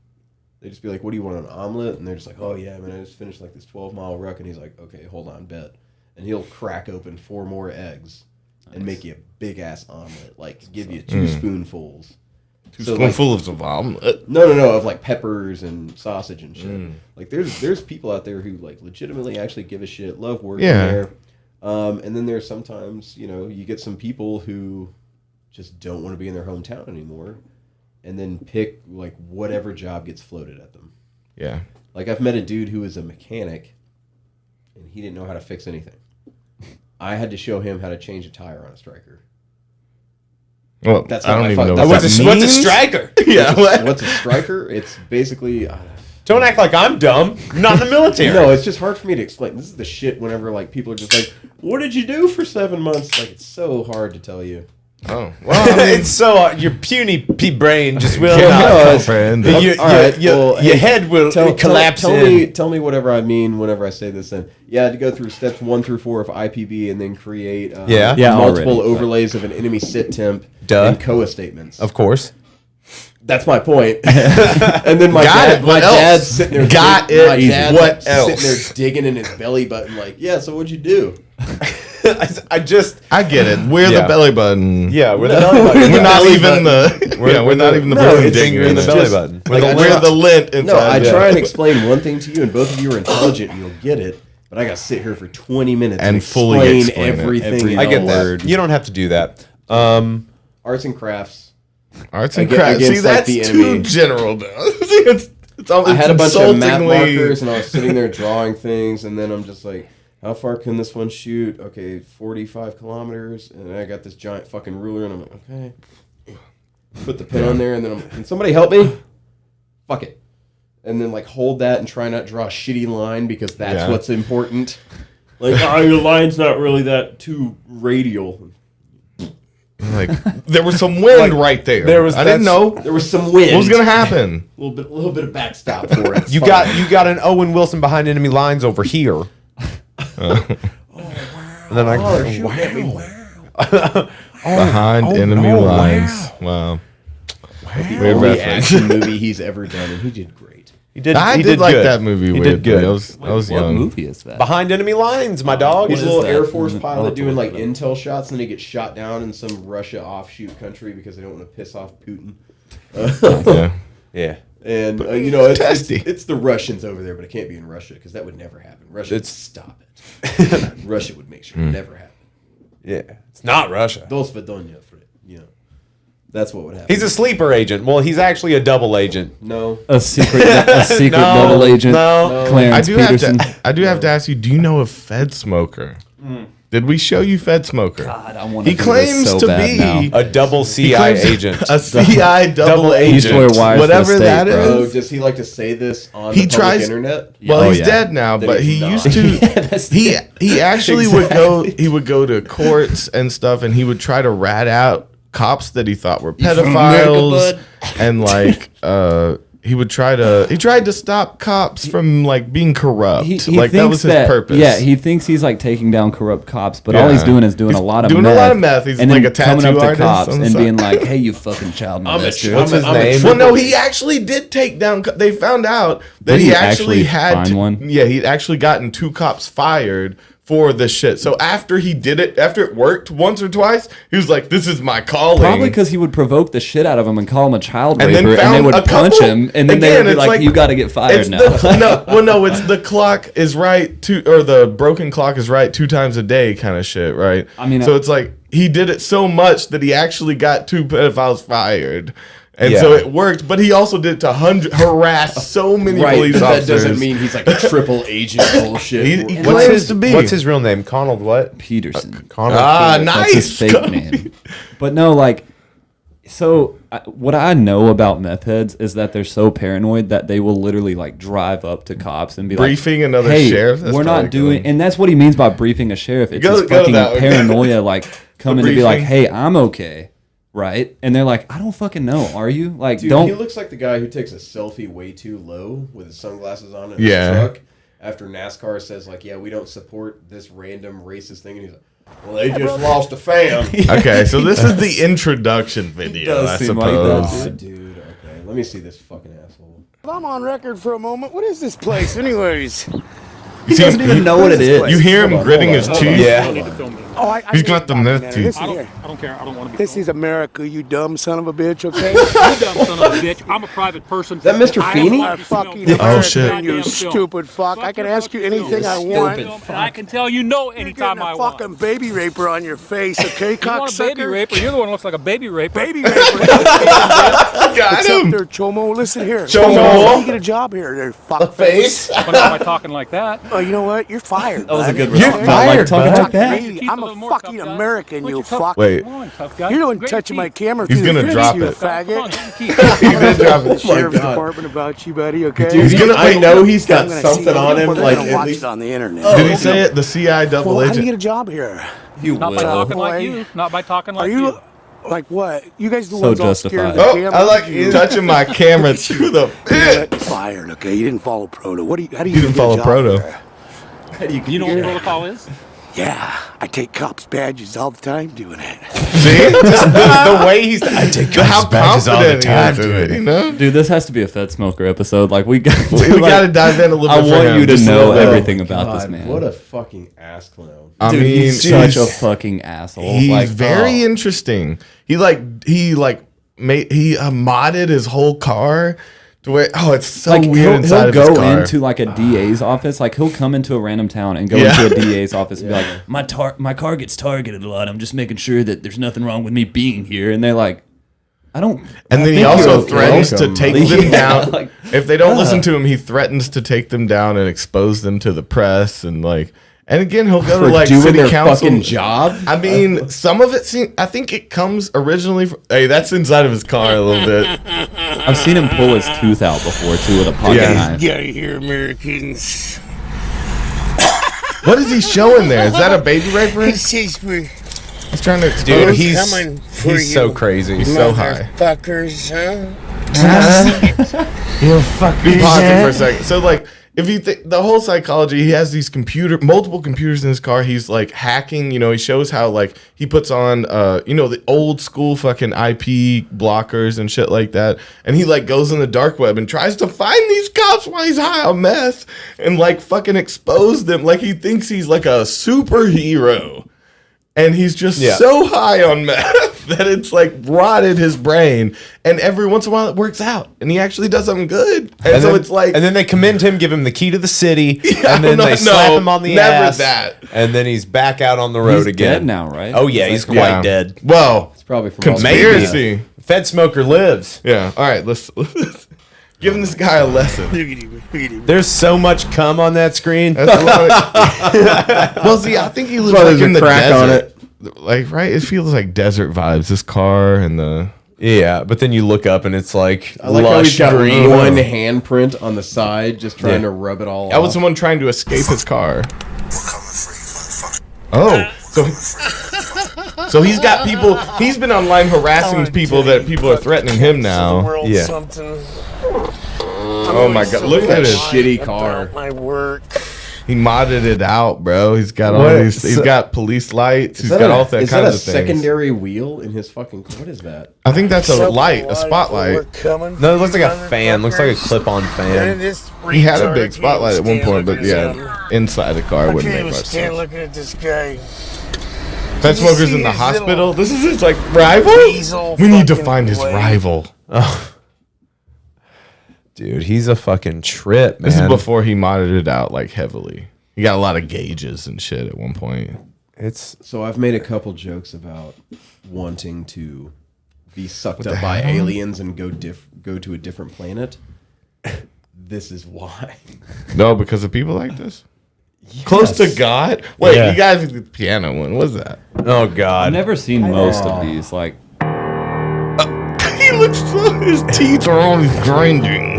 they'd just be like, "What do you want, an omelet?" And they're just like, "Oh yeah, man, I just finished like this 12-mile ruck." And he's like, "Okay, hold on, bet." And he'll crack open 4 more eggs and make you a big ass omelet, like give you 2 spoonfuls. So, like, spoonfuls of omelet. no, of like peppers and sausage and shit. Like there's people out there who like legitimately actually give a shit, love working there. And then there's sometimes, you get some people who just don't want to be in their hometown anymore, and then pick like whatever job gets floated at them. Yeah. Like I've met a dude who was a mechanic, and he didn't know how to fix anything. I had to show him how to change a tire on a striker. Well, That's I not don't my even know fuck- what that's that What's a means. striker? Yeah. what? What's a striker? It's basically... Don't act like I'm dumb. I'm not in the military. No, it's just hard for me to explain. This is the shit whenever like people are just like, "What did you do for 7 months?" Like it's so hard to tell you. Oh, well, I mean, it's so your puny brain just will yeah, not. girlfriend. Your hey, head will collapse tell in. Tell me whatever I mean whenever I say this. Then I had to go through steps 1 through 4 of IPV and then create Yeah, multiple already. overlays of an enemy sit temp Duh. and COA statements. Of course. That's my point. And then my Got it. my What else? dad's sitting there. Got My it. dad's What sitting else? there digging in his belly button, like, "Yeah, so what'd you do?" I just I get it. We're Yeah. the belly button. we're the belly button. We're not belly even button. we're not even the No, person it's digging finger in the it. belly just- button. We're the lint inside. No, I the- try and explain one thing to you, and both of you are intelligent, and you'll get it. But I got to sit here for 20 minutes And and fully explain explain it. everything. I get else. that. You don't have to do that. Arts and crafts. Arts and Ag- crafts. See, against, like, that's the too enemy. general, though. See, it's all, I had a bunch of map insultingly- markers, and I was sitting there drawing things, and then I'm just like, "How far can this one shoot?" Okay, 45 kilometers, and I got this giant fucking ruler, and I'm like, "Okay." Put the pen on there, and then "Can somebody help me?" Fuck it. And then like hold that and try not to draw a shitty line because that's Yeah. what's important. Like, "Oh, your line's not really that too radial." Like, there was some wind right there. I didn't know There was some wind. what was going to happen. A little bit of backstop for it. It's You fine. got an Owen Wilson behind enemy lines over here. And then I Oh, they're shooting at me. Behind enemy lines. Wow. Weird Only reference. action movie he's ever done, and he did great. he did. I he did like good. that movie. He weirdly. did good. I was What young. movie is that? Behind enemy lines, my dog. He's a is little that? Air Force I'll pilot have to doing look like it up. intel shots, and then he gets shot down in some Russia offshoot country because they don't want to piss off Putin. Yeah. Yeah. And it's testy. it's the Russians over there, but it can't be in Russia because that would never happen. Russia would It's- stop it. Russia would make sure it never happened. Yeah. It's not Russia. Dos Vedonia for it. That's what would happen. He's a sleeper agent. Well, he's actually a double agent. no. A secret double agent. No. Clarence Peterson. I do have to ask you. Do you know of Fed Smoker? Did we show you Fed Smoker? God, I want He claims so to bad be now. A double he CI claims agent. a CI double He used to wear agent, wires for the whatever state, that bro. Oh, is. does he like to say this on He the public tries- internet? Well, Oh, he's yeah. dead now, Then but he's he not. used to. That's He actually would go. He would go to courts and stuff, and he would try to rat out cops that he thought were pedophiles, and like he tried to stop cops from like being corrupt. He like that thinks was his purpose. Yeah, he thinks he's like taking down corrupt cops, but all he's Yeah. doing is doing He's a lot of doing meth. a lot of meth. He's and like then a coming tattoo up to artist cops on the and side. being like, "Hey, you fucking child molester." What's his name? Well, no, he actually did take down. They found out that Did he he actually actually had. find one? Yeah, he'd actually gotten 2 cops fired for this shit. So after he did it, after it worked once or twice, he was like, "This is my calling." Probably because he would provoke the shit out of him and call him a child And then raper, and they found would a punch couple- him, and then they Again, would be it's like, "You got to get fired it's now." It's the clock is right or the broken clock is right 2 times a day kind of shit, right? I mean, so it's like he did it so much that he actually got 2 pedophiles fired. And Yeah. so it worked, but he also did to harass so many Right, police but that officers. doesn't mean he's like a triple agent bullshit. He What's claims his, to be. what's his real name? Conald what? Peterson. Conald. Ah, Peterson. nice. That's his fake name. But no, like, so what I know about meth heads is that they're so paranoid that they will literally like drive up to cops and be Briefing like, another "Hey, sheriff? That's we're probably not doing," good. and that's what he means by briefing a sheriff. It's Go- his go fucking that way. paranoia, like coming to be like, briefing. "Hey, I'm okay. right? And they're like, I don't fucking know. Are you? Like, Dude, don't. he looks like the guy who takes a selfie way too low with his sunglasses on in Yeah. his truck after NASCAR says, like, yeah, we don't support this random racist thing. And he's like, well, they just lost a fan. Okay, so this is the introduction video, does I seem like suppose. that. Dude, okay. Let me see this fucking asshole. I'm on record for a moment. What is this place, anyways? You see doesn't him- even know what it is. You hear him gritting his hold on. teeth. Yeah. Oh, I He's need got a the meth documentary. teeth. Listen here. I don't care. I don't want to be. This is America, you dumb son of a bitch, okay? You dumb son of a bitch. I'm a private person. Is that Mr. I Feeney? have I'm fucking Oh, American, shit. you stupid fuck. I can ask you anything I want. And I can tell you no You're anytime getting I a want. fucking baby raper on your face, okay, You want a baby cocksucker? raper? You're the one who looks like a baby raper. Baby raper. Got What's up him. there, Chomo? Listen here. Chomo. You get a job here, there, fuck face. When am I talking like that? Oh, you know what? You're fired. That was a bud. good You're response. I like talking like that. Me, Keep I'm a a little more fucking tough guy. American, you What's your fuck. Wait. Come on, tough guy. You're the one Great touching my teeth. camera. He's through the gonna fence, drop you it. faggot. Come on, keep- He's gonna drop The it. sheriff's God. department about you, buddy. Okay. Dude, He's gonna- I know he's I'm got gonna something see on you. him. We're Like, gonna at watch least. it on the internet. Did he say it? The CI double Well, how do you agent. get a job here? You Not by will. talking like Boy. you. Not by talking Are like you like what? You guys the So ones all scared of justified. the Oh, camera? I like you touching my camera through the pit. Fired. Okay, you didn't follow proto. What do you? How do you? You didn't get a follow job proto. here? You know what protocol is? Yeah, I take cops' badges all the time doing it. See? The way he's, I take How cops badges all the confident he time, is in dude. it, you know? Dude, this has to be a Fed Smoker episode. Like, we got to, We like, gotta dive in a little I bit for want him, you to just a know little bit. everything about this God, man. what a fucking ass clown. I Dude, mean, he's such a he's- fucking asshole. He's like, very oh. interesting. He modded his whole car to where it's so Like, weird he'll inside of go his car. into like a DA's office. Like, he'll come into a random town and go Yeah. into a DA's office and be like, my car gets targeted a lot. I'm just making sure that there's nothing wrong with me being here. And they're like, I don't. And I then he think also you're threatens to welcome. take them down. like, If they don't listen to him, he threatens to take them down and expose them to the press and like. And again, he'll go For to like doing city their council. fucking job. I mean, some of it seems. I think it comes originally. From, hey, that's inside of his car a little bit. I've seen him pull his tooth out before too with a pocket Yeah. knife. Get out of here, Americans. What is he showing there? Is that a baby raper? Shakespeare. He's trying to expose. Dude, he's coming for he's so you. crazy. He's so high. Fuckers, huh? Be pausing for a second. So, like, if you think the whole psychology, he has these multiple computers in his car. He's like hacking. You know, he shows how like he puts on, the old school fucking IP blockers and shit like that. And he like goes in the dark web and tries to find these cops while he's high on meth and like fucking expose them. Like he thinks he's like a superhero. And he's just so high on meth that it's like rotted his brain. And every once in a while it works out. And he actually does something good. And so then, it's like. and then they commend him, give him the key to the city, Yeah, and then no, they slap no, him on the never ass. that. And then he's back out on the road He's again. dead now, right? Oh yeah, he's quite Yeah. dead. Well, It's probably from all the- conspiracy. Fed Smoker lives. Yeah. All right. Let's give this guy a lesson. There's so much cum on that screen. That's well, see, I think he lives why like there's a in the crack on desert. Like, right? It feels like desert vibes. This car and the. Yeah, but then you look up and it's like I like how lush he's got green. one handprint on the side, just trying Yeah. to rub it all That was off. someone trying to escape his car. Oh, so he's got people. He's been online harassing people that people are threatening him now. Yeah. Oh my god! Look at his. shitty car. My work. He modded it out, bro. He's got all What? these. He's got police lights. He's Is that got a- all that is kinds that a of things. secondary wheel in his fucking car? What is that? I think that's a light, a spotlight. No, it looks like a fan. Looks like a clip-on fan. He had a big spotlight at one point, but yeah, inside the car wouldn't make much Stand sense. looking at this guy. Fed Smoker's in the hospital. This is his like rival. Weasel We need to fucking find his way. rival. Dude, he's a fucking trip, man. This is before he modded it out like heavily. He got a lot of gauges and shit at one point. It's So I've made a couple jokes about wanting to be sucked the up by hell? aliens and go to a different planet. This is why. No, because of people like this. Close to God. Wait, Yeah. you guys, the piano one. What's that? oh I've god. never seen most of these. Like, He looks so. His teeth are always grinding.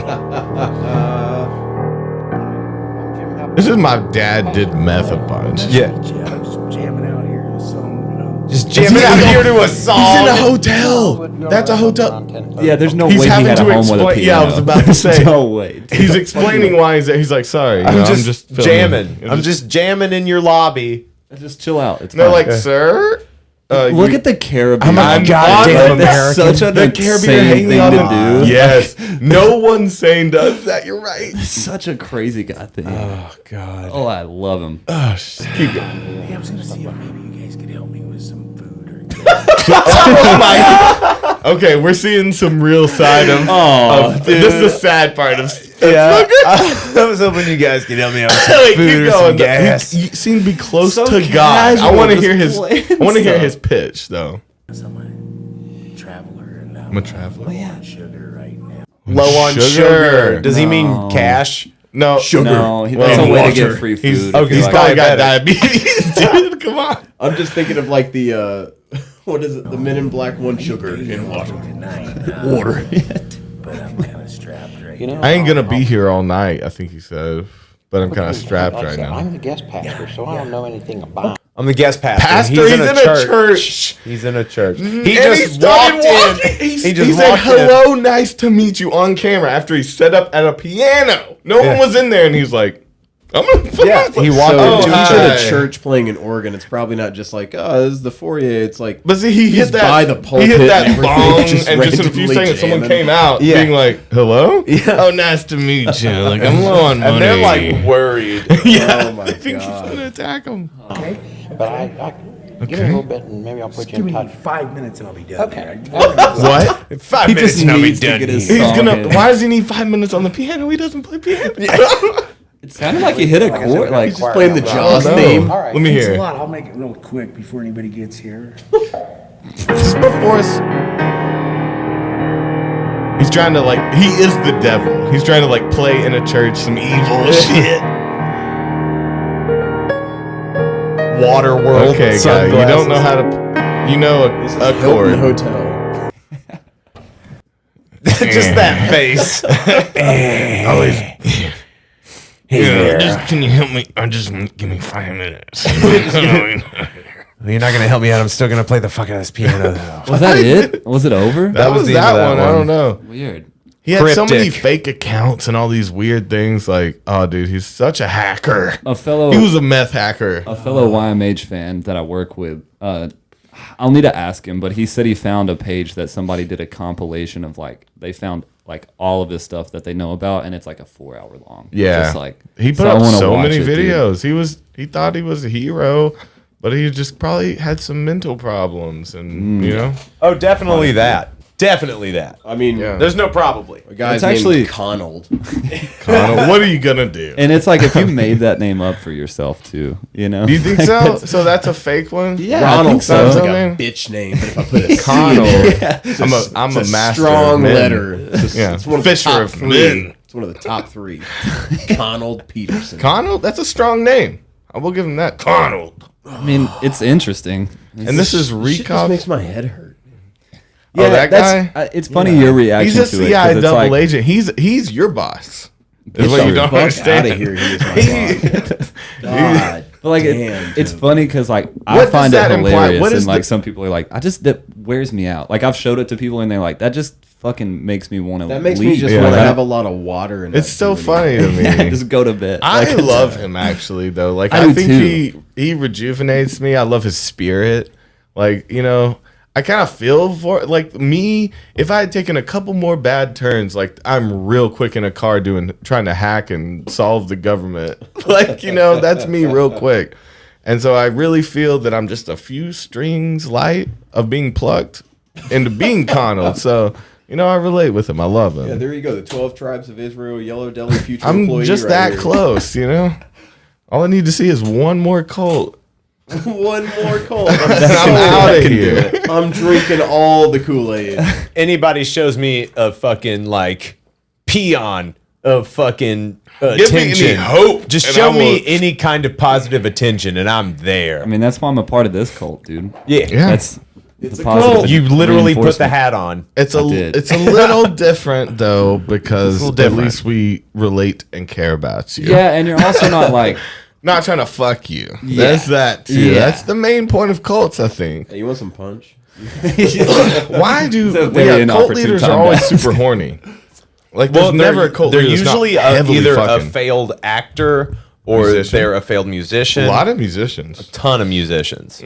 This is my dad did meth a bunch. Yeah. Yeah, I'm just jamming out here. Just jamming out here to a song. He's in a hotel. That's a hotel. Yeah, there's no He's way he having had a to home with a explain. piano. Yeah, I was about to say. No way. dude. He's explaining why he's there. He's like, sorry, you know, I'm just filming. jamming. You know, I'm just jamming in your lobby. Just chill out. It's And they're fine. like, sir. Look at the Caribbean. I'm a goddamn That's American. such an the Caribbean insane hanging thing on to the do. Yes, no one sane does that. You're right. Such a crazy guy thing. Oh God. Oh, I love him. Keep going. Hey, I was gonna see if maybe you guys could help me with some food or. Okay, we're seeing some real side of. This is the sad part of. Yeah. I was hoping you guys could help me out with some Wait, food keep or some going. gas. You seem to be close So to God. I casual, want to just hear his. playing I want to hear stuff. his pitch though. I'm a traveler and I'm a traveler. low on sugar right now. Low on sugar. Does he mean cash? No, No, that's a way to get free food. He's, if you he's like- probably got diabetic. diabetes, dude. Come on. I'm just thinking of like the what is it? The Men in Black one sugar in water. Tonight, Water. but I'm kind of strapped right now. I ain't gonna be here all night. I think he said, but I'm kind of strapped right now. I'm the guest pastor, so I don't know anything about. I'm the guest pastor. Pastor, he's in a church. He's in a church. He And just started walked in. walking. He He just said, walked in. "Hello, nice to meet you" on camera after he set up at a piano. No one was in there, and he's like, "I'm gonna." Yeah, he walked So into to a each at church. a church playing an organ, it's probably not just like, oh, this is the foyer. It's like, But see, he hit He's that. by the he pulpit hit that and everything, bong, just and just in a few randomly seconds, someone jamming. came out, Yeah. being like, "Hello, oh, nice to meet you." Like, I'm low on money. And they're like worried. yeah, Oh my I think he's God. gonna attack him. Okay, but I give me a little bit, and maybe I'll put you Give in me touch. 5 minutes and I'll be done. Okay. What? 5 He minutes just and I'll be needs to done. get his He's song gonna. in. Why does he need 5 minutes on the piano? He doesn't play piano. It sounded like he hit a chord. Like he's just playing the Jaws no. theme. All right. Let me Thanks hear a it. lot. I'll make it real quick before anybody gets here. Just before us. He's trying to like. He is the devil. He's trying to like play in a church some evil shit. Water world. Okay, guy. You don't know how to. You know a Hilton chord. Hotel. Just that face. Always. Just can you help me? Or just give me 5 minutes. You're not gonna help me out. I'm still gonna play the fuck out of this piano though. was that it? Was it over? That was the that end of that one. I one. don't know. Weird. He had so many Cryptic. fake accounts and all these weird things. Like, oh, dude, he's such a hacker. A fellow He was a meth hacker. YMH fan that I work with. I'll need to ask him, but he said he found a page that somebody did a compilation of like they found like all of his stuff that they know about, and it's like a 4-hour long. Yeah, Just like he put so I up wanna so watch many it, dude. videos. He thought he was a hero, but he just probably had some mental problems, and you know. Oh, definitely that. Definitely that. I mean, Yeah. There's no probably. a guy's It's actually- named Conald. Connell, what are you gonna do? And it's like if you made that name up for yourself too, you know? Do you think so? So that's a fake one? Yeah, I Ronald think so. sounds like Man. a bitch name, but if I put a Connell. Connell, I'm a master strong of men. letter. Yeah. It's one of Fisher the top of three. men. It's one of the top three. Conald Peterson. Connell, that's a strong name. I will give him that. Connell. I mean, it's interesting. And this is Shit just Recop. makes my head hurt. Oh, that that's- guy? it's funny your reaction He's a to it. 'cause CI it's double like, agent. He's your boss. Is Get what the you don't fuck understand. out of here. He is my boss. God. But like damn, it's dude. funny because like What I does find it that imply? hilarious, What is and like the- some people are like, that wears me out. Like I've showed it to people and they're like, that just fucking makes me want to. That makes me just Yeah. want to Like, have a lot of water. And It's so funny to me. Yeah, just go to bed. I love him actually though. Like I I do think too. he rejuvenates me. I love his spirit. Like, you know, I kind of feel for like me, if I had taken a couple more bad turns, like I'm real quick in a car trying to hack and solve the government. Like, you know, that's me real quick. And so I really feel that I'm just a few strings light of being plucked into being Connell. So, you know, I relate with him. I love him. Yeah, there you go. The 12 tribes of Israel, Yellow Deli, future I'm employee. just right that here. close, you know? All I need to see is one more cult. One more call. And I'm out of here. I'm drinking all the Kool-Aid. Anybody shows me a fucking like peon of fucking Give me attention. any hope, Just and show I me will- any kind of positive attention, and I'm there. I mean, that's why I'm a part of this cult, dude. yeah. Yeah. That's It's the a positive cult. You literally put the reinforcement. hat on. It's did. a little different though because It's a little at different. least we relate and care about you. Yeah, and you're also not like Not trying to fuck you. That's that too. Yeah. That's the main point of cults, I think. Hey, you want some punch? Why do a very cult inopportune leaders time are to always ask. super horny? Like there's never a cult They're leader that's not usually heavily either fucking. a failed actor or Musician. they're a failed musician. A lot of musicians. Ton of musicians.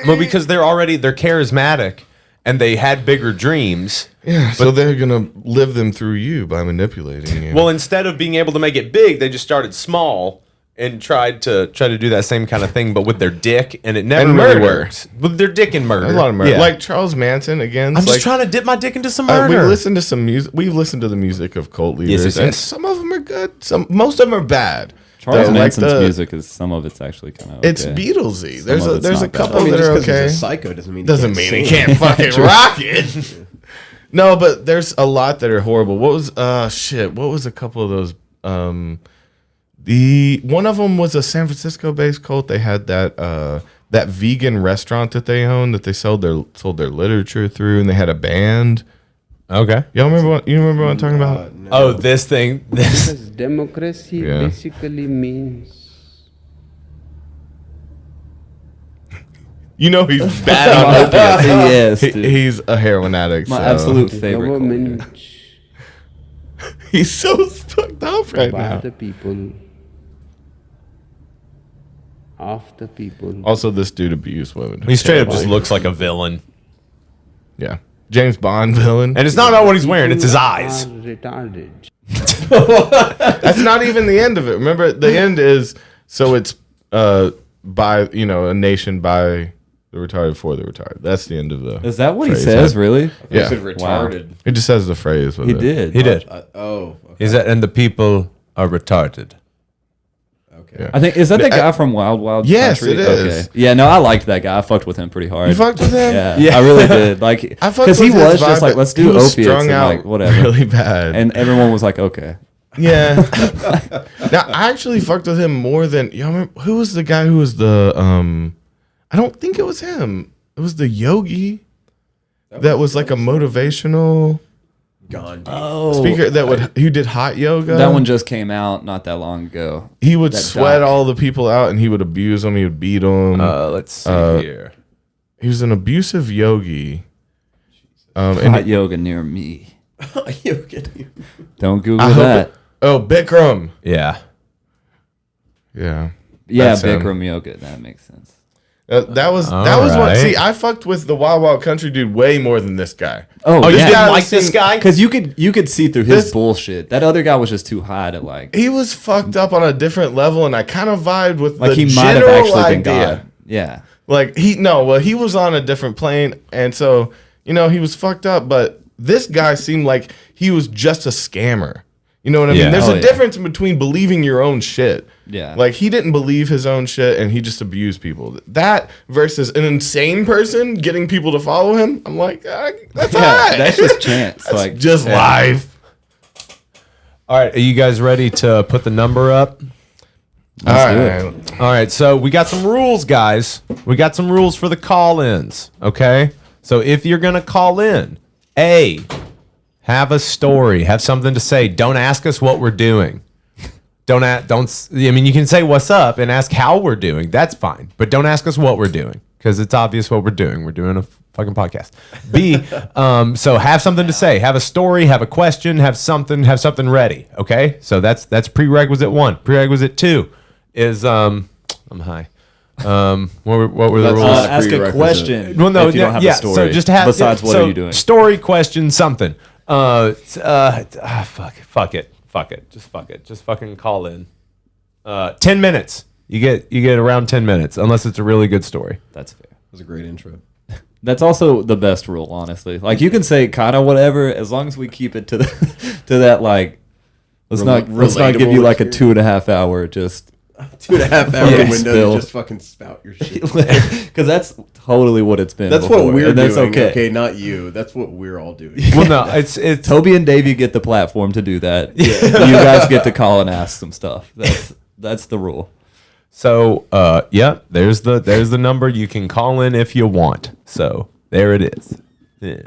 Well, because they're charismatic and they had bigger dreams. Yeah, so they're gonna live them through you by manipulating you. Well, instead of being able to make it big, they just started small and tried to do that same kind of thing, but with their dick, and it never And really murder. works. With their dick and murder. There's a lot of murder. Yeah. Like Charles Manson again. I'm like, just trying to dip my dick into some we murder. listen to some music. We've listened to the music of cult leaders, yes, and yes. some of them are good. Most of them are bad. Charles Though, Manson's music is some of it's actually kind of. It's Beatlesy. Some of it's There's a not bad. couple I mean, that just are 'cause okay. he's a psycho doesn't mean Doesn't mean he sing. can't fucking rock it. No, but there's a lot that are horrible. What was What was a couple of those? The one of them was a San Francisco based cult. They had that vegan restaurant that they owned that they sold their literature through, and they had a band. Okay. Y'all remember what I'm talking about? No. Oh, this thing. This. Because democracy Yeah. basically means You know he's bad on opiates. Yes, He- dude. he's a heroin addict. My so- absolute the favorite. cult leader. government He's so fucked up right by now. the people, of the people. Also, this dude abused women. He straight up just looks like a villain. Yeah, James Bond villain. And it's not about what he's wearing, it's his People eyes. are retarded. That's not even the end of it. Remember, the end is so it's by a nation by the retarded for the retarded. That's the end of the. Is that what he phrase. says? Really? Yeah, said retarded. it just says the phrase. With He it. did. He did. Okay. Is that and the people are retarded. Okay. Yeah. I think is that the guy from Wild Wild Yes, Country? it is. Yeah, no, I liked that guy. I fucked with him pretty hard. You fucked with him? Yeah, I really did. Like, I fucked because he with his was just vibe, like, but let's he do was opiates strung and out like whatever. really bad. And everyone was like, okay. Yeah. Now I actually fucked with him more than y'all remember, who was the guy who was the I don't think it was him. It was the yogi that was like a motivational Gandhi. Oh, speaker who did hot yoga. that one just came out not that long ago. He would that sweat doc. all the people out and he would abuse them. He would beat them. Let's see here. He was an abusive yogi. And Hot yoga near me. Don't Google I hope that. Bikram. Yeah. Yeah. Yeah, That's him. Bikram yoga. That makes sense. That was what. right. See, I fucked with the Wild Wild Country dude way more than this guy. Oh, You yeah. didn't like this guy? Because you could see through his This- bullshit. That other guy was just too high to like. He was fucked up on a different level, and I kind of vibed with Like the he might have general actually been idea. God. Yeah. Like he was on a different plane, and so he was fucked up. But this guy seemed like he was just a scammer. You know what I Yeah. mean? There's Oh, a yeah. difference between believing your own shit. Yeah. Like he didn't believe his own shit, and he just abused people. That versus an insane person getting people to follow him. I'm like, that's Yeah, high. that's just chance. That's like just yeah. live. All right, are you guys ready to put the number up? All do it. right. All right, so we got some rules, guys. We got some rules for the call-ins, okay? So if you're going to call in, A, have a story, have something to say. Don't ask us what we're doing. I mean, you can say what's up and ask how we're doing. That's fine. But don't ask us what we're doing because it's obvious what we're doing. We're doing a fucking podcast. B, so have something to say. Have a story, have a question, have something ready, okay? So that's prerequisite 1. Prerequisite 2 is I'm high. What were the That's rules? not a Ask a prerequisite. question. Well, no, if you don't have yeah. a story. So just have besides what so are you doing? Story, question, something. Fuck it. Just fuck it. Just fucking call in. 10 minutes. You get around 10 minutes, unless it's a really good story. That's fair. That was a great intro. That's also the best rule, honestly. Like you can say kind of whatever as long as we keep it to the to that like. Let's not give you like a 2.5 hour just 2.5 hour Yeah. window Spill. to just fucking spout your shit. because that's totally what it's been. That's before, what we're and that's doing. okay. Okay, not you. That's what we're all doing. Well, no, it's Toby and Davey get the platform to do that. You guys get to call and ask some stuff. That's the rule. so yeah. There's the number. You can call in if you want. So there it is. Yeah.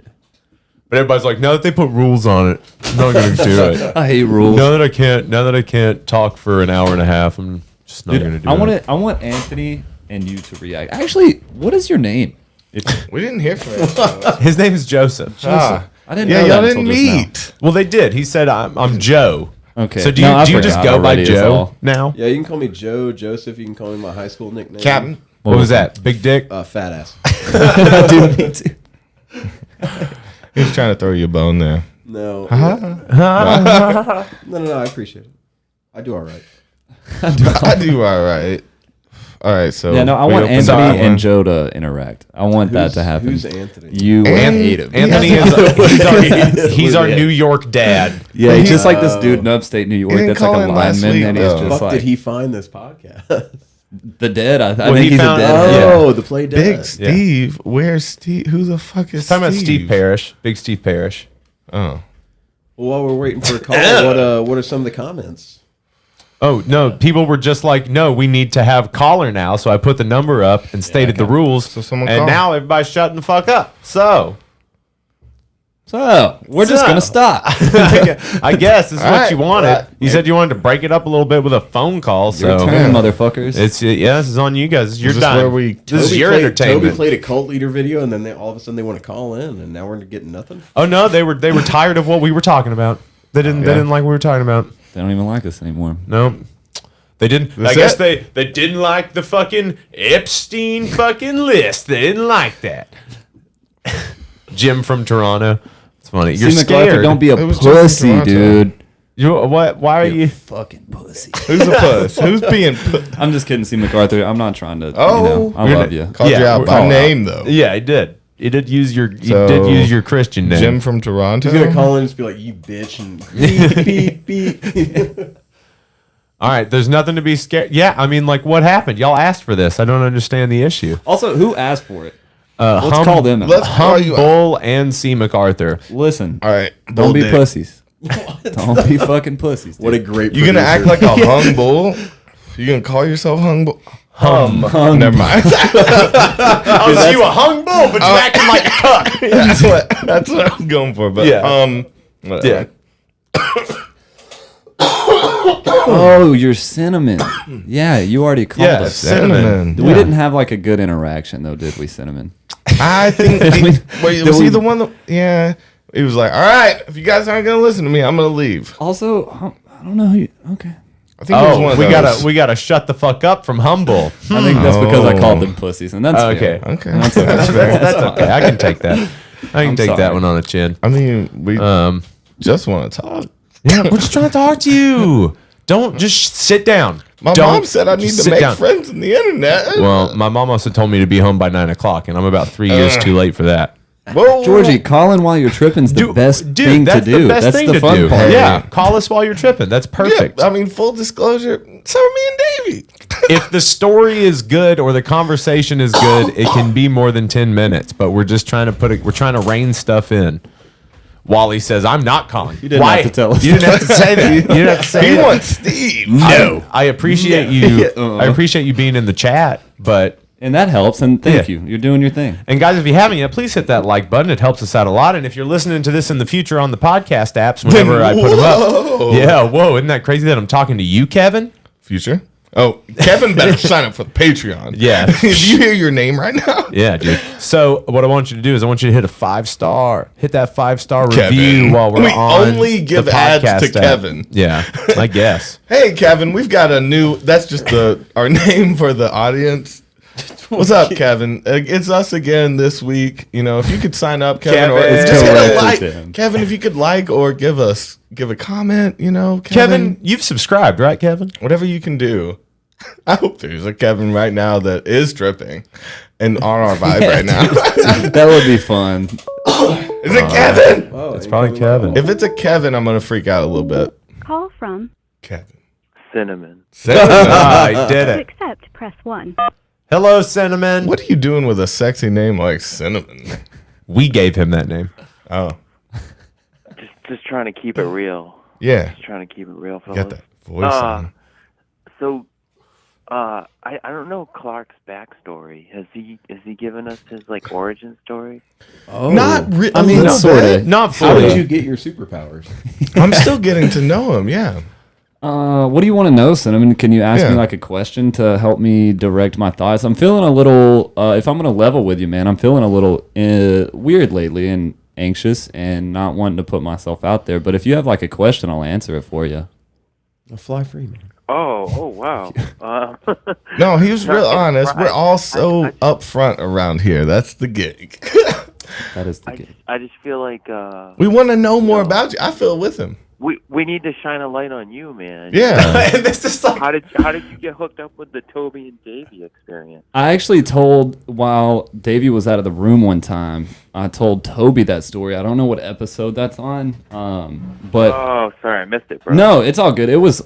But everybody's like, now that they put rules on it, I'm not gonna do it. I hate rules. Now that I can't talk for an hour and a half, I'm Just not gonna Dude, do I want Anthony and you to react. Actually, what is your name? We didn't hear from him. His name is Joseph. Ah. I didn't Yeah, know y'all that didn't until just now. meet. Well, they did. He said, I'm Joe. Okay. So do No, I you just forgot go by already is Joe all. now? Yeah, you can call me Joe, Joesph. You can call me my high school nickname. Captain. What was that? Big dick? Fat ass. Dude, me too. He was trying to throw you a bone there. No. No, I appreciate it. I do all right. I do all right. All right, so Yeah, no, I we want opened up Anthony one. and Joe to interact. I want that to happen. Who's Anthony? You And- hate him. Anthony he's our New York dad. Yeah, he's just like this dude in upstate New York didn't that's like call a in last lineman, week, and he's though. just Fuck like did he find this podcast? the dead. I Well, think he he's found- a dead. Oh, the play dead. Big Steve. Where's Steve? Who the fuck is Talking about Steve? Steve Parrish. Big Steve Parrish. Oh. Well, while we're waiting for a call, what are some of the comments? Oh, no. People were just like, no, we need to have caller now. So I put the number up and stated the rules. So someone and call. now everybody's shutting the fuck up. So So we're just So. gonna stop. I guess this is All what right, you wanted. all right. You said you wanted to break it up a little bit with a phone call. Your So turn, motherfuckers. it's this is on you guys. This is your this time. where we- this is Toby your played- entertainment. Toby played a cult leader video, and then all of a sudden they want to call in, and now we're getting nothing. Oh no, they were tired of what we were talking about. They didn't like what we were talking about. They don't even like us anymore. No. They didn't. That's I guess it? they didn't like the fucking Epstein fucking list. They didn't like that. Jim from Toronto. It's funny. You're See, MacArthur, scared. don't be a It was just in pussy, Toronto. dude. You what? Why are you? Fucking pussy. Who's a puss? Who's being I'm just kidding, see MacArthur. I'm not trying to. Oh, I love you. Called you Yeah, out we're- by oh, name though. Yeah, he did. He did use your. So, he did use your Christian name. Jim from Toronto. He's gonna call in and just be like, "You bitch," and beep beep beep. All right. There's nothing to be scared. Yeah. I mean, like, what happened? Y'all asked for this. I don't understand the issue. Also, who asked for it? Let's call them. Let's call you out. Bull and C. MacArthur. Listen. All right. Don't Bull be dick. pussies. Don't be fucking pussies. Dude. What a great. You gonna act producer. like a hung bull? You gonna call yourself hung bull? Never mind. Oh, you a hung bull, but you acting like a cuck. that's what I'm going for. But Yeah. whatever. Oh, you're cinnamon. Yeah, you already called Yeah, us. Cinnamon. We didn't have like a good interaction though, did we, cinnamon? I think was he the one that? Yeah. He was like, "All right, if you guys aren't gonna listen to me, I'm gonna leave." Also, I don't know who. Okay. I think it was one Oh, of we those. gotta shut the fuck up from humble. I think that's because I called them pussies, and that's Okay. fair. Okay. That's okay. That's okay. I can take that. I can I'm take that sorry. one on the chin. I mean, we just want to talk. Yeah, we're just trying to talk to you. Don't just sit down. My Don't mom said I need just to sit make down. friends on the internet. Well, my mom also told me to be home by 9 o'clock, and I'm about 3 years too late for that. Whoa, Georgie, calling while you're tripping's the best thing to that's do. the best That's thing the to fun do. part. Yeah, call us while you're tripping. That's Yeah, perfect. I mean, full disclosure. So are me and Davey. If the story is good or the conversation is good, it can be more than 10 minutes. But we're just trying to we're trying to rein stuff in. Wally says, "I'm not calling." You didn't have to tell us You didn't have to say that. You didn't have to say He that. wants Steve. No, I appreciate you. I appreciate you being in the chat, but. And that helps, and thank Yeah. you. You're doing your thing. And guys, if you haven't yet, please hit that like button. It helps us out a lot. And if you're listening to this in the future on the podcast apps, whenever I put them up, yeah, whoa, isn't that crazy that I'm talking to you, Kevin? Future. Oh, Kevin better sign up for the Patreon. Yeah. If you hear your name right now, Yeah, dude. So what I want you to do is I want you to hit a 5-star. Hit that 5-star Kevin. review while we're We on. only give the ads podcast to app. Kevin. Yeah, I guess. hey Kevin, we've got a new. That's just our name for the audience. What's up, Kevin? It's us again this week. You know, if you could sign up, Kevin, or Kevin. just hit a Directed like. to him. Kevin, if you could like or give a comment, you know, Kevin, you've subscribed, right, Kevin? whatever you can do. I hope there's a Kevin right now that is tripping and on our vibe right now. That would be fun. Is it Kevin? Oh, It's probably Kevin. If it's a Kevin, I'm gonna freak out a little bit. Call from. Kevin. Cinnamon. I did To it. accept, press 1. Hello, Cinnamon. What are you doing with a sexy name like Cinnamon? We gave him that name. Oh, Just trying to keep it real. yeah. Just trying to keep it real, fellas. Got that voice on. So, I don't know Clark's backstory. Has he given us his like origin story? Oh, Not really. I mean, sorta. Not How did fully. you get your superpowers? I'm still getting to know him. Yeah. What do you want to know, Cinnamon? Can you ask me like a question to help me direct my thoughts? I'm feeling a little, if I'm going to level with you, man, I'm feeling a little weird lately and anxious and not wanting to put myself out there. But if you have like a question, I'll answer it for you. I'll fly free, man. Oh, wow. No, he was real honest. We're all so upfront around here. That's the gig. That is the gig. I just feel like we want to know more about you. I feel with him. we need to shine a light on you, man. Yeah. And this is like, How did you get hooked up with the Toby and Davey experience? I actually told, while Davey was out of the room one time, I told Toby that story. I don't know what episode that's on, but Oh, sorry, I missed it, bro. no, it's all good. It was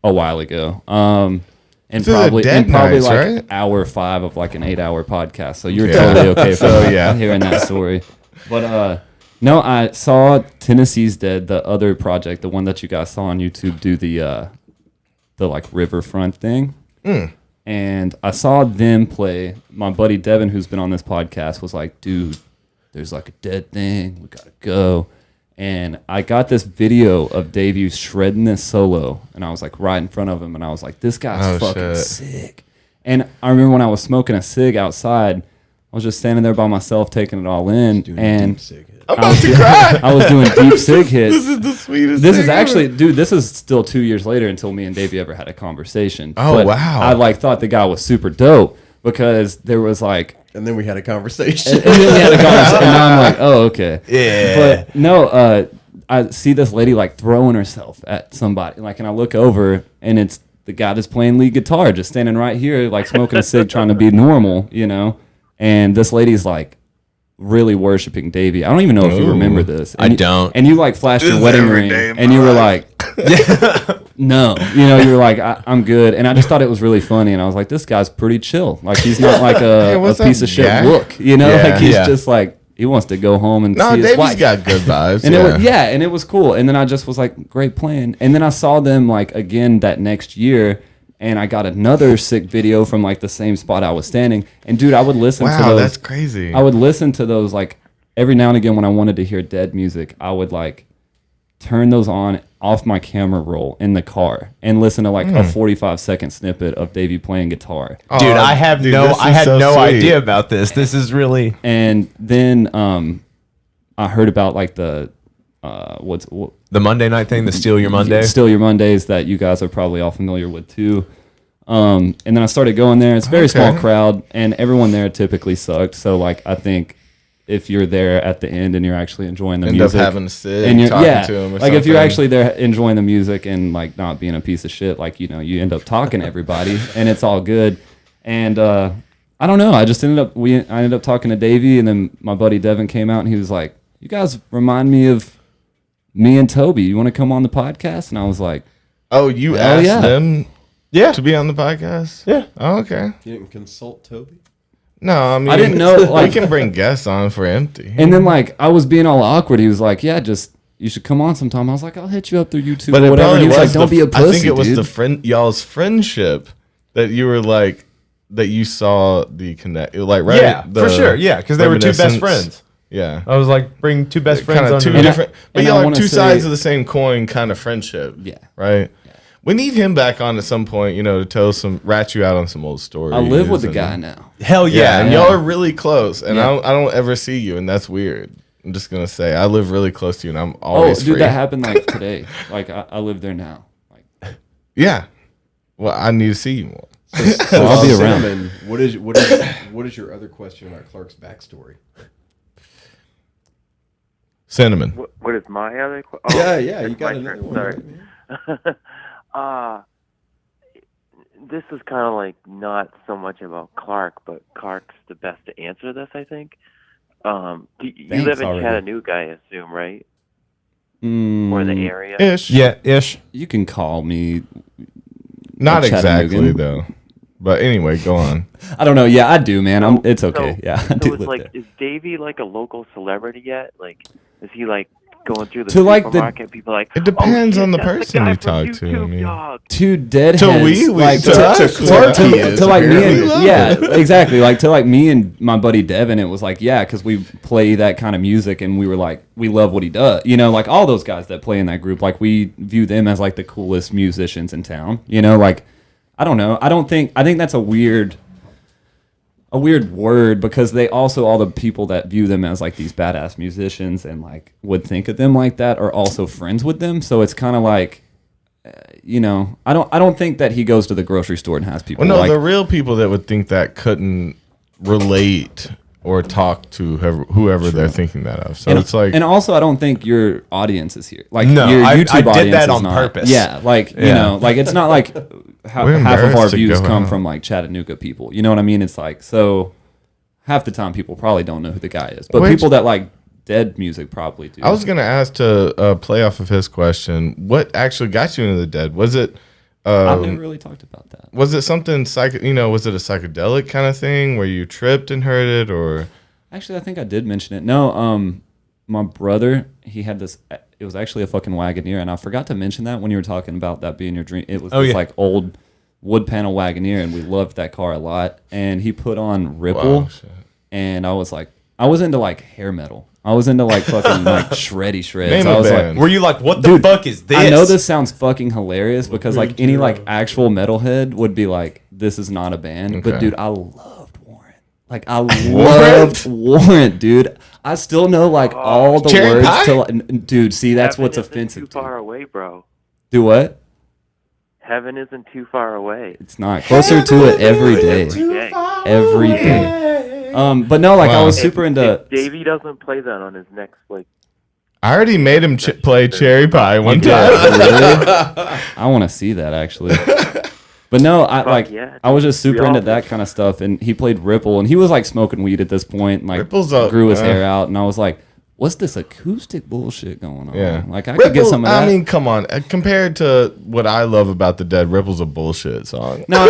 a while ago. And Through the probably dead like nights, right? hour 5 of like an 8-hour podcast. So you're Yeah. totally okay So, for yeah. hearing that story. But no, I saw Tennessee's Dead, the other project, the one that you guys saw on YouTube, do the like riverfront thing. And I saw them play. My buddy Devin, who's been on this podcast, was like, dude, there's like a dead thing. We gotta go. And I got this video of Davey shredding this solo, and I was like right in front of him, and I was like, this guy's fucking sick. And I remember when I was smoking a cig outside, I was just standing there by myself taking it all in, and I'm about to cry. I was doing deep sig hits. This is the sweetest This thing is actually, ever. dude, this is still 2 years later until me and Davey ever had a conversation. Oh, But wow. I like thought the guy was super dope because there was like, And then we had a conversation. and then we had a conversation, and now I'm like, oh, okay. yeah. But no, I see this lady like throwing herself at somebody, like, and I look over, and it's the guy that's playing lead guitar, just standing right here, like smoking a cig, trying to be normal, you know. And this lady's like really worshiping Davey. I don't even know if you remember this. I don't. And you like flashed your This wedding every ring, day of and my you were life. like, no, you know, you were like, I'm good. And I just thought it was really funny, and I was like, this guy's pretty chill. Like, he's not like Hey, a what's piece up, of shit guy? look, you know. Yeah. Like he's Yeah. just like, he wants to go home and No, see his Davey's wife. got good vibes. And yeah. it was, yeah, and it was cool. And then I just was like, great plan. And then I saw them like again that next year, and I got another sick video from like the same spot I was standing. And dude, I would listen to Wow, those. that's crazy. I would listen to those like every now and again when I wanted to hear dead music. I would like turn those on off my camera roll in the car and listen to like a 45-second snippet of Davey playing guitar. Dude, Oh, I have dude, no, this I is had so no sweet. idea about this. This is really. And then I heard about like the The Monday night thing, the Steal Your Monday. Still Your Mondays that you guys are probably all familiar with too. And then I started going there. It's a very small crowd, and everyone there typically sucked. So like I think if you're there at the end and you're actually enjoying the End music, up having to sit and and you're talking to him or like if you're something. actually there enjoying the music and like not being a piece of shit, like, you know, you end up talking to everybody and it's all good. And I don't know, I ended up talking to Davey, and then my buddy Devin came out and he was like, you guys remind me of me and Toby. You want to come on the podcast? And I was like, Oh, you Hell asked yeah. them Yeah. to be on the podcast? Yeah. Oh, okay. You didn't consult Toby? No, I mean, I didn't know, like- we can bring guests on for empty. and then like I was being all awkward. He was like, yeah, just you should come on sometime. I was like, I'll hit you up through YouTube But or it whatever. And probably he was like, was don't the- be a pussy, I think it was dude. the friend, y'all's friendship that you were like, that you saw the connect, like right? Yeah, the for sure. Yeah, because they were two best reminiscence. friends. Yeah, I was like, bring two best friends kind on. of two here. different, but and I y'all are wanna two say- sides of the same coin, kind of friendship. Yeah. right. We need him back on at some point, you know, to tell rat you out on some old stories. I live with the and- guy now. Hell Yeah, yeah. and y'all are really close, and Yeah. I don't ever see you, and that's weird. I'm just gonna say I live really close to you, and I'm Oh, always dude, free. that happened like today. Like I live there now. Like, Yeah. Well, I need to see you more. so I'll be around. Cinnamon, what is your other question about Clark's backstory? Cinnamon. What is my other question? Yeah, you it's got my another turn, one. Sorry. Right, man? This is kind of like not so much about Clark, but Clark's the best to answer this, I think. You Thanks live in already. Chattanooga, I assume, right? Or the area? Ish. Yeah, ish. You can call me. Not a exactly Chattanoogan. though. But anyway, go on. I don't know. Yeah, I do, man. It's okay. So- Yeah, I So do it's live like, there. is Davey like a local celebrity yet? Like, is he like going through the To, like, the- supermarket, people are like, It depends oh, shit, on the that's person guy you from talk to. I YouTube, mean, dog. To deadheads, To we like to us, Clark he is, to like me apparently. and love yeah, it. exactly. Like to like me and my buddy Devin, it was like because we play that kind of music and we were like we love what he does. You know, like all those guys that play in that group, like we view them as like the coolest musicians in town. You know, like I don't know. I think that's a weird word because they also all the people that view them as like these badass musicians and like would think of them like that are also friends with them. So it's kind of like. You know, I don't think that he goes to the grocery store and has people. Well, no, like, the real people that would think that couldn't relate or talk to whoever they're thinking that of. So it's like, and also I don't think your audience is here. Like No, your I YouTube did audience that is on not. purpose. Yeah, like you Yeah. know, like it's not like half We're of our embarrassed to views go come out. from like Chattanooga people. You know what I mean? It's like so half the time people probably don't know who the guy is, but Which- people that like dead music probably do. I was going to ask to play off of his question, what actually got you into the Dead? Was it, I've never really talked about that. was it something, was it a psychedelic kind of thing where you tripped and heard it or? Actually, I think I did mention it. No, my brother, he had this. It was actually a fucking Wagoneer, and I forgot to mention that when you were talking about that being your dream. It was this like old wood panel Wagoneer, and we loved that car a lot. And he put on Ripple, Wow, shit. and I was into like hair metal. I was into like fucking like shreddy shreds. Name I a was band. Were you like, what the Dude, fuck is this? I know this sounds fucking hilarious because like any like actual metalhead would be like, this is not a band. Okay. But dude, I loved Warrant. Like I loved Warrant, dude. I still know like all the Cherry words pie? to like, dude. See, that's Heaven what's isn't offensive. Too far away, bro. Do what? Heaven isn't too far away. It's not closer to it every day. Every day. But no, like I Wow. was super into. If Davey doesn't play that on his next I already made him play Cherry Pie one You did, time. really? I want to see that actually. But no, yeah, I was just super we into all that kind of stuff, and he played Ripple, and he was like smoking weed at this point, and, like Ripple's up, grew his hair out, and I was like, "What's this acoustic bullshit going on?" Yeah. Like I could get some of that. I mean, come on. Compared to what I love about the Dead, Ripple's a bullshit song. No,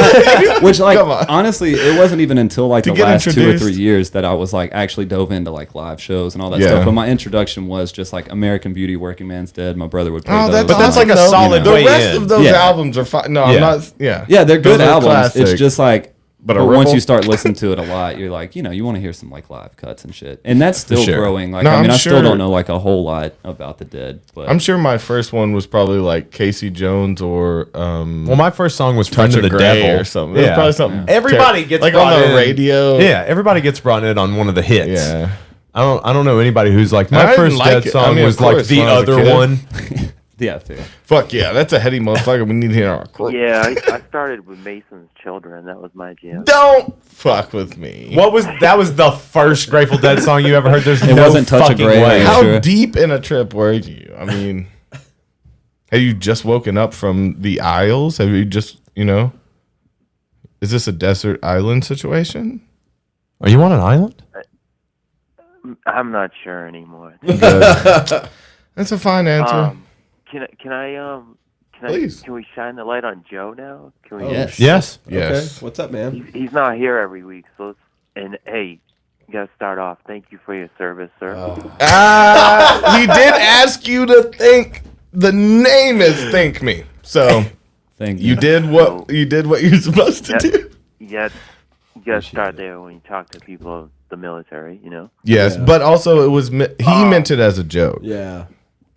which like Come on. honestly, it wasn't even until like To the get last 2 or 3 introduced. years that I was like actually dove into like live shows and all that Yeah. stuff. But my introduction was just like American Beauty, Working Man's Dead. My brother would play Oh, those. that's But that's awesome, like a though. solid The way rest in. of those Yeah. albums are fine. No, Yeah. I'm not. Yeah, Yeah, they're Those good are albums. It's classic. just like, But but a once Ripple? you start listening to it a lot, you're like, you want to hear some like live cuts and shit, and that's still sure. growing. Like, No, I mean, I'm I still sure- don't know like a whole lot about the Dead, but I'm sure my first one was probably like Casey Jones or Well, my first song was Friend Touch of of the Grey Devil or something. It was probably something. Everybody gets like brought on the in. radio. Yeah, everybody gets brought in on one of the hits. Yeah. I don't know anybody who's like I my didn't first like Dead it. song I mean, was of like course, the when I was a other kid. one. yeah, fair. Fuck yeah, that's a heady motherfucker. We need to hear our crew. Yeah, I started with Mason's Children. That was my jam. Don't fuck with me. What was that? Was the first Grateful Dead song you ever heard? There's It no wasn't Touch of fucking Grey, way. right? How Sure. deep in a trip were you? I mean, have you just woken up from the Isles? Have you just, is this a desert island situation? Are you on an island? I'm not sure anymore. That's a fine answer. Please. Can we shine the light on Joe now? Can we? Yes. Yes. Yes. Okay. What's up, man? He's not here every week, so let's. And hey, you gotta start off. Thank you for your service, sir. He did ask you to think. The name is Thank Me. So Thank you did what you're supposed to do. You gotta start there when you talk to people of the military. Yes, Yeah. but also it was he meant it as a joke. Yeah.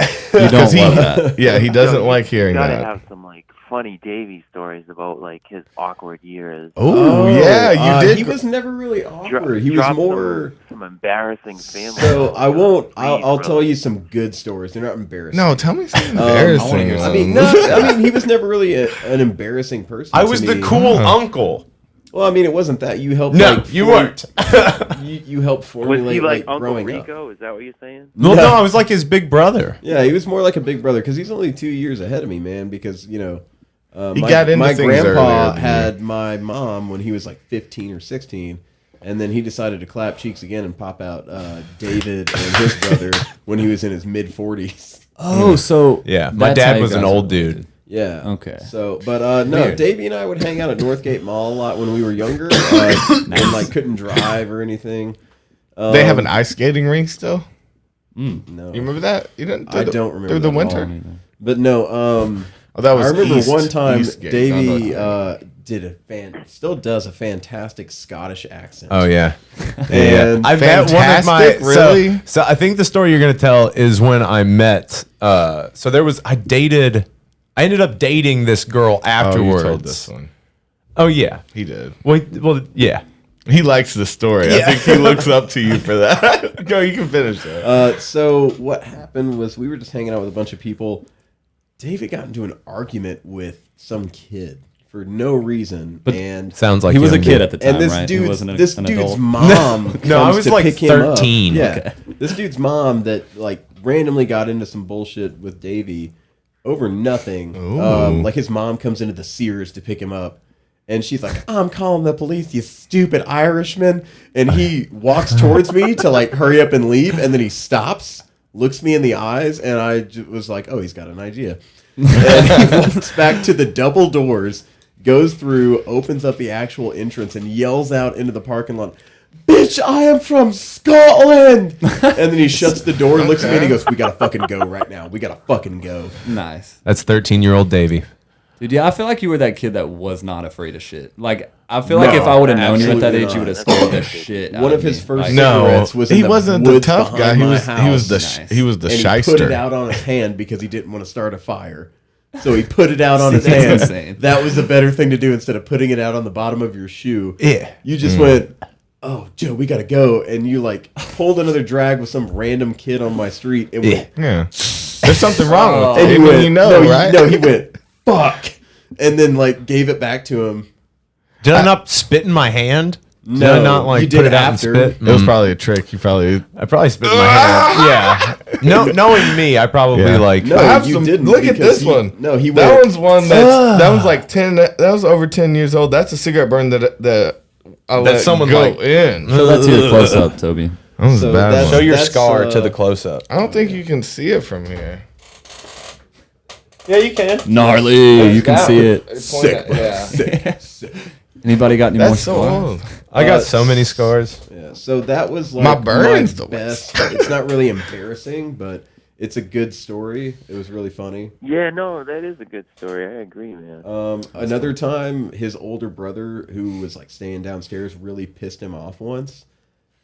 You don't love that. Yeah, he doesn't like hearing You gotta that. have some funny Davey stories about his awkward years. Oh yeah, you did. He was never really Dro- awkward. He was drop more. some embarrassing family. So I won't. Please, I'll bro. tell you some good stories. They're not embarrassing. No, tell me something embarrassing. hear or I mean, something. no. I mean, he was never really an embarrassing person. I to was the me. cool uncle. Well, I mean, it wasn't that you helped. No, you weren't. You helped Was formulate he like Uncle growing up. Rico? Is that what you're saying? No, I was like his big brother. Yeah, he was more like a big brother because he's only 2 years ahead of me, man. Because He got into my things grandpa earlier than had my mom when he was like 15 or 16, and then he decided to clap cheeks again and pop out David and his brother when he was in his mid 40s. Oh, so Yeah, my that's how dad you was an guys old were dude. related. Yeah. Okay. So, but no, Weird. Davey and I would hang out at Northgate Mall a lot when we were younger, and couldn't drive or anything. They have an ice skating rink still. No, You remember that? You didn't. I don't remember through the that at all. winter. But no, Oh, that was I remember East- one time Eastgate, Davey not still does a fantastic Scottish accent. Oh yeah, And I met one of my Fantastic, really? So I think the story you're gonna tell is when I met. So there was I ended up dating this girl Oh, afterwards. you told this one. Oh yeah, He did. well yeah. He likes the story. I think he looks up to you for that. Go, you can finish that. So what happened was we were just hanging out with a bunch of people. David got into an argument with some kid for no reason, and Sounds like He was a him, kid dude. at the time, and this right? He dude's wasn't an dude's adult. mom. No, I comes was to like pick him up. 13. Yeah, Okay. this dude's mom that like randomly got into some bullshit with Davey over nothing. Like his mom comes into the Sears to pick him up. And she's like, I'm calling the police, you stupid Irishman. And he walks towards me to like hurry up and leave. And then he stops, looks me in the eyes. And I was like, oh, he's got an idea. And he walks back to the double doors, goes through, opens up the actual entrance and yells out into the parking lot, bitch, I am from Scotland. And then he shuts the door, looks at me and he goes, we gotta fucking go right now. We gotta fucking go. Nice. That's 13-year-old Davey. Dude, yeah, I feel like you were that kid that was not afraid of shit. Like, I feel like if I would have known you at that absolutely age, you would have not. scared the shit out One of of his me. first Like, cigarettes was in he the wasn't the woods tough guy. behind He my was the house. he was the and shyster. he put it out on his hand because he didn't want to start a fire. So he put it out on his That's hand. insane. That was the better thing to do instead of putting it out on the bottom of your shoe. Yeah. You just went, oh, Joe, we got to go. And you like pulled another drag with some random kid on my street. And went, Yeah. There's something wrong with and it. he went, You know, no, right? No, he went, fuck. And then like gave it back to him. Did I not spit in my hand? Did No, I not like you did put it out after. and spit? It was probably a trick. You probably. I probably spit in my hand. Yeah. No, knowing me, I probably Yeah. like. No, I have you some. didn't Look at because this one. No, he That went, one's one that was like 10. That was over 10 years old. That's a cigarette burn that I let someone go like- in. Show that to your close up, Toby. That was So a bad that's- Show one. your That's, scar to the close up. I don't think you can see it from here. Yeah, you can. Gnarly. You can see it. Sick. Yeah. Anybody got any more That's so scars? old. I got so many scars. Yeah, so that was like My burn's the best. It's not really embarrassing, but it's a good story. It was really funny. Yeah, no, that is a good story. I agree, man. Another time, his older brother, who was like staying downstairs, really pissed him off once.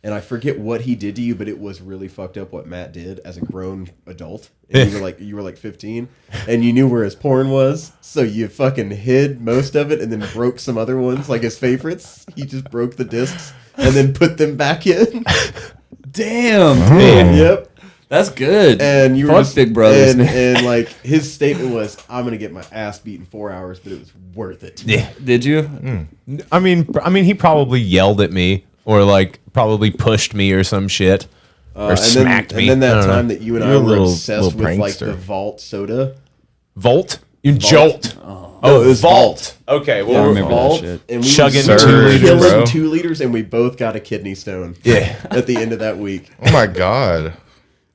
And I forget what he did to you, but it was really fucked up what Matt did as a grown adult. And you were like 15, and you knew where his porn was, so you fucking hid most of it, and then broke some other ones, like his favorites. He just broke the discs and then put them back in. Damn, Oh. dude. Yep. That's good. And you were Fuck just, big brothers, and, man. and like his statement was, "I'm gonna get my ass beat in 4 hours, but it was worth it." Yeah. Did you? I mean, he probably yelled at me or like probably pushed me or some shit or smacked me. And then I that don't know. time that you and You're I a were little obsessed with like prankster. the Vault soda. Volt? You jolt. Oh, it was Vault. Okay, I well, remember that Vault, shit. and we Chugging were 2 liters, killing bro. 2 liters, and we both got a kidney stone. Yeah. At the end of that week. Oh my god.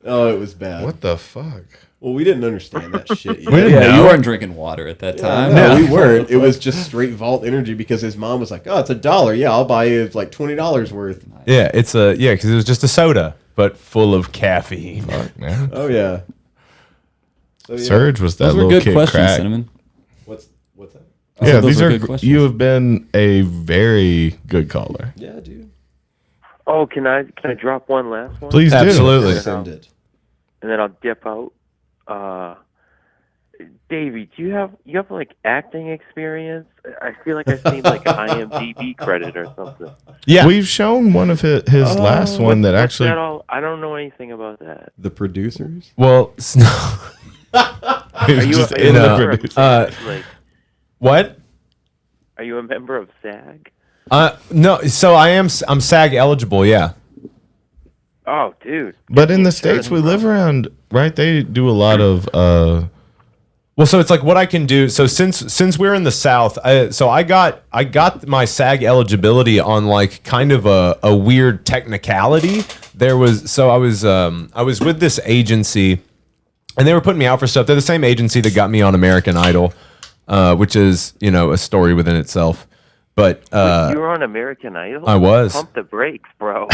Oh, it was bad. What the fuck? Well, we didn't understand that shit yet. didn't Yeah, know. you weren't drinking water at that time. No, we weren't. It was just straight Vault energy because his mom was like, "Oh, it's $1. Yeah, I'll buy you like $20 worth." Yeah, because it was just a soda, but full of caffeine. Fuck, man. Oh yeah. So, yeah. Surge was that Those were little good kid questions, crack. Cinnamon. What's that? I Yeah, said those these were are. good questions. You have been a very good caller. Yeah, dude. Oh, can I drop one last one? Please do. Absolutely. Send it. And then I'll dip out. Davey, do you have like acting experience? I feel like I've seen like an IMDb credit or something. Yeah. We've shown one of his last one that What's actually. that all? I don't know anything about that. The producers. Well, Are you just a, are you in a the member of producer. SAG? Like, what? are you a member of SAG? No. So I'm SAG eligible. Yeah. Oh, dude. But in the states we live around, right? They do a lot of. Well, so it's like what I can do. So since we're in the South, I got my SAG eligibility on like kind of a weird technicality. I was with this agency, and they were putting me out for stuff. They're the same agency that got me on American Idol, which is a story within itself. But you were on American Idol. I was. Pump the brakes, bro.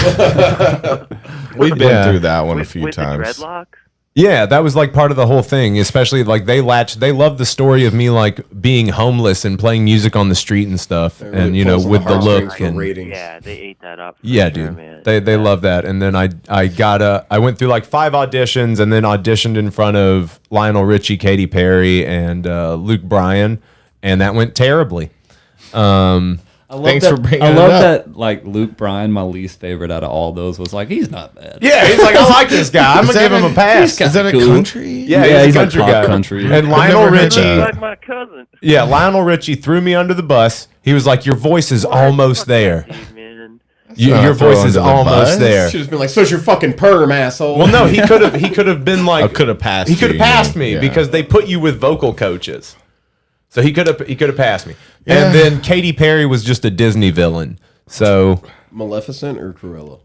We've been through that one a few with times. The dreadlocks. yeah, that was like part of the whole thing. Especially like they loved the story of me like being homeless and playing music on the street and stuff, Really and you know pulls on with the look heartstrings for and ratings. Yeah, they ate that up. for yeah, sure, dude, man. they love that. And then I went through like 5 auditions and then auditioned in front of Lionel Richie, Katy Perry, and Luke Bryan, and that went terribly. Thanks for bringing I it love up. that, like, Luke Bryan, my least favorite out of all those, was like, he's not bad. Yeah, he's like, I like this guy. I'm Is gonna give that him a pass. Is that a Cool. country? Yeah, he's a like country pop guy. country. And I've Lionel never heard Richie, that. Like my cousin. yeah, Lionel Richie threw me under the bus. He was like, "Your voice is almost there. Dude, man. not Your voice throw is under the almost bus. there." Should have been like, so's your fucking perm, asshole. Well, no, he could have been I like, could have passed. he could have you, passed me yeah. because they put you with vocal coaches. So he could have passed me. Yeah. And then Katy Perry was just a Disney villain. So Maleficent or Cruella?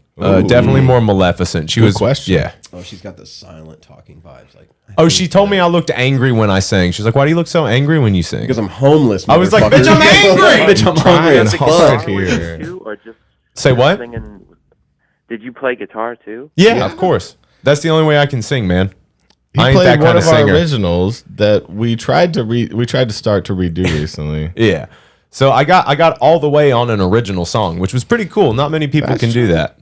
definitely more Maleficent. She Good was question. Yeah. Oh, she's got the silent talking vibes. Like, Oh, she told me I looked angry when I sang. She's like, "Why do you look so angry when you sing?" because I'm homeless. I was like, motherfucker. "Bitch, I'm angry." Bitch, I'm hungry as Trying fuck. hard here. Too, or just Say what? singing? Did you play guitar too? Yeah, of course. That's the only way I can sing, man. He I ain't played that one kind of of our singer. originals that we tried to start to redo recently. Yeah. So I got all the way on an original song, which was pretty cool. Not many people That's can do true. that.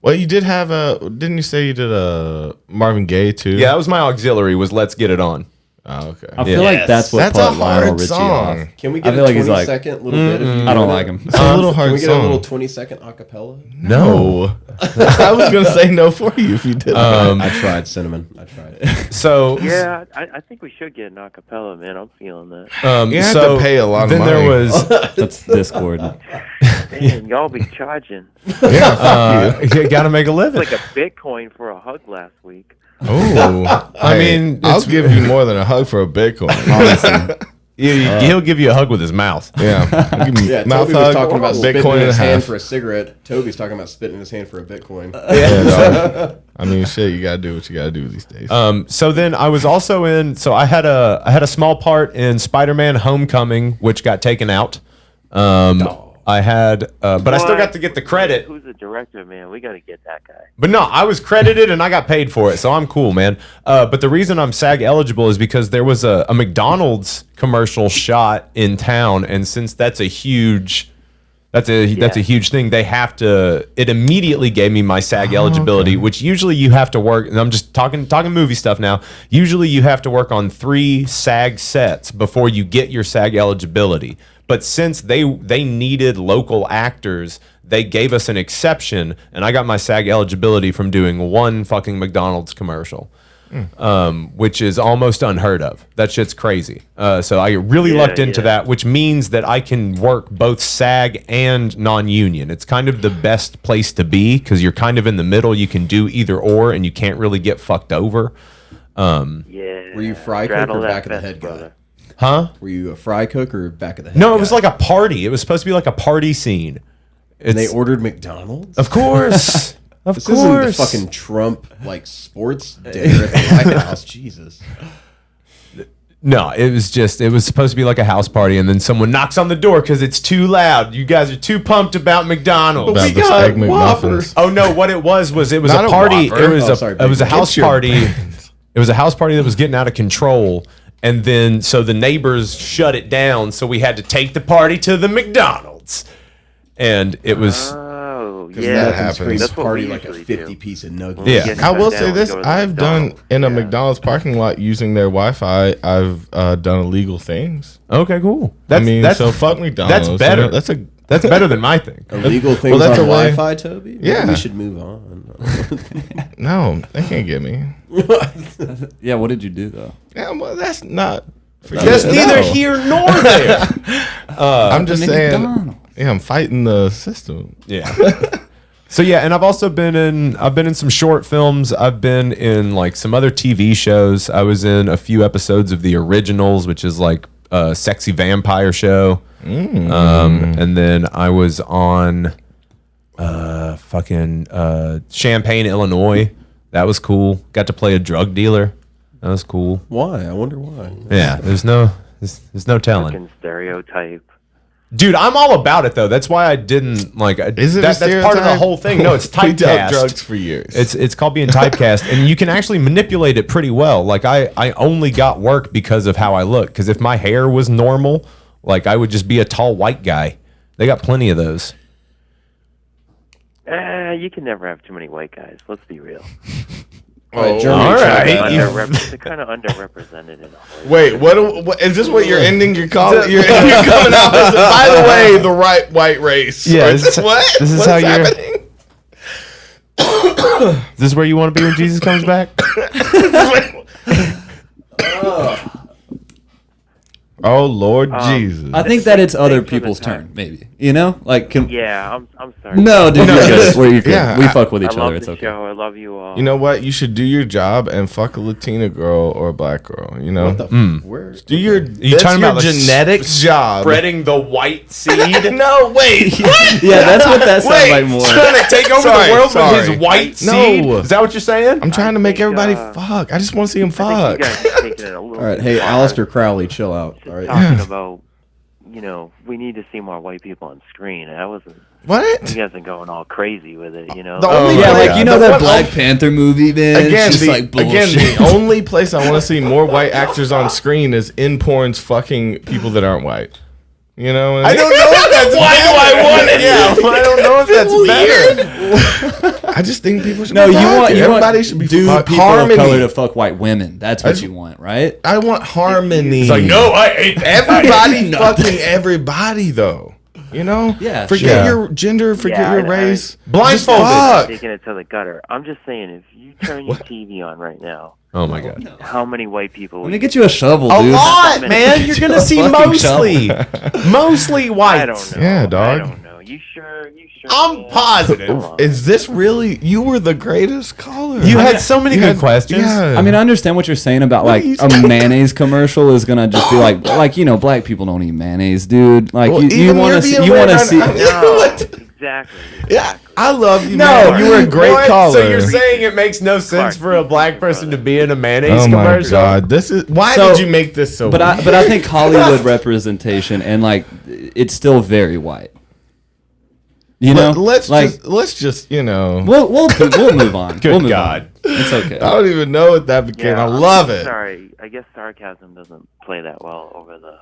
Well, you did have didn't you say you did a Marvin Gaye too? Yeah, that was my auxiliary. Was "Let's Get It On." Oh, okay. I feel like that's what That's put a Lionel hard Richie song. off. Can we I get feel a like he's 20-second little bit? Of you I don't doing like it? him. It's a little Can hard we get a little song. 20-second acapella? No, I was gonna say no for you if you did. I tried, Cinnamon. I tried. So Yeah, I think we should get an acapella, man. I'm feeling that. You have so to pay a lot of then money. there was That's Discord. Man, y'all be charging. yeah, fuck you. you got to make a living. It's like a Bitcoin for a hug last week. Oh, I mean, I'll it's- give you more than a hug for a Bitcoin. Honestly. He'll give you a hug with his mouth. Yeah, I'll give you Yeah, mouth Toby hug, was talking about spitting Bitcoin in and a his hand half. for a cigarette. Toby's talking about spitting in his hand for a Bitcoin. Yeah, dog. I mean, shit, you gotta do what you gotta do these days. So then I was also in. So I had a small part in Spider-Man: Homecoming, which got taken out. I had, but I still got to get the credit. Who's the director, man? We got to get that guy. But no, I was credited and I got paid for it, so I'm cool, man. But the reason I'm SAG eligible is because there was a McDonald's commercial shot in town, and since that's a huge huge thing, they have to. It immediately gave me my SAG eligibility, which usually you have to work. And I'm just talking movie stuff now. Usually you have to work on 3 SAG sets before you get your SAG eligibility. But since they needed local actors, they gave us an exception, and I got my SAG eligibility from doing 1 fucking McDonald's commercial, which is almost unheard of. That shit's crazy. So I really lucked into that, which means that I can work both SAG and non-union. It's kind of the best place to be because you're kind of in the middle. You can do either or, and you can't really get fucked over. Yeah. Were you fry cook Straddle or that back of the fence, head guy? brother. Huh? Were you a fry cook or back of the head No, guy? it was like a party. It was supposed to be like a party scene. And they ordered McDonald's? Of course. Of This course. isn't the fucking Trump, like, sports dinner at the White House. Jesus. No, it was supposed to be like a house party, and then someone knocks on the door because it's too loud. You guys are too pumped about McDonald's. About the Egg McMuffins. Oh no, what it was it was Not a a party. Whopper. It was Oh, a sorry, it was a Big house Get your party. brains. It was a house party that was getting out of control, and then so the neighbors shut it down. So we had to take the party to the McDonald's, and it was. Oh, Because yeah. that happens. That's what party we like a usually 50-piece of nuggets. Yeah. Get I will shut say down, this: go to the I've done McDonald's. in a Yeah. McDonald's parking lot using their Wi-Fi. I've done illegal things. Okay, cool. So fuck McDonald's. That's better. That's better than my thing. Illegal things that's on a way- Wi-Fi, Toby? Maybe Yeah. we should move on. No, they can't get me. Yeah, what did you do though? Yeah, well, that's not. That's neither here nor there. I'm just saying. McDonald's. Yeah, I'm fighting the system. Yeah. So yeah, and I've also been in some short films. I've been in like some other TV shows. I was in a few episodes of The Originals, which is like a sexy vampire show. And then I was on Champaign, Illinois. That was cool. Got to play a drug dealer. That was cool. Why? I wonder why. Yeah, there's no telling. Fucking stereotype. Dude, I'm all about it though. That's why I didn't like. Is it that's part of the stereotype? whole thing. No, it's We dealt typecast. drugs for years. It's called being typecast, and you can actually manipulate it pretty well. Like I only got work because of how I look. Because if my hair was normal, like I would just be a tall white guy. They got plenty of those. You can never have too many white guys. Let's be real. Oh, Germany, all right. They're kind of underrepresented in Hollywood. Wait, what is this? What you're ending? You're calling? You're coming out as, by the way, the right white race. Yeah, Or this is- what? this is What's how you're- happening? Is this where you want to be when Jesus comes back? Oh Lord Jesus! I think that it's other thanks for the people's time. turn, maybe. You know, like Yeah, I'm sorry. no, dude, No, you're just- good. We're good. yeah, We I- fuck with I each love other. It's the okay. show. I love you all. You know what? You should do your job and fuck a Latina girl or a black girl. You know, What the where? do your You that's talking your about, like, genetic job. Spreading the white seed. No, wait. What? Yeah, that's what that sounds Wait, like more. Trying to take over Sorry, the world sorry. with his white No. seed. Is that what you're saying? I'm trying to make think, everybody fuck. I just want to see them I fuck. think you guys are taking it a little All right, too hey, far. Alistair Crowley, chill out. All right. Talking about, we need to see more white people on screen. I wasn't. What? You guys are going all crazy with it. The only Yeah, place- like you know the that one- Black Panther movie, man. Again, it's just like bullshit. the only place I want to see more white actors on screen is in porns fucking people that aren't white. You know? What I don't know if that's Why do I want it? Yeah, I don't know if that's better. I just think people should. No, be you want everybody should be dude fuck- people harmony. of color to fuck white women. That's what just- you want, right? I want harmony. It's like, no, I hate everybody fucking everybody though. You know? Yeah, Forget sure. your gender. Forget Yeah, your I- race. Blindfolded. Just fuck. Taking it to the gutter. I'm just saying, if you turn your TV on right now, Oh my god. how many white people? Let me get you a shovel, A dude. lot, man. You're gonna see fucking mostly white. I don't know. Yeah, dog. I don't know. You sure? I'm positive. Is this really? You were the greatest caller. You had so many good questions. Yeah. I mean, I understand what you're saying about like are you a mayonnaise commercial is gonna just be like black people don't eat mayonnaise, dude. Like Well, you even want you're to being you want to weird see. on- No, exactly. Yeah, I love you. No, man. You were a great What? caller. So you're saying it makes no sense Clark, for a black person to be in a mayonnaise Oh my commercial? god, this is why So- did you make this so? But weird? I think Hollywood representation and like it's still very white. You know, let's like just we'll move on. Good we'll move God. on. It's okay. I don't even know what that became. I love it. Sorry, I guess sarcasm doesn't play that well over the.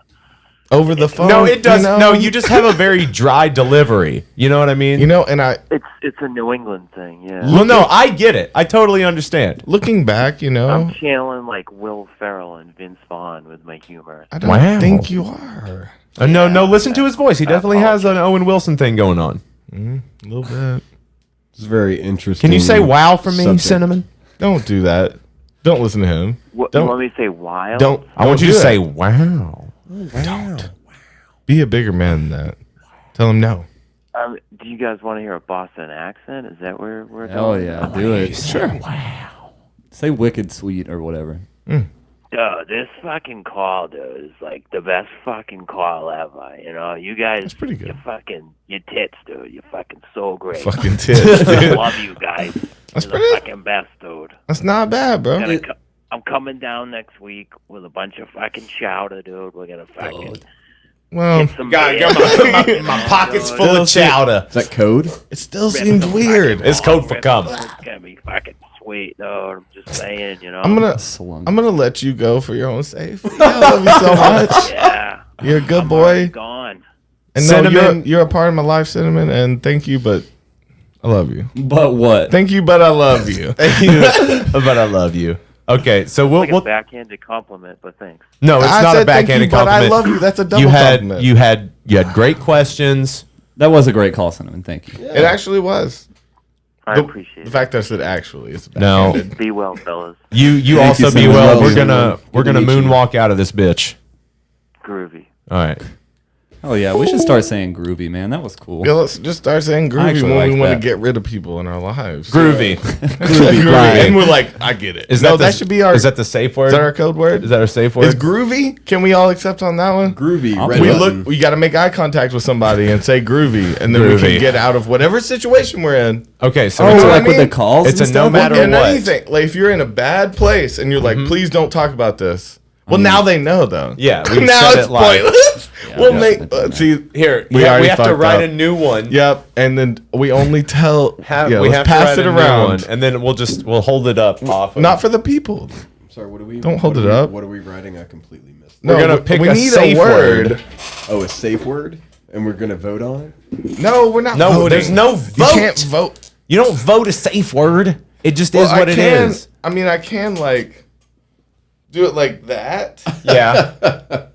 Over the phone. No, it does. You know? No, you just have a very dry delivery. You know what I mean? You know, and I It's a New England thing, yeah. well, no, I get it. I totally understand. looking back, you know, I'm channeling like Will Ferrell and Vince Vaughn with my humor. I don't Wow. think you are. No, listen to his voice. He definitely has an Owen Wilson thing going on. A little bit. It's very interesting. Can you say wow for me, subject. Cinnamon? Don't do that. Don't listen to him. What, Don't- you want me to say wild? Don't. I want you do to it. say wow. Don't. Be a bigger man than that. Tell him no. Do you guys want to hear a Boston accent? Is that where we're Hell going? yeah, do it. Sure. Say wicked sweet or whatever. Dude, this fucking call, dude, is like the best fucking call ever. You know, you guys, That's pretty good. your tits, dude. You're fucking so great. Fucking tits, I dude. love you guys. That's You're the pretty- fucking best, dude. That's not bad, bro. I'm coming down next week with a bunch of fucking chowder, dude. We're gonna fucking Well, get some God, beer. my pocket's full of chowder. Is that code? it still seems weird. It's code for cum. It's gonna be fucking sweet, dude. I'm just saying, you know. I'm gonna Slunk. I'm gonna let you go for your own safety. I love you so much. Yeah. You're a good I'm already boy. gone. And no, Cinnamon. you're a part of my life, Cinnamon, and thank you, but I love you. But what? Thank you, but I love you. Thank you, but I love you. Okay, so Like a we'll backhanded compliment, but thanks. no, it's I not a said thank backhanded you, but I compliment. love you. That's a double you had compliment. you had great questions. That was a great call, Cinnamon. Thank you. It actually was. I appreciate The it. fact that I said actually is No. backhanded. Be well, fellas. You Thank also you, be Cinnamon. well. Well, We're gonna Good to meet you. moonwalk out of this bitch. Groovy. All right. Oh yeah, we should start saying groovy, man. That was cool. Yeah, let's just start saying groovy actually when we like want to that. get rid of people in our lives. Groovy. Groovy. right. And we're like, I get it. Is no, that that should be our. Is that the safe word? is that our code word? Is that our safe Is word? groovy? Can we all accept on that one? Groovy. I'll Red We button. look. We got to make eye contact with somebody and say groovy, and then we Groovy. can get out of whatever situation we're in. Okay, so Oh, it's I like like with mean, the calls. it's and a no stuff? matter and what. anything. Like if you're in a bad place and you're like, please don't talk about this. Well, now they know though. Yeah, we've now said it's it live. pointless. We'll Yeah, make I think see Here, We we already have to fucked write up. a new one. Yep, and then we only tell. We let's have to pass write it a new around. one, and then we'll hold it up off. Of, Not for the people. Sorry, what are we? Don't hold what it are we- up. What are we writing? I completely missed. We're gonna pick a safe word. Oh, a safe word, and we're gonna vote on it. No, we're not. No, voting. there's no You vote. can't vote. You don't vote a safe word. It just is Well, what it can, is. I mean, I can like do it like that Yeah,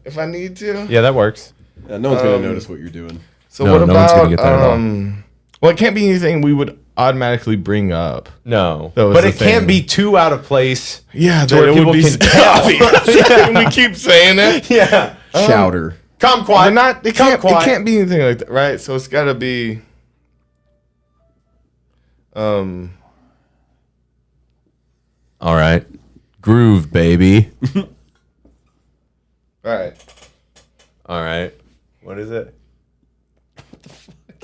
if I need to. yeah, that works. No one's gonna notice what you're doing. So No, what no one's about gonna get that at all. well, it can't be anything we would automatically bring up. No, That was but the it can't thing. be too out of place. Yeah, To where that it would people be can tell. obvious. We keep saying it. Yeah, Chowder. come But quiet. not. It Come can't. quiet. It can't be anything like that, right? So it's got to be. All right, groove, baby. All right. All right, what is it?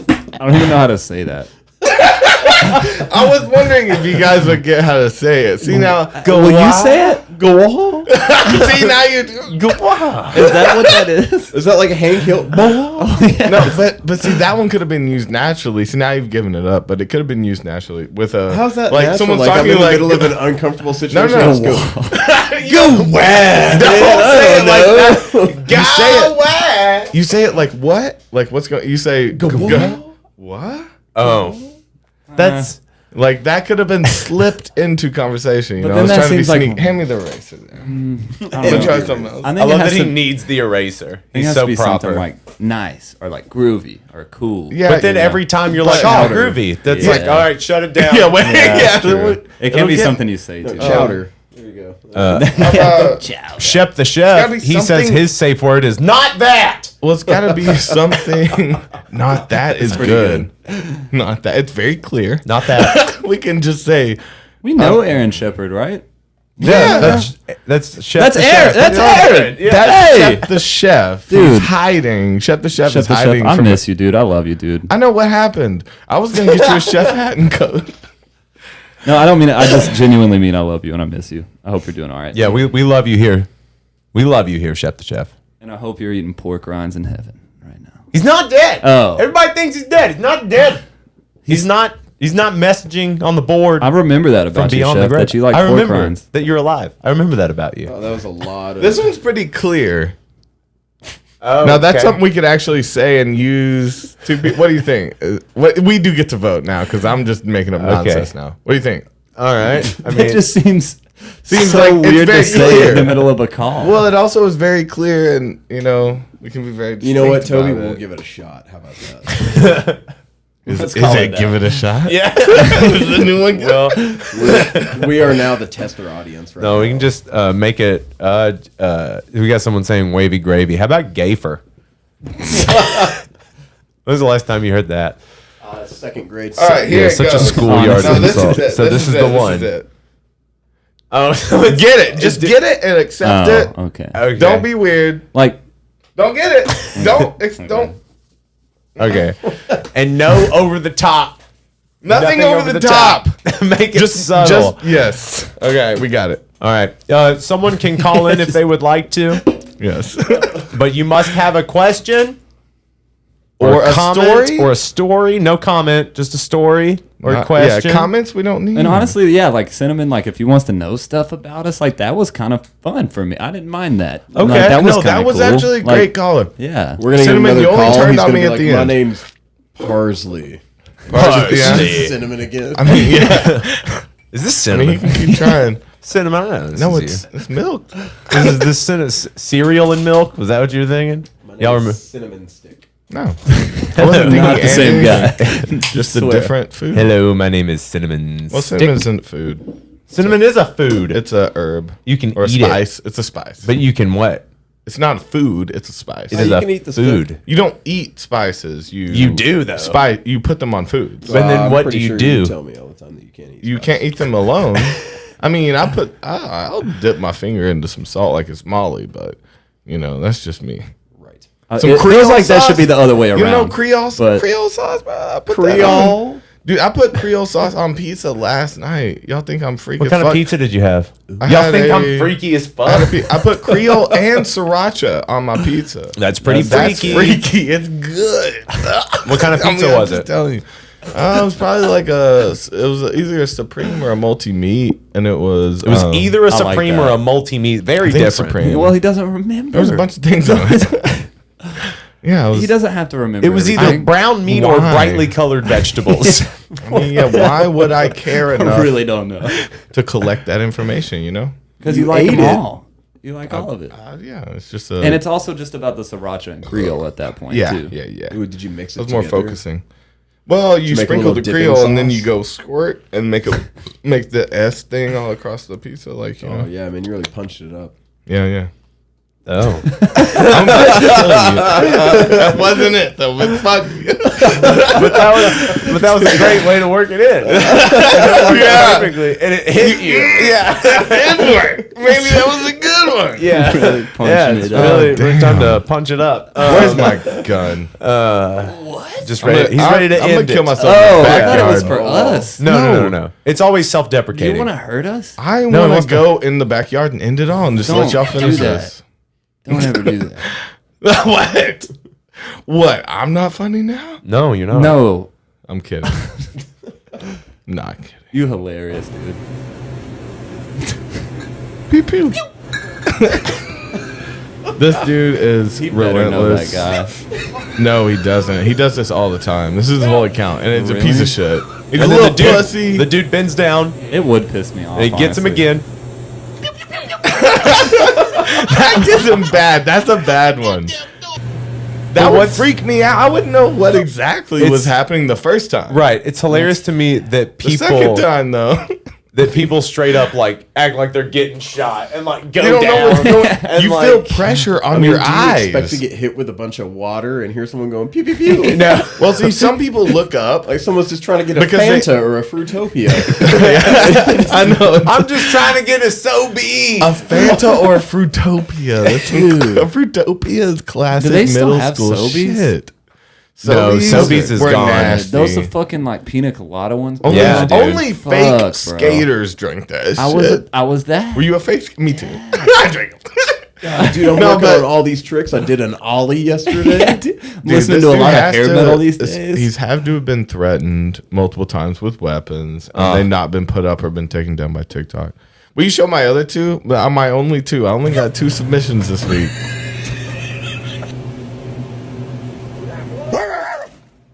I don't even know how to say that. I was wondering if you guys would get how to say it. See now, Will you say it? Go on. see now you do. Is that what that is? Is that like a Hank Hill? No, but see that one could have been used naturally. See now you've given it up, but it could have been used naturally with a. How's that? Like natural? someone's Like, I'm talking in the like middle of an uncomfortable situation. no. Let's go. Go where? Don't say it like that. You say it. Where? You say it like what? Like what's going? You say go what? Oh, that's Like that could have been slipped into conversation. You But know, I then was that trying to be seems like- sneaky. Hand me the eraser. There. I Let don't me know. try something else. I I think it love has that he to, needs the eraser. I think He's it has so to be proper. something like nice or like groovy or cool. Yeah, But then yeah. every time you're like, Chowder. oh, groovy. That's Yeah. like, all right, shut it down. Yeah, wait, that's yeah. true. It can be something you say too. Chowder. There you go. Shep the gotta chef, be he says something- his safe word is not that. Well, it's got to be something. Not that is good. Not that. It's very clear. Not that. We can just say. We know Aaron Shepard, right? Yeah, That's Shep That's the Aaron. chef. That's Aaron. Yeah. That's Hey! Shep the chef. Dude. He's hiding. Shep the chef Shep is the hiding chef. I from. miss you, dude. I love you, dude. I know what happened. I was gonna get you a chef hat and coat. No, I don't mean it. I just genuinely mean I love you and I miss you. I hope you're doing all right. Yeah, we love you here. We love you here, Shep the chef. And I hope you're eating pork rinds in heaven right now. He's not dead. Oh. Everybody thinks he's dead. He's not dead. He's not messaging on the board I remember that from about you, beyond Chef, the grave. that you like I pork remember rinds. that you're alive. I remember that about you. Oh, that was a lot of. This one's pretty clear. Oh, Now that's okay. something we could actually say and use. What do you think? What we do get to vote now because I'm just making up nonsense now. What do you think? All right. I mean, It just seems so like it's weird very to say clear. in the middle of a call. Well, it also is very clear, and we can be very. You know what, distinct Toby? about We'll it. give it a shot. How about that? Is call it it that. give it a shot? yeah. Is the new one? Well, We are now the tester audience, right? no, we can just make it. We got someone saying wavy gravy. How about gayfer? When was the last time you heard that? Second grade. All right, here Yeah, it such a goes. schoolyard No, this insult. is it. So this is it. the one. This is it. Oh, so Get it. Just get it and accept it. Okay. okay. Don't be weird. Like, Don't get it. Don't. Okay. And no over the top. Nothing over the top. Make it Just subtle. Just yes. Okay, we got it. All right. Someone can call in if they would like to, Yes. but you must have a question Or a comment story? or a story. No comment, just a story or a Yeah, question. comments we don't need. and honestly, yeah, like Cinnamon, like if he wants to know stuff about us, like that was kind of fun for me. I didn't mind that. Okay. Like, that was No, that kinda was cool. actually a Like, great caller. Yeah. We're gonna Cinnamon, get you another only call. turned He's on gonna me be at like, the my end." name's Parsley. Yeah. Cinnamon again. I mean, yeah. Is this I mean, you cinnamon? can keep trying. Cinnamon? I don't know. This No, is it's milk. Is this cereal and milk? Was that what you were thinking? Y'all remember? Cinnamon stick. No, I wasn't thinking Not the same anything. guy. Just a Swear. different food. Hello, my name is Cinnamon. Well, Stick. cinnamon isn't food. Cinnamon is a food. It's a herb. You can or a eat spice. It's a spice. but you can what? it's not a food. It's a spice. It is you a can eat the food. You don't eat spices. You do, though. Spice. You put them on foods. But then I'm what pretty do you sure do? You tell me all the time that you can't eat. You spice. can't eat them alone. I mean, I'll dip my finger into some salt like it's Molly, but that's just me. Right. Some It Creole feels like that sauce? should be the other way around. You know Creole but- Creole sauce, bro. I put Creole? that on. Dude, I put Creole sauce on pizza last night. Y'all think I'm freaky? What kind of pizza did you have? Y'all think I'm freaky as fuck? I put Creole and siracha on my pizza. That's pretty freaky. That's freaky. It's good. What kind of pizza was it? Telling you. It was probably like it was either a Supreme or a multi-meat, and it was either a Supreme or a multi-meat. Very different. Supreme. Well, he doesn't remember. There was a bunch of things on it. Yeah, he doesn't have to remember. It was either brown meat or brightly colored vegetables. I mean, yeah, why would I care enough? I really don't know. To collect that information, you know? Because you like them all. You like all of it. Yeah, it's just and it's also just about the siracha and Creole at that point, too. Yeah. Ooh, did you mix it? It was more focusing. Well, you sprinkle the Creole and then you go squirt and make the S thing all across the pizza, like you know. Yeah, man, you really punched it up. Yeah. Oh, I'm just telling you. That wasn't it though. But fuck you. but that was a great way to work it in. Perfectly, and it hit you. Yeah, it did work. Maybe that was a good one. Yeah, really it's really time to punch it up. Where's my gun? What? Just ready. He's ready to end. I'm gonna kill myself. Oh, in the I thought it backyard. was for us. No. It's always self-deprecating. You want to hurt us? I want to go in the backyard and end it all and just let y'all finish do that. this. Don't ever do that. What? I'm not funny now? No, you're not. No. I'm kidding. Not kidding. You hilarious, dude. Pew pew. This dude is relentless. That guy. No, he doesn't. He does this all the time. This is his whole account, and it's a piece of shit. He's And a then little pussy. the dude bends down, It would piss me off. and he gets him honestly. again. That gets him bad. That's a bad one. That would freak me out. I wouldn't know what exactly was happening the first time. Right. It's hilarious to me that The second people time, though. that people straight up like act like they're getting shot and like go You don't down. know what's going and, You like, feel pressure on your do you eyes. expect to get hit with a bunch of water and hear someone going pew pew pew? No. Well, see, some people look up. Like someone's just trying to get a Because Fanta or a Fruitopia. I know. I'm just trying to get a Sobe. A Fanta or a Fruitopia. A Fruitopia is classic Do they still middle have school Sobeys? shit. No, Sobeys is were gone. nasty. Those are fucking like pina colada ones. Only, Yeah, dude. only Fuck, fake bro. skaters drink that I shit. was that. Were you a fake? Me too. I drink them. Dude, I'm No, working but- on all these tricks. I did an ollie yesterday. Dude, Listening this to a dude lot of has hair to- metal these days. He's had to have been threatened multiple times with weapons, and they not been put up or been taken down by TikTok. Will you show my other two? My only two. I only got 2 submissions this week.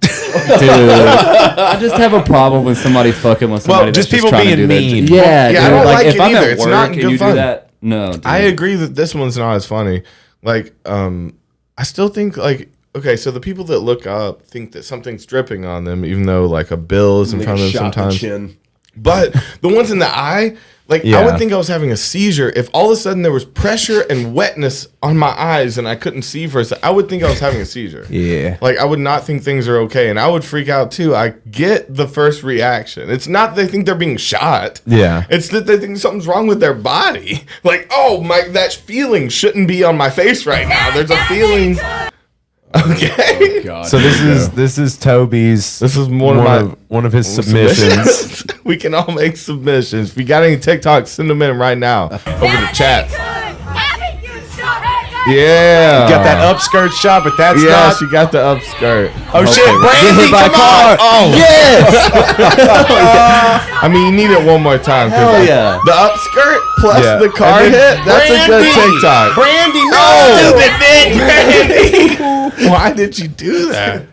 Dude, I just have a problem with somebody fucking with somebody. just that's people trying to being do their mean. job. Yeah, Yeah, dude, I don't like if it I'm either. at It's work not and good you fun. do that, no. Dude. I agree that this one's not as funny. Like, I still think like, okay, so the people that look up think that something's dripping on them, even though like a bill is in front of them sometimes. Chin. But the ones in the eye, like I would think I was having a seizure if all of a sudden there was pressure and wetness on my eyes and I couldn't see for a second. I would think I was having a seizure. Yeah. Like I would not think things are okay, and I would freak out too. I get the first reaction. It's not they think they're being shot. Yeah. It's that they think something's wrong with their body. Like, oh my, that feeling shouldn't be on my face right now. There's a feeling. Okay. Oh, God. So this is Toby's. This is one of his submissions. We can all make submissions. If you got any TikToks, send them in right now over the chat. Yeah. You got that upskirt shot, but that's not. she got the upskirt. Oh shit, Brandy, by come car. on! Oh Yes! I mean, you need it one more time. Hell yeah. The upskirt plus Yeah. the car And hit, then that's a good Brandy. TikTok. Brandy, no! Stupid bitch, Brandy! Why did you do that?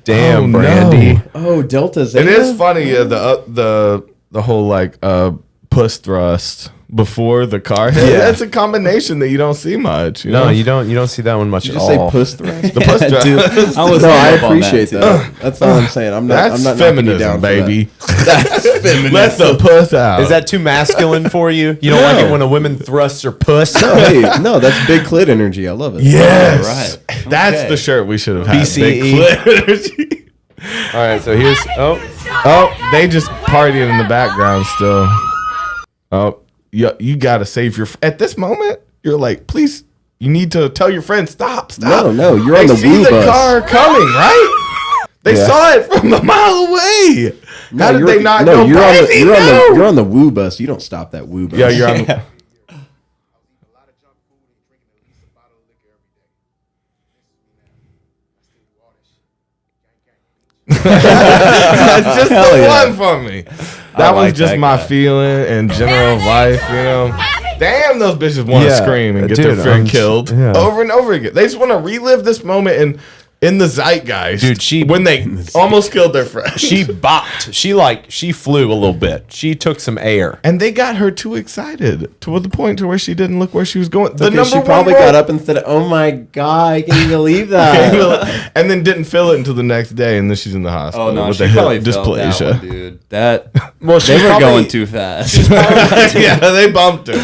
Damn, Oh, Brandy. no. Oh, Delta Zeta. It is funny, the whole like puss thrust before the car hit. Yeah. That's a combination that you don't see much. You No, know? you don't see that one much Did at you say all. puss thrust? The puss thrust. Dude, I was No, I up on appreciate that. That's all I'm saying. I'm not. That's I'm not knocking you feminism, down, baby. That's feminism. Let the puss out. Is that too masculine for you? You don't like it when a woman thrusts her puss? Hey, no, that's big clit energy. I love it. Yes. Right. That's Okay. the shirt we should have had. BCE. Big clit energy. All right, so here's Oh, they just partying in the background still. Oh, you gotta save your. At this moment, you're like, please, you need to tell your friends, stop. No, you're on They the see woo the bus. car coming, right? They saw it from a mile away. How did they not go you're crazy? you're on the woo bus. You don't stop that woo bus. Yeah, you're on the... That's just the one for me. That was just my feeling in general life, you know. Damn, those bitches want to scream and get their friend killed over and over again. They just want to relive this moment in the zeitgeist. Dude, when they almost killed their friend. She bopped. She flew a little bit. She took some air. And they got her too excited to the point to where she didn't look where she was going. The Because number she probably one got up and said, "Oh my god, can you believe that?" and then didn't feel it until the next day, and then she's in the hospital. Oh no, with she the hip probably felt that dysplasia. one, dude. That Well, they were going too fast. Yeah, they bumped her.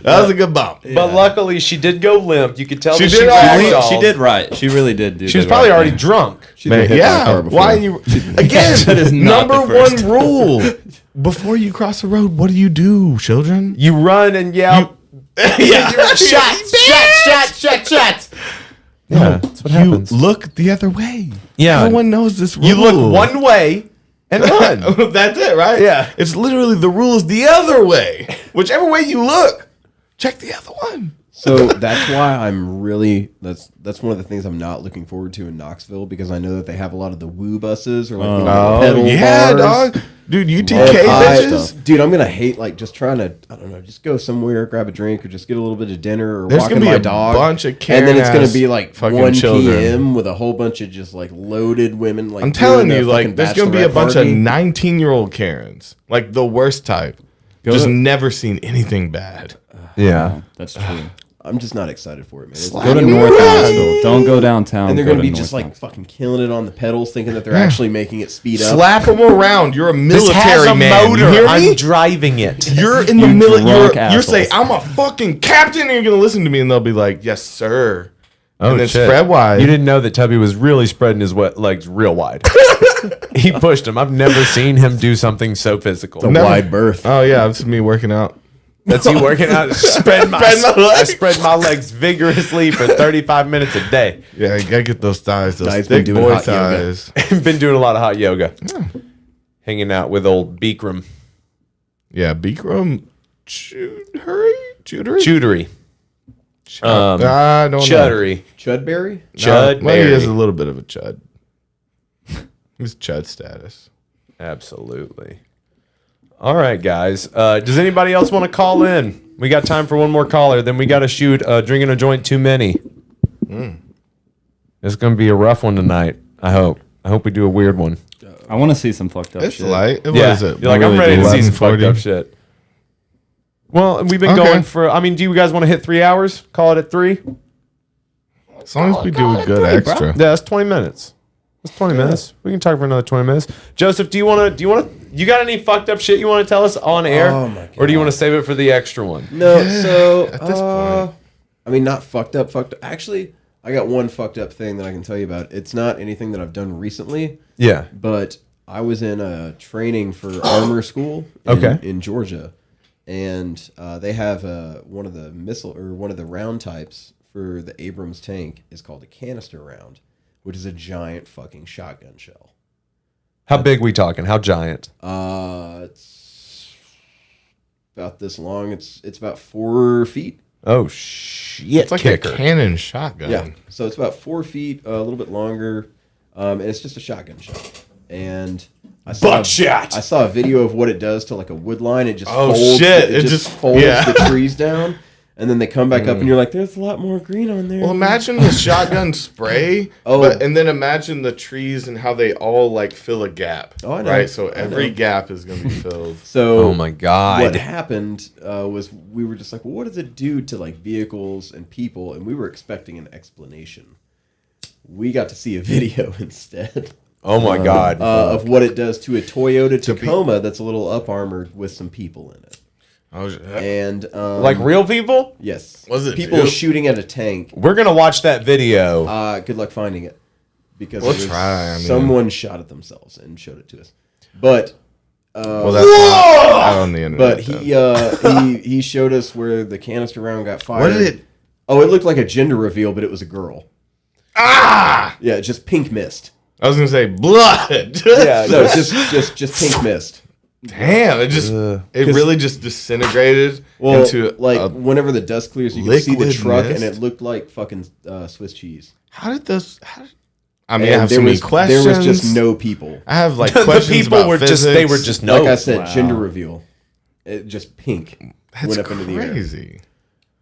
That was a good bump. But luckily, she did go limp. You could tell She that did she all right. ragdolled. She did right. She really did do. She was the probably right already thing. drunk. She's been hit by a car Yeah, before. why you That again? is not Number the first one rule: before you cross the road, what do, children? You run and yell. Yeah, Shots. No, that's what you happens. look the other way. Yeah. Everyone knows this rule. You look one way and run. That's it, right? Yeah. It's literally the rule is the other way. Whichever way you look, check the other one. So that's why I'm really that's one of the things I'm not looking forward to in Knoxville, because I know that they have a lot of the woo buses or like the pedal yeah, bars. dog. Dude, UTK And bitches. dude, I'm gonna hate like just trying to, I don't know, just go somewhere, grab a drink, or just get a little bit of dinner, or There's walking gonna be my a dog, bunch of and then it's gonna Karen-ass be like fucking 1 children. p.m. with a whole bunch of just like loaded women. Like I'm telling doing you, their like, fucking there's gonna be a bachelorette bunch party. of 19-year-old Karens, like the worst type. Just never seen anything bad. Yeah. That's true. I'm just not excited for it, man. It's Go to North Knoxville. Don't go downtown. and they're Go gonna to be North just like Knoxville. fucking killing it on the pedals, thinking that they're actually making it speed up. Slap them around. You're a This military has a man. motor. You hear me? I'm driving it. You're in the You military. drunk You're saying, assholes. I'm a fucking captain, and you're going to listen to me, and they'll be like, yes, sir. Oh, and then shit. spread wide. You didn't know that Tubby was really spreading his legs real wide. He pushed him. I've never seen him do something so physical. The wide berth. Oh, yeah. It's me working out. That's you working out. I spread my legs vigorously for 35 minutes a day. Yeah, you got to get those thighs. Those Di's been thick doing boy hot yoga. thighs. Been doing a lot of hot yoga. Hanging out with old Beekram. Yeah, Bikram. Chudery? Chudery. I don't know. Chuddery. Chudberry? Chud. Maybe he is a little bit of a chud. He's chud status. Absolutely. All right, guys. Does anybody else want to call in? We got time for one more caller. Then we got to shoot Drinking a Joint Too Many. It's going to be a rough one tonight, I hope. I hope we do a weird one. I want to see some fucked up It's shit. light. What Yeah. is it? You're like, I'm ready to see some fucked 11:40? up shit. Well, we've been Okay. going for, I mean, do you guys want to hit 3 hours? Call it at 3? As long as we do a good extra. Yeah, that's 20 minutes. That's 20 minutes. We can talk for another 20 minutes. Joesph, you got any fucked up shit you want to tell us on air? Oh my God. Or do you want to save it for the extra one? No, so at this point. I mean, not fucked up. Actually, I got one fucked up thing that I can tell you about. It's not anything that I've done recently. Yeah. But I was in a training for armor school in Georgia, and they have one of the round types for the Abrams tank is called a canister round, which is a giant fucking shotgun shell. How big we talking? How giant? It's about this long. It's about 4 feet. Oh, shit. It's like a cannon shotgun. Yeah, so it's about 4 feet, a little bit longer, and it's just a shotgun shell. And I saw a video of what it does to like a wood line. It just folds. It just folds the trees down, and then they come back up, and you're like, "There's a lot more green on there." Well, imagine the shotgun spray, and then imagine the trees and how they all like fill a gap. Oh, I know. Right, so every gap is going to be filled. So, oh my God. What happened was we were just like, well, what does it do to like vehicles and people? And we were expecting an explanation. We got to see a video instead. Oh my God. Of what it does to a Toyota Tacoma that's a little up armored with some people in it. And like real people? Yes. Was it people shooting at a tank? We're gonna watch that video. Good luck finding it, because We'll try. I mean, someone shot it themselves and showed it to us. But well, that's not on the internet. But he showed us where the canister round got fired. What did it? Oh, it looked like a gender reveal, but it was a girl. Ah! Yeah, just pink mist. I was gonna say blood. Yeah, No, just pink mist. Damn, it really just disintegrated into like whenever the dust clears, you can see the liquid truck, mist? and it looked like fucking Swiss cheese. How did those? I mean, And I have so many questions. There was just no people. I have like The questions people about were physics. just they were just Like no. I said, gender reveal. It just pink That's went up into the air. crazy.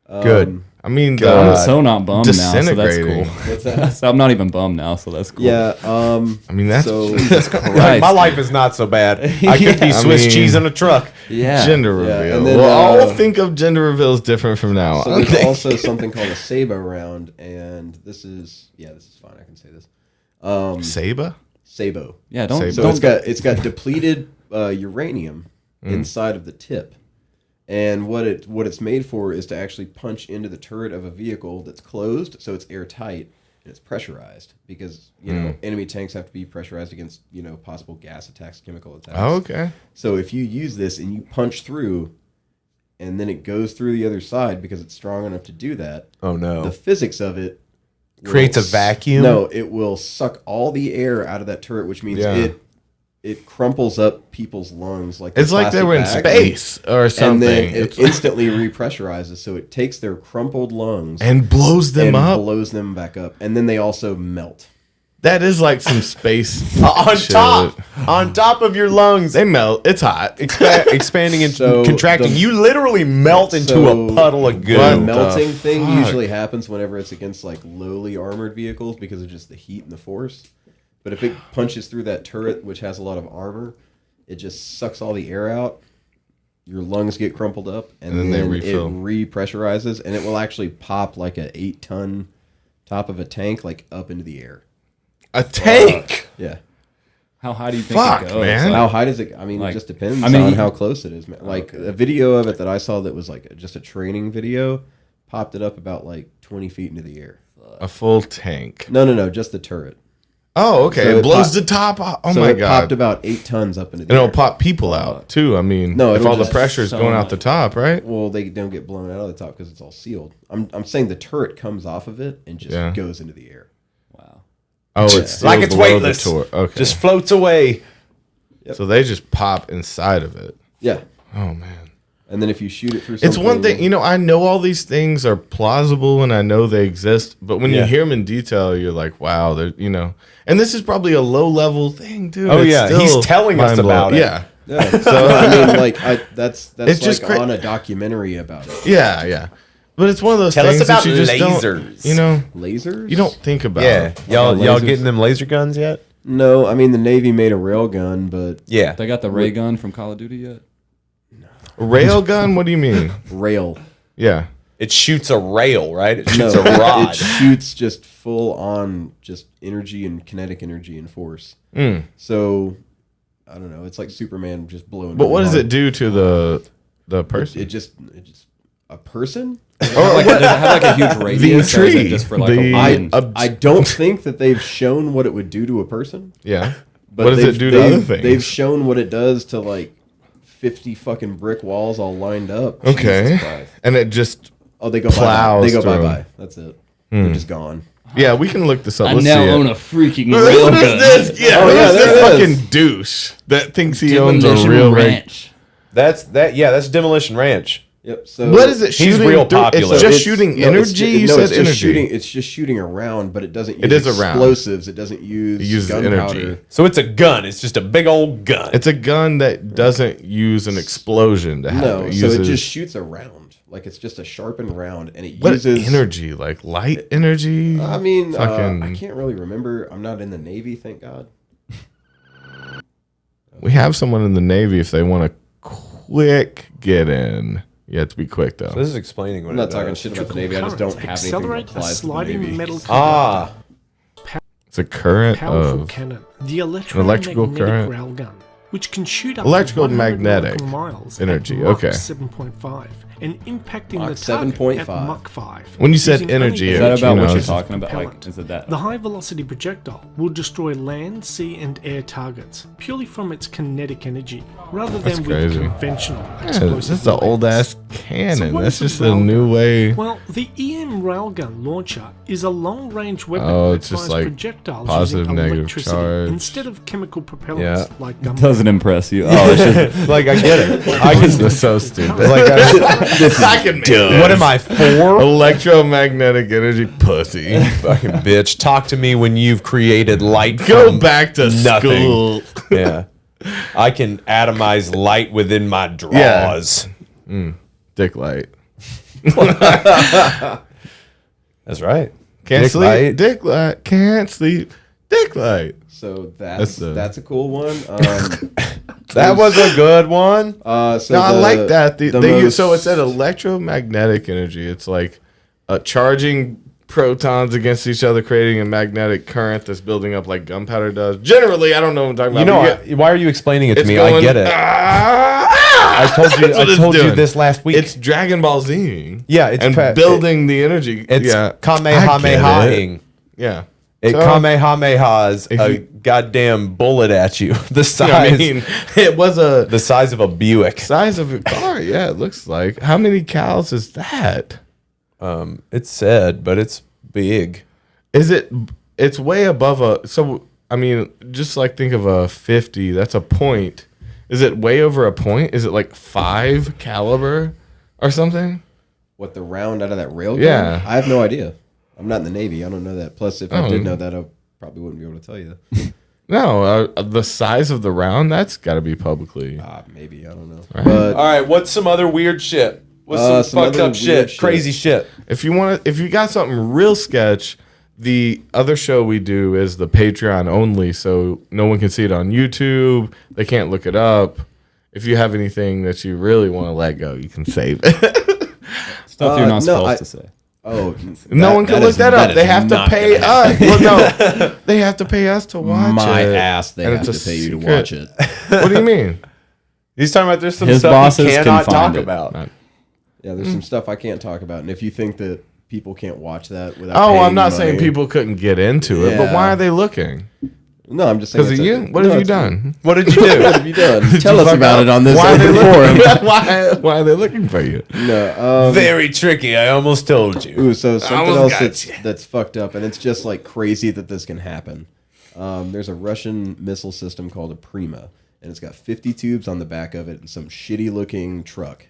Good. I mean, I'm so not bummed now, so that's disintegrating. cool. What's that? So I'm not even bummed now, so that's cool. Yeah. I mean, that's So Like, my life is not so bad. I could be Swiss mean- cheese in a truck. Yeah. gender Yeah, reveal. and then, We'll all think of gender reveals different from now So on. there's also something called a Sabo round, and this is fine. I can say this. Saba? Sabo. Yeah, don't. Sabo. So don't it's got depleted uranium inside of the tip, and what it's made for is to actually punch into the turret of a vehicle that's closed, so it's airtight and it's pressurized because enemy tanks have to be pressurized against possible gas attacks, chemical attacks. Oh, okay. So if you use this and you punch through, and then it goes through the other side because it's strong enough to do that. Oh no. The physics of it Creates a will vacuum? No, it will suck all the air out of that turret, which means Yeah. it crumples up people's lungs like It's like they plastic were in bag, space or something. and then it instantly repressurizes. So it takes their crumpled lungs and blows them and up. blows them back up, and then they also melt. That is like some space on shit. on top of your lungs, They melt. It's hot. expanding and So contracting. the- You literally melt into So a puddle of goo. The What melting the thing fuck? usually happens whenever it's against like lowly armored vehicles because of just the heat and the force. But if it punches through that turret, which has a lot of armor, it just sucks all the air out. Your lungs get crumpled up, and then then they it refill. repressurizes, and it will actually pop like a 8-ton top of a tank, like up into the air. A tank. Yeah. How high do you think Fuck, it goes? man. How high does it? I mean, Like, it just depends I mean, on how close it is, man. Like a video of it that I saw that was like just a training video, popped it up about like 20 feet into the air. A full tank. No, just the turret. Oh, okay. So it it blows pop- the top off. Oh so my it popped god. about 8 tons up into the And it'll air. pop people out too. I mean, No, if it'll all the just- pressure is so going out much. the top, right? Well, they don't get blown out of the top because it's all sealed. I'm saying the turret comes off of it and just Yeah. goes into the air. Wow. Oh, it's still Like it's below weightless. The okay. Just floats away. So they just pop inside of it. Yeah. Oh man. And then if you shoot it through something... It's one thing, I know all these things are plausible and I know they exist, but when you Yeah. hear them in detail, you're like, wow, they're, and this is probably a low level thing, too. Oh, yeah. He's telling us about it. Yeah. Yeah. So, I mean, like, that's It's just like cra- on a documentary about it. Yeah, yeah. But it's one of those Tell us things about that you just lasers. don't, Lasers? you don't think about. Yeah. Y'all lasers. getting them laser guns yet? No, I mean, the Navy made a rail gun, but... Yeah. They got the ray gun from Call of Duty yet? Railgun? What do you mean? Rail. Yeah. It shoots a rail, right? It No, shoots a rod. it shoots just full on just energy and kinetic energy and force. Mm. So, I don't know. It's like Superman just blowing. But what really does hard. it do to the person? It just a person. Does it have like a huge radius? Or is it tree. just for like The- a one? I don't think that they've shown what it would do to a person. Yeah. But What does they've- it do to other they've- things? They've shown what it does to like 50 fucking brick walls all lined up. Okay. Christ. And it just Oh, they go bye. Plows They go through 'em. bye. That's it. They're just gone. Yeah, we can look this up. I Let's now see own it. a freaking Who rail is gun. this? Yeah, Oh, who's yeah, this there it is. fucking douche that thinks he owns a Demolition real Ranch. That's Demolition Ranch. Yep. So What is it He's shooting? real through? popular. It's just It's- shooting no, it's energy. ju- You no, said it's just energy. shooting. It's just shooting around, but it doesn't use It is around. explosives. It doesn't use It uses gunpowder. energy. So it's a gun. It's just a big old gun. It's a gun that doesn't use an explosion to have No, it. so it uses- just shoots around. Like it's just a sharpened round, and it what uses energy? Like light energy? I mean, Fucking- I can't really remember. I'm not in the Navy, thank God. We have someone in the Navy if they want to quick get in. You have to be quick though. So this is explaining what I'm not it talking does. shit about the Navy. I just don't have anything that Accelerate a applies to the sliding Navy. metal Ah. It's a current powerful of cannon, the an electrical electromagnetic current. railgun, which can shoot up Electrical to 100 magnetic nautical miles energy, at Mach okay. 7.5 and impacting Mach the target 7.5. at Mach 5. When you said using energy, only Is that you about know, what you're it's talking about? propellant. Like, is it that? The high-velocity projectile will destroy land, sea, and air targets purely from its kinetic energy, rather That's than crazy. with conventional Yeah, explosive this is an weapons. old ass So cannon. what That's is just a new way. Well, the EM railgun launcher is a long-range weapon Oh, that it's just fires like projectiles positive, using negative electricity charge. instead of chemical propellants Yeah. like gunpowder. Doesn't impress you. Oh, it's just Like, I get it. I This can. is so stupid. Like, I can make what am I for? electromagnetic energy pussy. Fucking bitch. Talk to me when you've created light. Go from back to nothing. school. Yeah. I can atomize light within my drawers. Dick light. That's right. Can't Dick sleep. light. Dick light. Can't sleep. Dick light. So that's a cool one. That was a good one. So No, I like that. So most- it said electromagnetic energy. It's like charging protons against each other, creating a magnetic current that's building up like gunpowder does. Generally, I don't know what I'm talking about. You know, but why are you explaining it to it's me? I going, get it. I told you. That's what I it's told you doing. this last week. It's Dragon Ball Z. Yeah, it's and building the energy. It's yeah, Kamehameha-ing. Yeah. It So, Kamehamehas if a you- goddamn bullet at you. The size. I mean, it was the size of a Buick. size of a car. Yeah, it looks like. How many cows is that? It's said, but it's big. Is it? It's way above a. So I mean, just like think of a 50. That's a point. Is it way over a point? Is it like 5 caliber or something? What, the round out of that railgun? Yeah. I have no idea. I'm not in the Navy. I don't know that. Plus, if I did know that, I probably wouldn't be able to tell you that. No, the size of the round. That's got to be publicly. Maybe. I don't know. Right. But All right, what's some other weird shit? What's some fucked other up shit? weird shit. Crazy shit. If you got something real sketch, the other show we do is the Patreon only, so no one can see it on YouTube. They can't look it up. If you have anything that you really want to let go, you can save it. stuff you're not supposed to say. Oh, no one can look that up. They have to not pay gonna us. Well, no, they have to pay us to watch my it. ass. They And have it's to a pay you to secret. watch it. What do you mean? He's talking about there's some His stuff bosses he can cannot find talk it. about. Yeah, there's some stuff I can't talk about, and if you think that people can't watch that without, Oh, paying I'm not you saying money- people couldn't get into it, but Yeah. why are they looking? No, I'm just saying Because of it's a- you? What no, have you it's- done? What did you do? What have you done? Tell us Fuck about up. it on this Why are they open looking? forum. Why are they looking for you? No, Very tricky. I almost told you. Ooh, so something almost else got that's fucked up, and it's just like crazy that this can happen. There's a Russian missile system called a Prima, and it's got 50 tubes on the back of it and some shitty looking truck.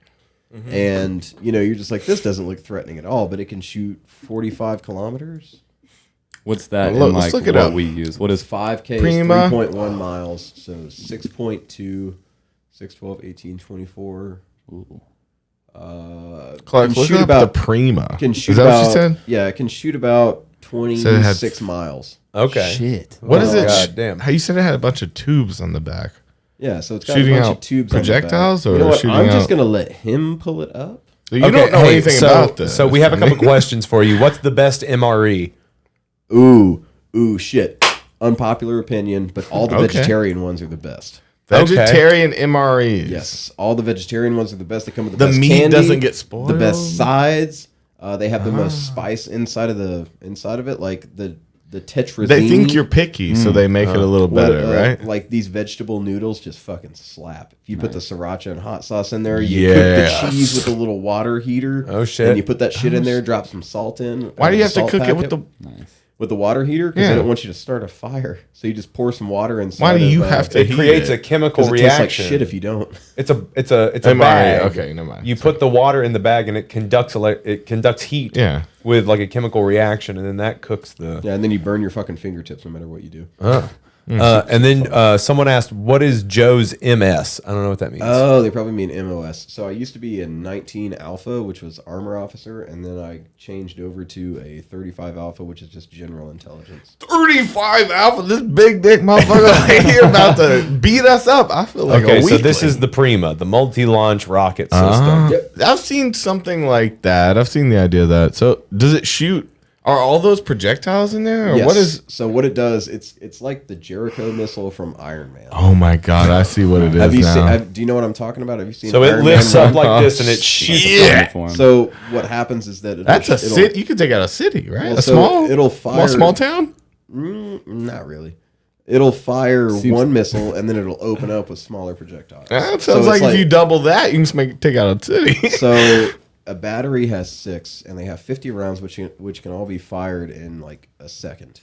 Mm-hmm. And you're just like, this doesn't look threatening at all, but it can shoot 45 kilometers. What's that? Well, in let's like look it what up. we use? What is 5K Prima. is 3.1 miles, so 6.2, 6, 12, 18, 24. Clark, Can look shoot up about- the Prima. Can shoot Is that about, what she said? Yeah, it can shoot about Said it 26 had- miles. Okay. shit? What is Oh, it? God damn. How you said it had a bunch of tubes on the back? Yeah, so it's got Shooting a bunch out of tubes projectiles on the back. or You know what? shooting I'm just out- gonna let him pull it up. You don't know anything so, about this. So we have a couple questions for you. What's the best MRE? Ooh, shit. Unpopular opinion, but all the Okay. vegetarian ones are the best. Vegetarian MREs. Yes, all the vegetarian ones are the best. They come with the, The best meat candy, doesn't get spoiled. the best sides. They have the most spice inside of it, like the tetrazzini. They think you're picky, so they make it a little better, right? Like these vegetable noodles just fucking slap. If you put the sriracha and hot sauce in there, you Yes. cook the cheese with a little water heater. Oh, shit. And you put that shit in there, drop some salt in. Why do you have to salt cook it with packet. the? With the water heater? Because Yeah. they don't want you to start a fire. So you just pour some water inside. Why do you of, have to It heat creates it? a chemical 'cause it tastes reaction. like shit if you don't. It's a MRE, bag. okay, never mind. You put the water in the bag and it conducts heat. Yeah. With like a chemical reaction, and then that cooks the. Yeah, and then you burn your fucking fingertips no matter what you do. And then someone asked, "What is Joe's MS?" I don't know what that means. Oh, they probably mean MOS. So I used to be a 19 Alpha, which was armor officer, and then I changed over to a 35 Alpha, which is just general intelligence. 35 Alpha, this big dick motherfucker right here about to beat us up. I feel like Okay, a so this weakling. is the Prima, the multi-launch rocket system. I've seen something like that. I've seen the idea of that. So does it shoot? Are all those projectiles in there? Or Yes. what is? So what it does, it's like the Jericho missile from Iron Man. Oh my God, I see what it is Have you now. seen? Do you know what I'm talking about? Have you seen? So it Iron lifts Man up like this and it shoots. Yeah. So what happens is that That's a city. You could take out a city, right? Well, a so small. it'll fire small town. Not really. It'll fire one missile and then it'll open up with smaller projectiles. That So sounds it's like if you double that, you can just take out a city. So a battery has 6, and they have 50 rounds, which can all be fired in like a second.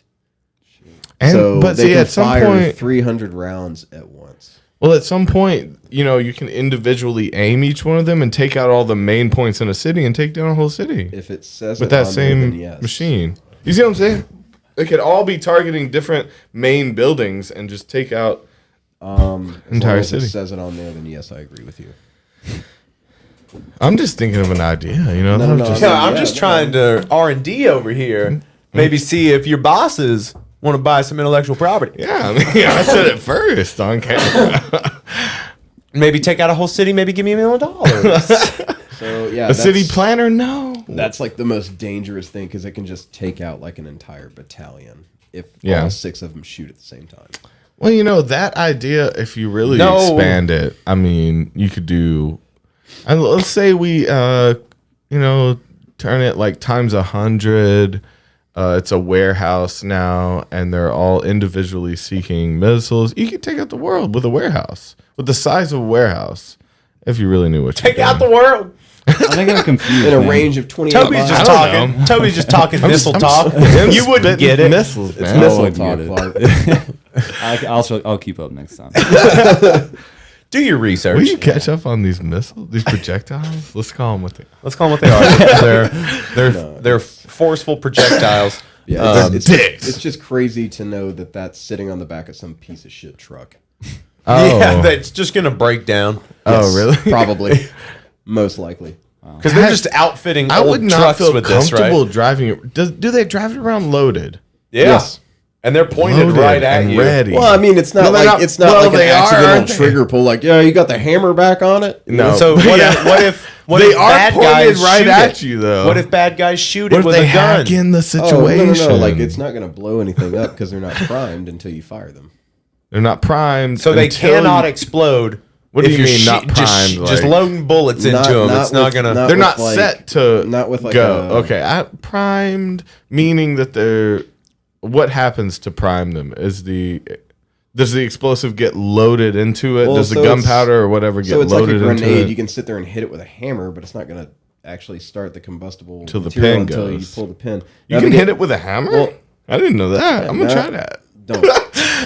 And, so but they see, can at some fire point, 300 rounds at once. well, at some point, you can individually aim each one of them and take out all the main points in a city and take down a whole city. If it says with it that on there, then same yes. machine. You see what I'm saying? They could all be targeting different main buildings and just take out As long entire as city. it says it on there, then yes, I agree with you. I'm just thinking of an idea, No, I'm no, just, no. I'm just trying to R&D over here. Maybe see if your bosses want to buy some intellectual property. yeah, I said it first on camera. Maybe take out a whole city. Maybe give me $1 million. So yeah, A city planner? No. That's like the most dangerous thing because it can just take out like an entire battalion if Yeah. all 6 of them shoot at the same time. Well, that idea, if you really No. expand it, I mean, you could do. And let's say we, turn it like times 100. It's a warehouse now, and they're all individually seeking missiles. You could take out the world with a warehouse, with the size of a warehouse, if you really knew what you're Take out doing. the world. I think I'm confused. In a man. range of 28 Toby's miles. just I don't talking. know. Toby's just talking missile I'm talk. spitting You wouldn't get it. Missiles, It's man. missile wouldn't talk, get Clark. I'll keep up next time. Do your research. Will you catch up on these missiles, these projectiles? Let's call them what they. Let's call them what they are. They're forceful projectiles. Yeah, it's dicks. it's just crazy to know that that's sitting on the back of some piece of shit truck. Oh, Yeah, that's just gonna break down oh, really? Probably. Most likely. because they're just outfitting I old would not trucks feel with this, comfortable right? driving it. Do they drive it around loaded? Yeah. Yes. And they're pointed Loaded right at and you. ready. Well, I mean, it's not No, they're like not- it's not well, like an they are, accidental aren't they? trigger pull. Like, yeah, you got the hammer back on it. No. So what Yeah. what They if are bad pointed guys right shoot at it? you, though. What if bad guys shoot What it if with they a gun? hack in the Oh, situation? no. Like, it's not going to blow anything up because they're not primed until you fire them. They're not primed. So they until cannot you- explode. What do if you you're mean, not just primed, like- loading bullets into them. It's not with- gonna. not They're with, not like- set to not with, like, go. a- Okay, primed meaning that they're. What happens to prime them? Does the explosive get loaded into it? Well, Does the so gunpowder or whatever get So it's like a loaded into grenade. it? You can sit there and hit it with a hammer, but it's not going to actually start the combustible Till the material pin until goes. you pull the pin. You Now, can to hit get- it with a hammer. Well, I didn't know that. I'm gonna try that. Don't.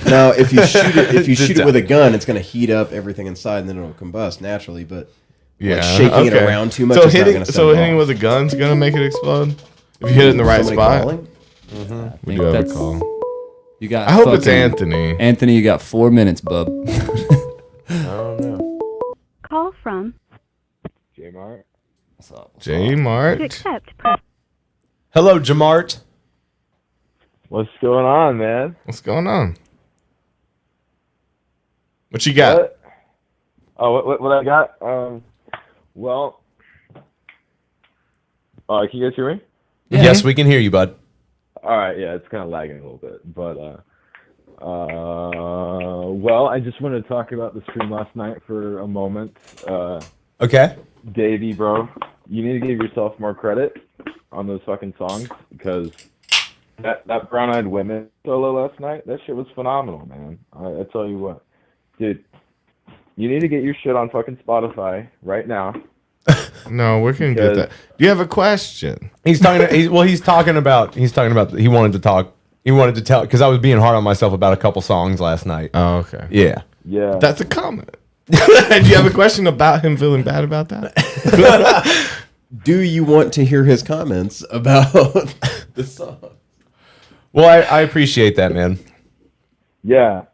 Now, if you shoot it, with a gun, it's going to heat up everything inside, and then it'll combust naturally. But Yeah, like shaking it okay. around too much, So it's not hitting, going to so hitting with a gun's gonna make it explode. If you hit it in the right spot. Calling? We do have a call. You got. I hope it's fucking- Anthony. Anthony, you got 4 minutes, bub. Call from J-Mart. What's up? J to Mart. accept. Press Hello, Jamart. What's going on, man? What's going on? What you got? What? Oh, what I got? Well, can you guys hear me? Yes, we can hear you, bud. All right, yeah, it's kind of lagging a little bit, but well, I just wanted to talk about the stream last night for a moment. Okay. Davey, bro, you need to give yourself more credit on those fucking songs because that Brown-Eyed Women solo last night, that shit was phenomenal, man. I tell you what, dude, you need to get your shit on fucking Spotify right now. No, we can get that. Do you have a question? He's talking. He wanted to talk. He wanted to tell because I was being hard on myself about a couple songs last night. Oh, okay. Yeah. Yeah. That's a comment. Do you have a question about him feeling bad about that? Do you want to hear his comments about the song? Well, I appreciate that, man. Yeah.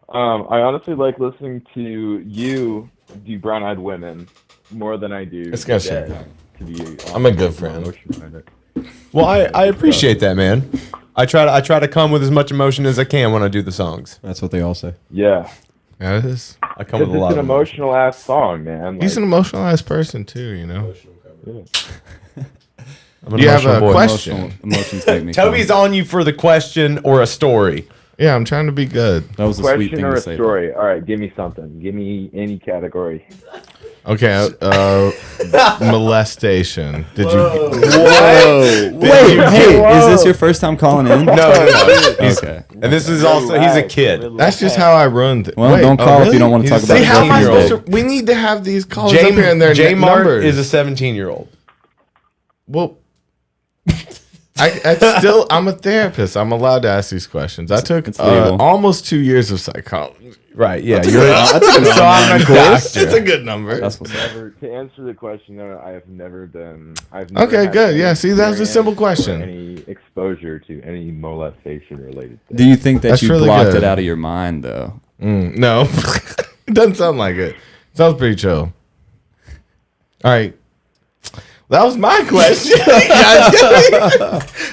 I honestly like listening to you do Brown-Eyed Women more than I do. It's got Dead, shit. to be I'm a good friend. Well, I appreciate that, man. I try to come with as much emotion as I can when I do the songs. That's what they all say. Yeah. Yeah, it is. I come with a It's lot an of emotional ass song, man. He's an emotionalized person too, you know. Yeah. I'm an You have emotional a boy. question. Emotions make me Toby's on you for the question or a story. Yeah, I'm trying to be good. That was a sweet Question thing or to a say. story? All right, give me something. Give me any category. Okay, molestation. Did you? Whoa. Wait, hey, is this your first time calling in? No. Okay. And this is also, he's a kid. That's just how I run. Well, don't call if you don't want to talk about See, how am I 17-year-old. supposed to? We need to have these calls up here and their J Mart numbers. is a 17-year-old. Well, I'm a therapist. I'm allowed to ask these questions. I took almost 2 years of psychology. Right, yeah. So I'm a doctor. It's a good number. That's what's up. To answer the question, no, I have never been. Okay, good. Yeah, see, that was a simple question. Any exposure to any molestation related thing. Do you think that That's you really blocked good. it out of your mind, though? No, it doesn't sound like it. Sounds pretty chill. All right. That was my question.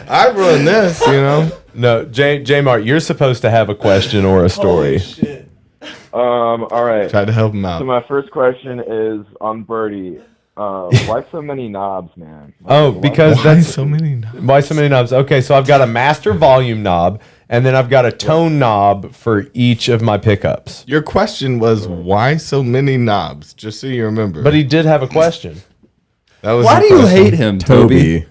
I run this, you know. No, J Mart, you're supposed to have a question or a story. All right. Tried to help him out. So my first question is on Birdie. Why so many knobs, man? Oh, because Why that's so many knobs? Why so many knobs? Okay, so I've got a master volume knob, and then I've got a tone knob for each of my pickups. Your question was why so many knobs? Just so you remember. But he did have a question. That was Why your do you question. hate him, Toby?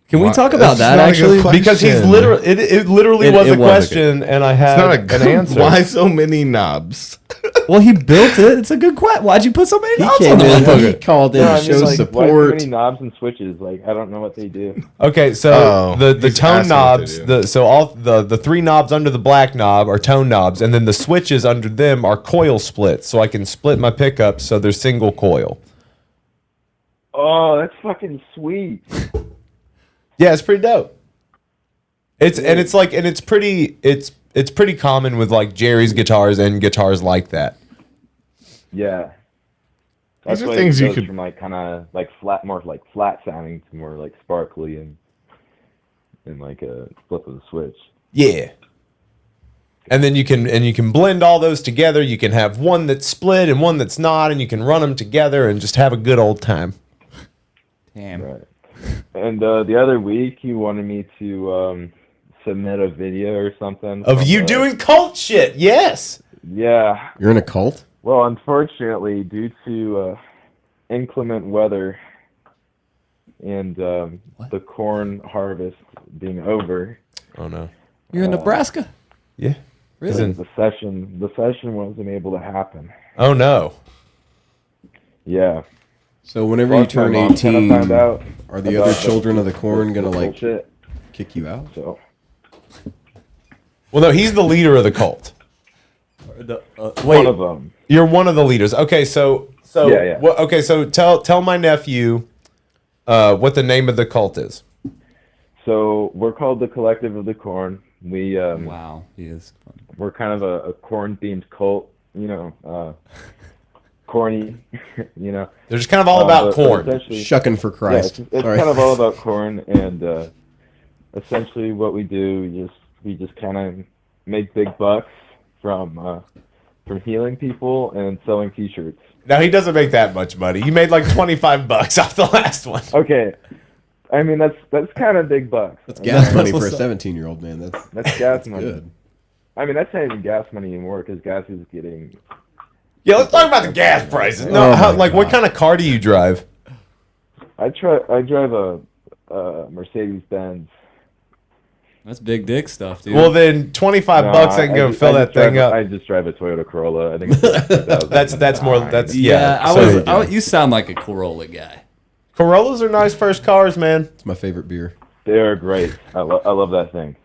Can we talk about that That's not a good actually? question. Because he's literally, it literally was a question, and I It's had not a an good answer. Why so many knobs? Well, he built it. It's a good question. Why'd you put so many He knobs came on in, it? he called in No, to I mean, show like, why so support. many knobs and switches? Like, I don't know what they do. Okay, so Oh, the he's tone asking knobs, what they do. so all the three knobs under the black knob are tone knobs, and then the switches under them are coil splits, so I can split my pickups so they're single coil. Oh, that's fucking sweet. Yeah, it's pretty dope. It's pretty common with like Jerry's guitars and guitars like that. Yeah. These are why things it you goes could- from like kind of like flat, more like flat sounding to more like sparkly and like a flip of the switch. Yeah. And then you can blend all those together. You can have one that's split and one that's not, and you can run them together and just have a good old time. Damn. Right. And the other week, you wanted me to submit a video or something Of from, you doing cult shit, yes. Yeah. You're in a cult? Well, unfortunately, due to inclement weather and the corn harvest being over. Oh no. You're in Nebraska? Yeah. Really? The session wasn't able to happen. Oh no. Yeah. So whenever you Plus, my turn mom kinda 18, found out are the about other children of the corn gonna like bullshit. kick you out? So Well, no, he's the leader of the cult. one of them. You're one of the leaders. Okay, so Yeah. okay, so tell my nephew what the name of the cult is. So we're called the Collective of the Corn. We Wow, he is. we're kind of a corn themed cult. You know, corny. You know. They're just kind of all about but corn. essentially- Shucking for Yeah, Christ. it's Sorry. kind of all about corn, and essentially what we do, we just kind of make big bucks from healing people and selling T-shirts. Now he doesn't make that much money. You made like $25 off the last one. Okay, I mean that's kind of big bucks. That's gas money for a what's up. 17-year-old man. That's gas money. good. I mean that's not even gas money anymore because gas is getting. Yeah, let's talk about the gas prices. No, Oh my what God. kind of car do you drive? I drive a Mercedes Benz. That's big dick stuff, dude. Well, then $25 ain't gonna fill that thing up. I just drive a Toyota Corolla. I think it's That's more. That's yeah, so- you sound like a Corolla guy. Corollas are nice first cars, man. It's my favorite beer. They are great. I love that thing.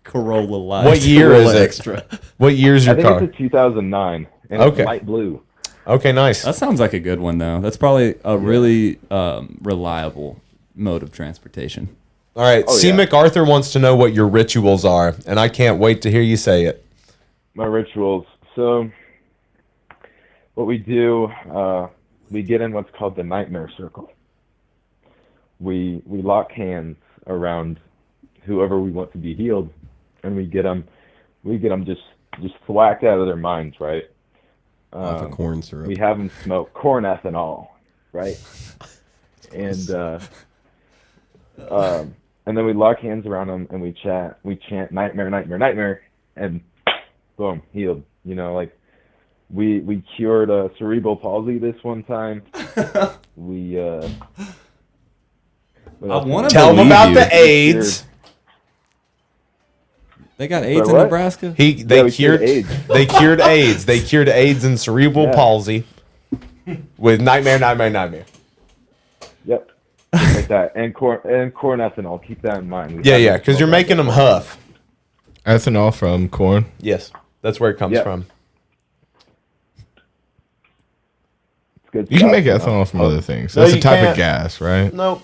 Corolla light. What year is Corolla it? Extra. What year's I your think car? it's a 2009. And Okay. It's light blue. Okay, nice. That sounds like a good one, though. That's probably a really reliable mode of transportation. All right, Oh, C. yeah. MacArthur wants to know what your rituals are, and I can't wait to hear you say it. My rituals. So, what we do, we get in what's called the nightmare circle. We lock hands around whoever we want to be healed, and we get them just thwacked out of their minds, right? Off of corn syrup. We have them smoke corn ethanol, right? And And then we lock hands around him and we chat. We chant nightmare, nightmare, nightmare, and boom, healed. You know, like we cured cerebral palsy this one time. We I want to tell them about the AIDS. They got AIDS in what? Nebraska. They we cured AIDS. They cured AIDS. They cured AIDS and cerebral palsy with nightmare, nightmare, nightmare. Yep. Like that, and corn ethanol. Keep that in mind. Yeah, because you're making them huff. Ethanol from corn. Yes, that's where it comes Yep. from. It's good You can stuff, make you know? ethanol from other things. No, That's a you type can't. of gas, right? Nope.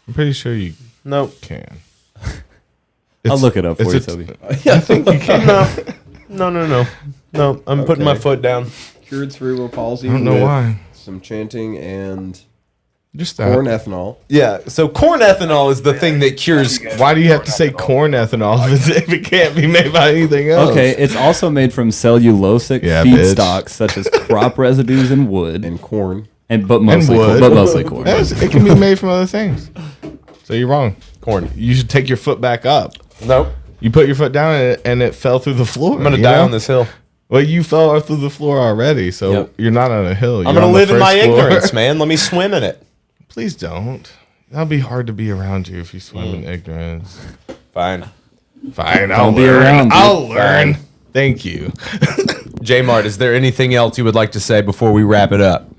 I'm pretty sure you Nope. can. I'll look it up for you, it's Toby. I think you can. No. I'm putting my Okay. foot down. Cured cerebral palsy. I don't know with why. Some chanting and Just that. corn ethanol. Yeah. So corn ethanol is the thing that cures. Why do you have to say corn ethanol if it can't be made by anything else? Okay, it's also made from cellulosic Yeah, feedstocks such as crop residues and wood, And corn. but mostly wood. corn. But mostly corn. Yes, it can be made from other things. So you're wrong. Corn. You should take your foot back up. Nope. You put your foot down and it fell through the floor. I'm gonna die on this hill. Well, you fell through the floor already, so Yep. you're not on a hill. You're I'm gonna on the live in my first floor. ignorance, man. Let me swim in it. Please don't. That'll be hard to be around you if you swim in ignorance. Fine. Fine, I'll be learn. around you. I'll learn. Thank you. J Mart, is there anything else you would like to say before we wrap it up?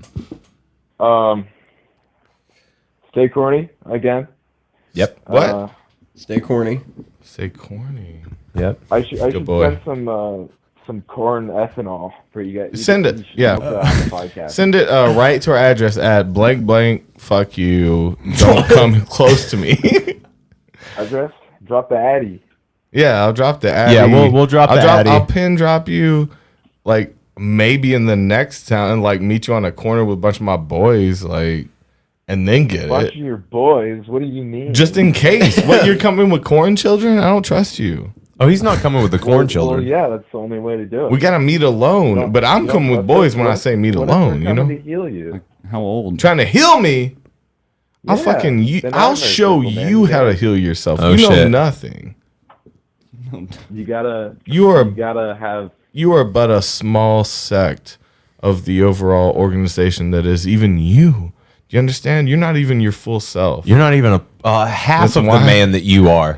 Stay corny again. Yep. What? Stay corny. Say corny. Yep. I should boy. send some corn ethanol for you guys. Send it. You should Yeah. put that on the podcast. Send it right to our address at blank blank. Fuck you. Don't come close to me. Address? Drop the Addy. Yeah, I'll drop the Addy. Yeah, we'll drop the Addy. I'll pin drop you, like maybe in the next town, and like meet you on a corner with a bunch of my boys, like, and then get Bunch it. of your boys. What do you mean? Just in case. What, you're coming with corn children? I don't trust you. Oh, he's not coming with the corn children. Well, yeah, that's the only way to do it. We gotta meet alone. But I'm coming with boys when I say meet alone. You know, to heal you. How old? trying to heal me. I'll Yeah, fucking you. the I'll nightmare show circle, man. you You how to gotta- heal yourself. Oh, You know shit. nothing. You gotta. You gotta have. You are but a small sect of the overall organization that is even you. Do you understand? You're not even your full self. You're not even a half That's of the why- man that you are.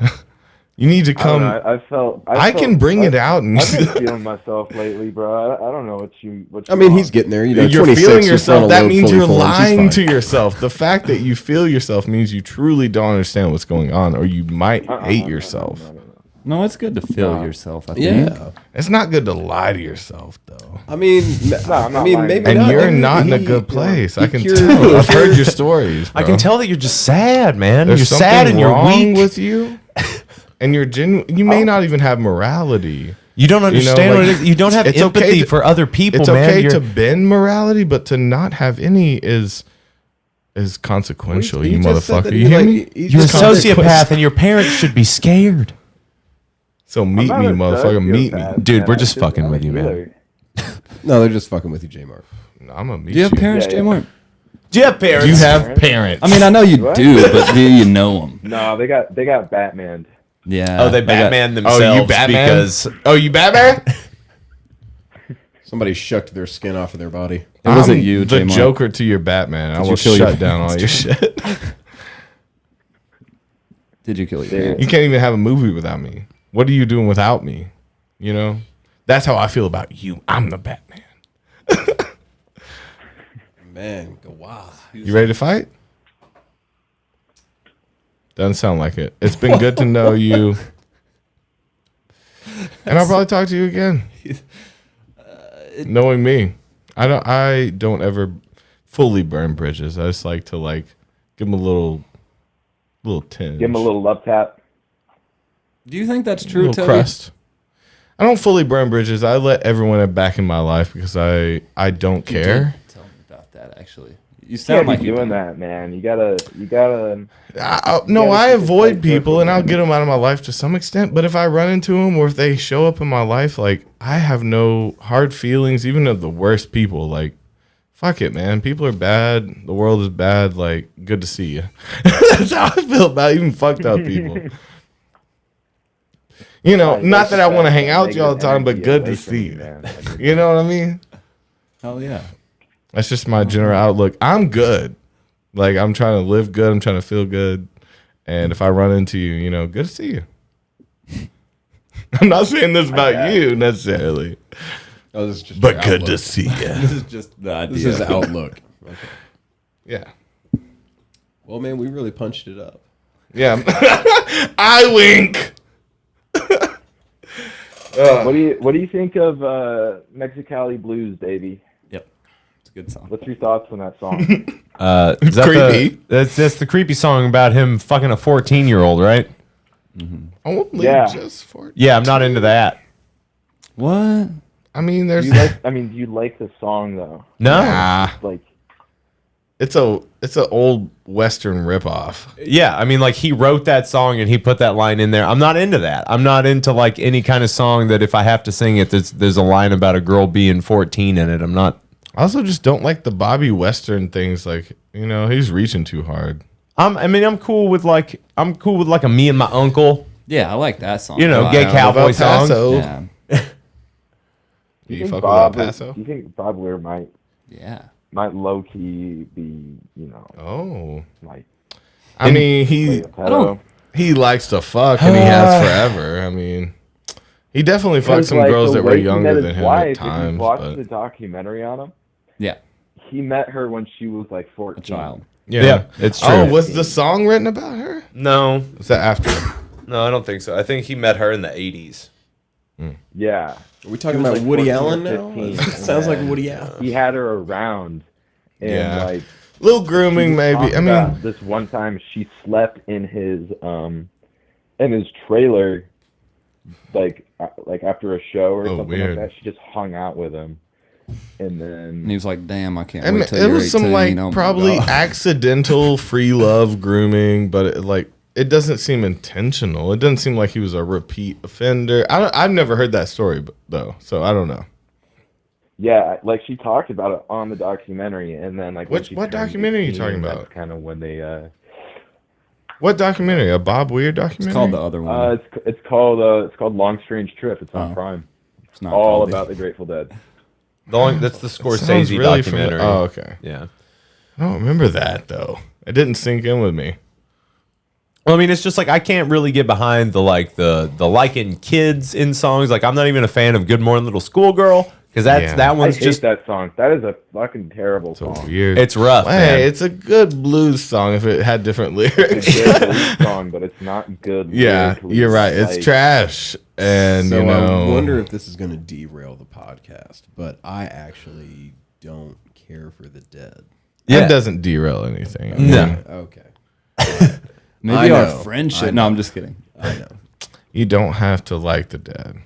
You need to I don't come. know, I felt. I can bring it out and- I've been feeling myself lately, bro. I don't know what you. I mean, he's getting there. You know, You're 26, feeling your yourself. frontal That lobe means fully you're formed. He's lying fine. to yourself. The fact that you feel yourself means you truly don't understand what's going on, or you might hate yourself. No, it's good to feel yourself. I think. Yeah. It's not good to lie to yourself, though. I mean, I'm not I mean, lying. maybe And not. you're Maybe not in a he- good place. I can cured- tell. I've heard your stories. I bro. can tell that you're just sad, man. There's you're something sad and you're wrong weak. with you, and you're genuine. You may not even have morality. You don't understand what like, it is. You don't have it's empathy okay to- for other people, It's man. okay You're- to bend morality, but to not have any is consequential. He You just said motherfucker. that You he, hear like, me? he's you're a just sociopath, and your parents should be scared. So meet me, motherfucker. Meet me. Dude, we're just fucking with you, man. Really. No, they're just fucking with you, J-Mark. I'm gonna meet Do you have parents, Yeah, yeah. J-Mark? Do you have parents? You have parents. I mean, I know you What? do, but do you know them? No, they got Batman. Yeah. Oh, they got- Batman Oh, themselves you Batman? because Oh, you Batman? Somebody shucked their skin off of their body. It wasn't I'm you, the J-Mark. Joker to your Batman. I Did you will kill your shut down all your shit. Did you kill your Yeah. parents? You can't even have a movie without me. What are you doing without me? You know? That's how I feel about you. I'm the Batman. Man, go wow. You ready to fight? Doesn't sound like it. It's been good to know you. And I'll probably talk to you again. Knowing me. I don't ever fully burn bridges. I just like to give them a little tinge. Give him a little love tap. Do you think that's a true, little Toby? crust. I don't fully burn bridges. I let everyone back in my life because I don't You care. did tell me about that, actually. You You sound can't like be you doing do. that, man. You gotta. No, gotta I keep it avoid tight people circle. and I'll get them out of my life to some extent. But if I run into them or if they show up in my life, I have no hard feelings, even of the worst people. fuck it, man. People are bad. The world is bad. Like, good to see you. That's how I feel about even fucked up people. You know, not that I want to hang out with you all the time, but good to see you. You know what I mean? Hell yeah. That's just my general outlook. I'm good. Like, I'm trying to live good. I'm trying to feel good. And if I run into you, you know, good to see you. I'm not saying this about you necessarily. Oh, this is just but good to see you. This is just the idea. This is the outlook. Okay. Yeah. Well, man, we really punched it up. Yeah. I wink. What do you think of Mexicali Blues, Davey? Yep, it's a good song. What's your thoughts on that song? Is that creepy. That's the creepy song about him fucking a 14-year-old, right? Only Yeah. just 14. Yeah, I'm not into that. What? I mean, there's Do you like the song though? No. Nah. Like, It's an old Western ripoff. Yeah, I mean, like, he wrote that song and he put that line in there. I'm not into that. I'm not into, like, any kind of song that if I have to sing it, there's a line about a girl being 14 in it. I'm not. I also just don't like the Bobby Western things. Like, you know, he's reaching too hard. I'm cool with like a Me and My Uncle. Yeah, I like that song. You know, gay cowboy song. Yeah. You think fuck Bob with El Paso? Do you think Bob Weir might low key be, you know? Oh, like. I mean, he likes to fuck and he has forever. I mean, he definitely fucked some girls that were younger than him at times. If you watched But the documentary on him, yeah, he met her when she was like 14. a child. Yeah, it's true. Oh, was the song written about her? No. Was that after? No, I don't think so. I think he met her in the 80s. Yeah. Are we talking He was about like Woody 14 or Allen now? 15, Sounds like and Woody Allen. He had her around, and Yeah. like Little grooming, maybe. talked I mean, about this one time she slept in his trailer, like after a show or something weird. like that. She just hung out with him, and then And he was like, "Damn, I can't I mean, wait till it you're was 18." some like oh my probably God. accidental free love grooming, but it doesn't seem intentional. It doesn't seem like he was a repeat offender. I've never heard that story though, so I don't know. yeah, like she talked about it on the documentary, and then like when What she what turned documentary are you 18, talking that's about? kind of when they What documentary? A Bob Weir documentary? It's called the other one. it's called Long Strange Trip. It's on Oh. Prime. It's not All called about the Grateful Dead. That's the Sounds Scorsese really documentary. Oh, okay. Yeah. I don't remember that though. It didn't sink in with me. Well, I mean, it's just like I can't really get behind the liking kids in songs. Like, I'm not even a fan of Good Morning Little Schoolgirl because that one's I hate just that song. That is a fucking terrible song. Weird. it's rough. Hey, man. it's a good blues song if it had different lyrics. It's a good blues song, but it's not good. Yeah, lyrically. you're right. It's Like, trash. And So you know, I wonder if this is going to derail the podcast, but I actually don't care for the Dead. that doesn't derail anything. I mean, No. Okay. Maybe I our know. friendship. I No, know. I'm just kidding. I know. You don't have to like the Dead.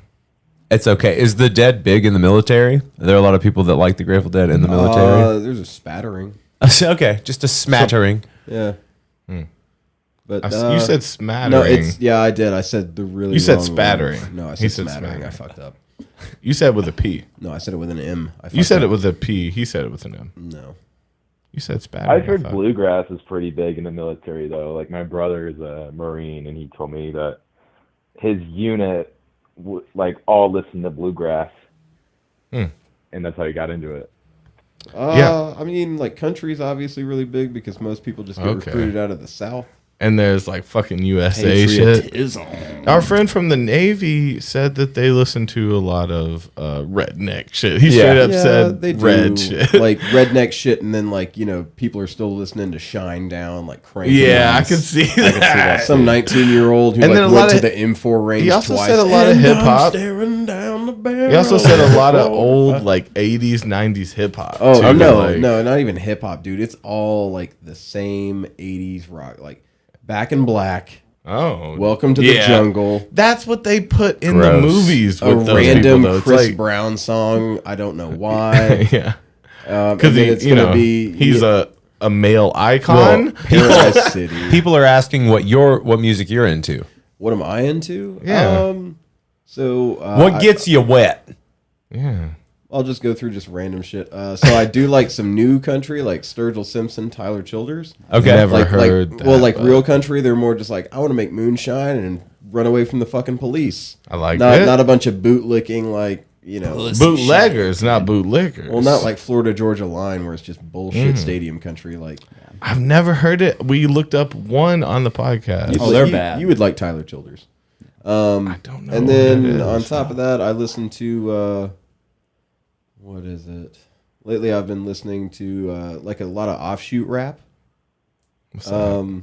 It's okay. Is the Dead big in the military? Are there a lot of people that like the Grateful Dead in the military? There's a spattering. Okay, just a smattering. Yeah. But You said smattering. No, I did. I said the really. You said wrong spattering. word. No, I He said said smattering. I smattering. fucked up. You said with a P. No, I said it with an M. You said it with a P. He said it with an M. No. You said spattering. I've heard I thought. bluegrass is pretty big in the military, though. Like my brother is a Marine, and he told me that his unit, all listened to bluegrass, and that's how he got into it. I mean, like country is obviously really big because most people just get Okay. recruited out of the South. And there's like fucking USA shit. Patriotism. Our friend from the Navy said that they listen to a lot of redneck shit. He Yeah. straight up said they do, red shit. like redneck shit, and then people are still listening to Shine Down, like cranking. Yeah, I Us. can see that. Some 19-year-old who And then a went lot to of- the M4 range He also twice. said a lot of and hip I'm hop. staring down the barrel. He also said a lot of old like 80s, 90s hip hop. Oh too, no, like- no, not even hip hop, dude. It's all like the same 80s rock, like Back in Black. Oh, Welcome to the Jungle. That's what they put in the Gross. movies A with those random people, though. It's Chris like- Brown song. I don't know why. yeah, Because because he's a male icon. Paradise City. People are asking what music you're into. What am I into? Yeah. So What gets you wet? Yeah. I'll just go through just random shit. So I do like some new country, like Sturgill Simpson, Tyler Childers. Okay. Never heard that, well, like but- real country, they're more just like, I want to make moonshine and run away from the fucking police. I like not, it. Not a bunch of bootlicking, like, you know. Bootleggers, not bootlickers. Well, not like Florida Georgia line where it's just bullshit stadium country. Like, I've never heard it. We looked up one on the podcast. they're bad. You would like Tyler Childers. I don't know. And what then it on is. top of that, I listen to what is it? Lately, I've been listening to like a lot of offshoot rap. What's that?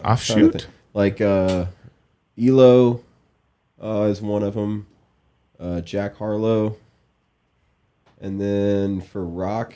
Offshoot? Like ELO is one of them. Jack Harlow. And then for rock,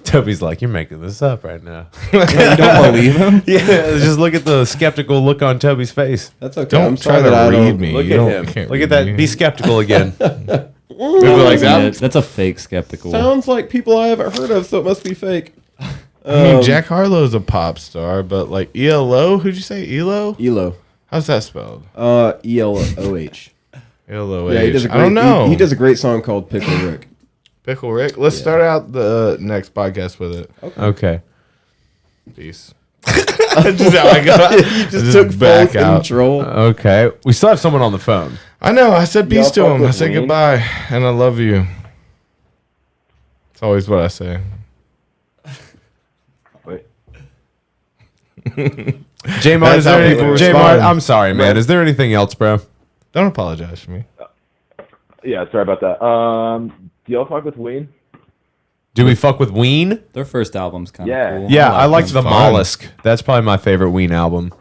Toby's like, you're making this up right now. You don't believe him? Yeah, just look at the skeptical look on Toby's face. that's okay. Don't I'm try sorry to that I read don't me. Look You at don't- him. can't Look read at that. me. Be skeptical again. Like that. That's a fake skeptical. Sounds like people I haven't heard of, so it must be fake. I mean, Jack Harlow's a pop star, but like ELO, who'd you say? ELO? ELO. How's that spelled? ELOH. ELOH. Yeah, he does a great, I don't know. He does a great song called Pickle Rick. Pickle Rick. Let's start out the next podcast with it. Okay. Peace. Just how I go. You just took full control. Okay. We still have someone on the phone. I know. I said peace to fuck him. I with said Wayne? goodbye, and I love you. It's always what I say. Wait. J-Mart, is That's how there people any, J-Mart, respond. I'm sorry, man. Is there anything else, bro? Don't apologize for me. Yeah, sorry about that. Do y'all fuck with Wayne? Do we fuck with Ween? Their first album's kind of Yeah. cool. Yeah, I liked The fun. Mollusk. That's probably my favorite Ween album.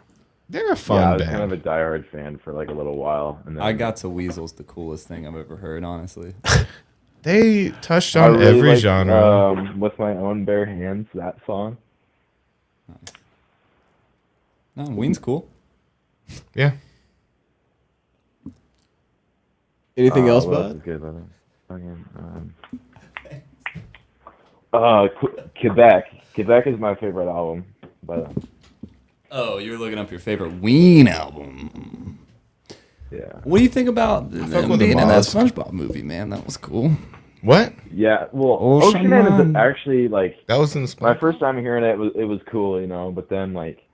They're a fun Yeah, I was band. kind of a diehard fan for like a little while, and then I got to Weasel's the coolest thing I've ever heard, honestly. They touched I on really every liked, genre. With my own bare hands, that song. No, Ween's cool. Yeah. Anything else, what else bud? is good about it? Fucking, Quebec. Quebec is my favorite album. But Oh, you were looking up your favorite Ween album. yeah, What do you think about fuck them with the being in that Mollusk. SpongeBob movie, man? That was cool. What? yeah. Well, Ocean Ocean Man is Man. actually like That was in the my first time hearing it. It was cool, you know. But then like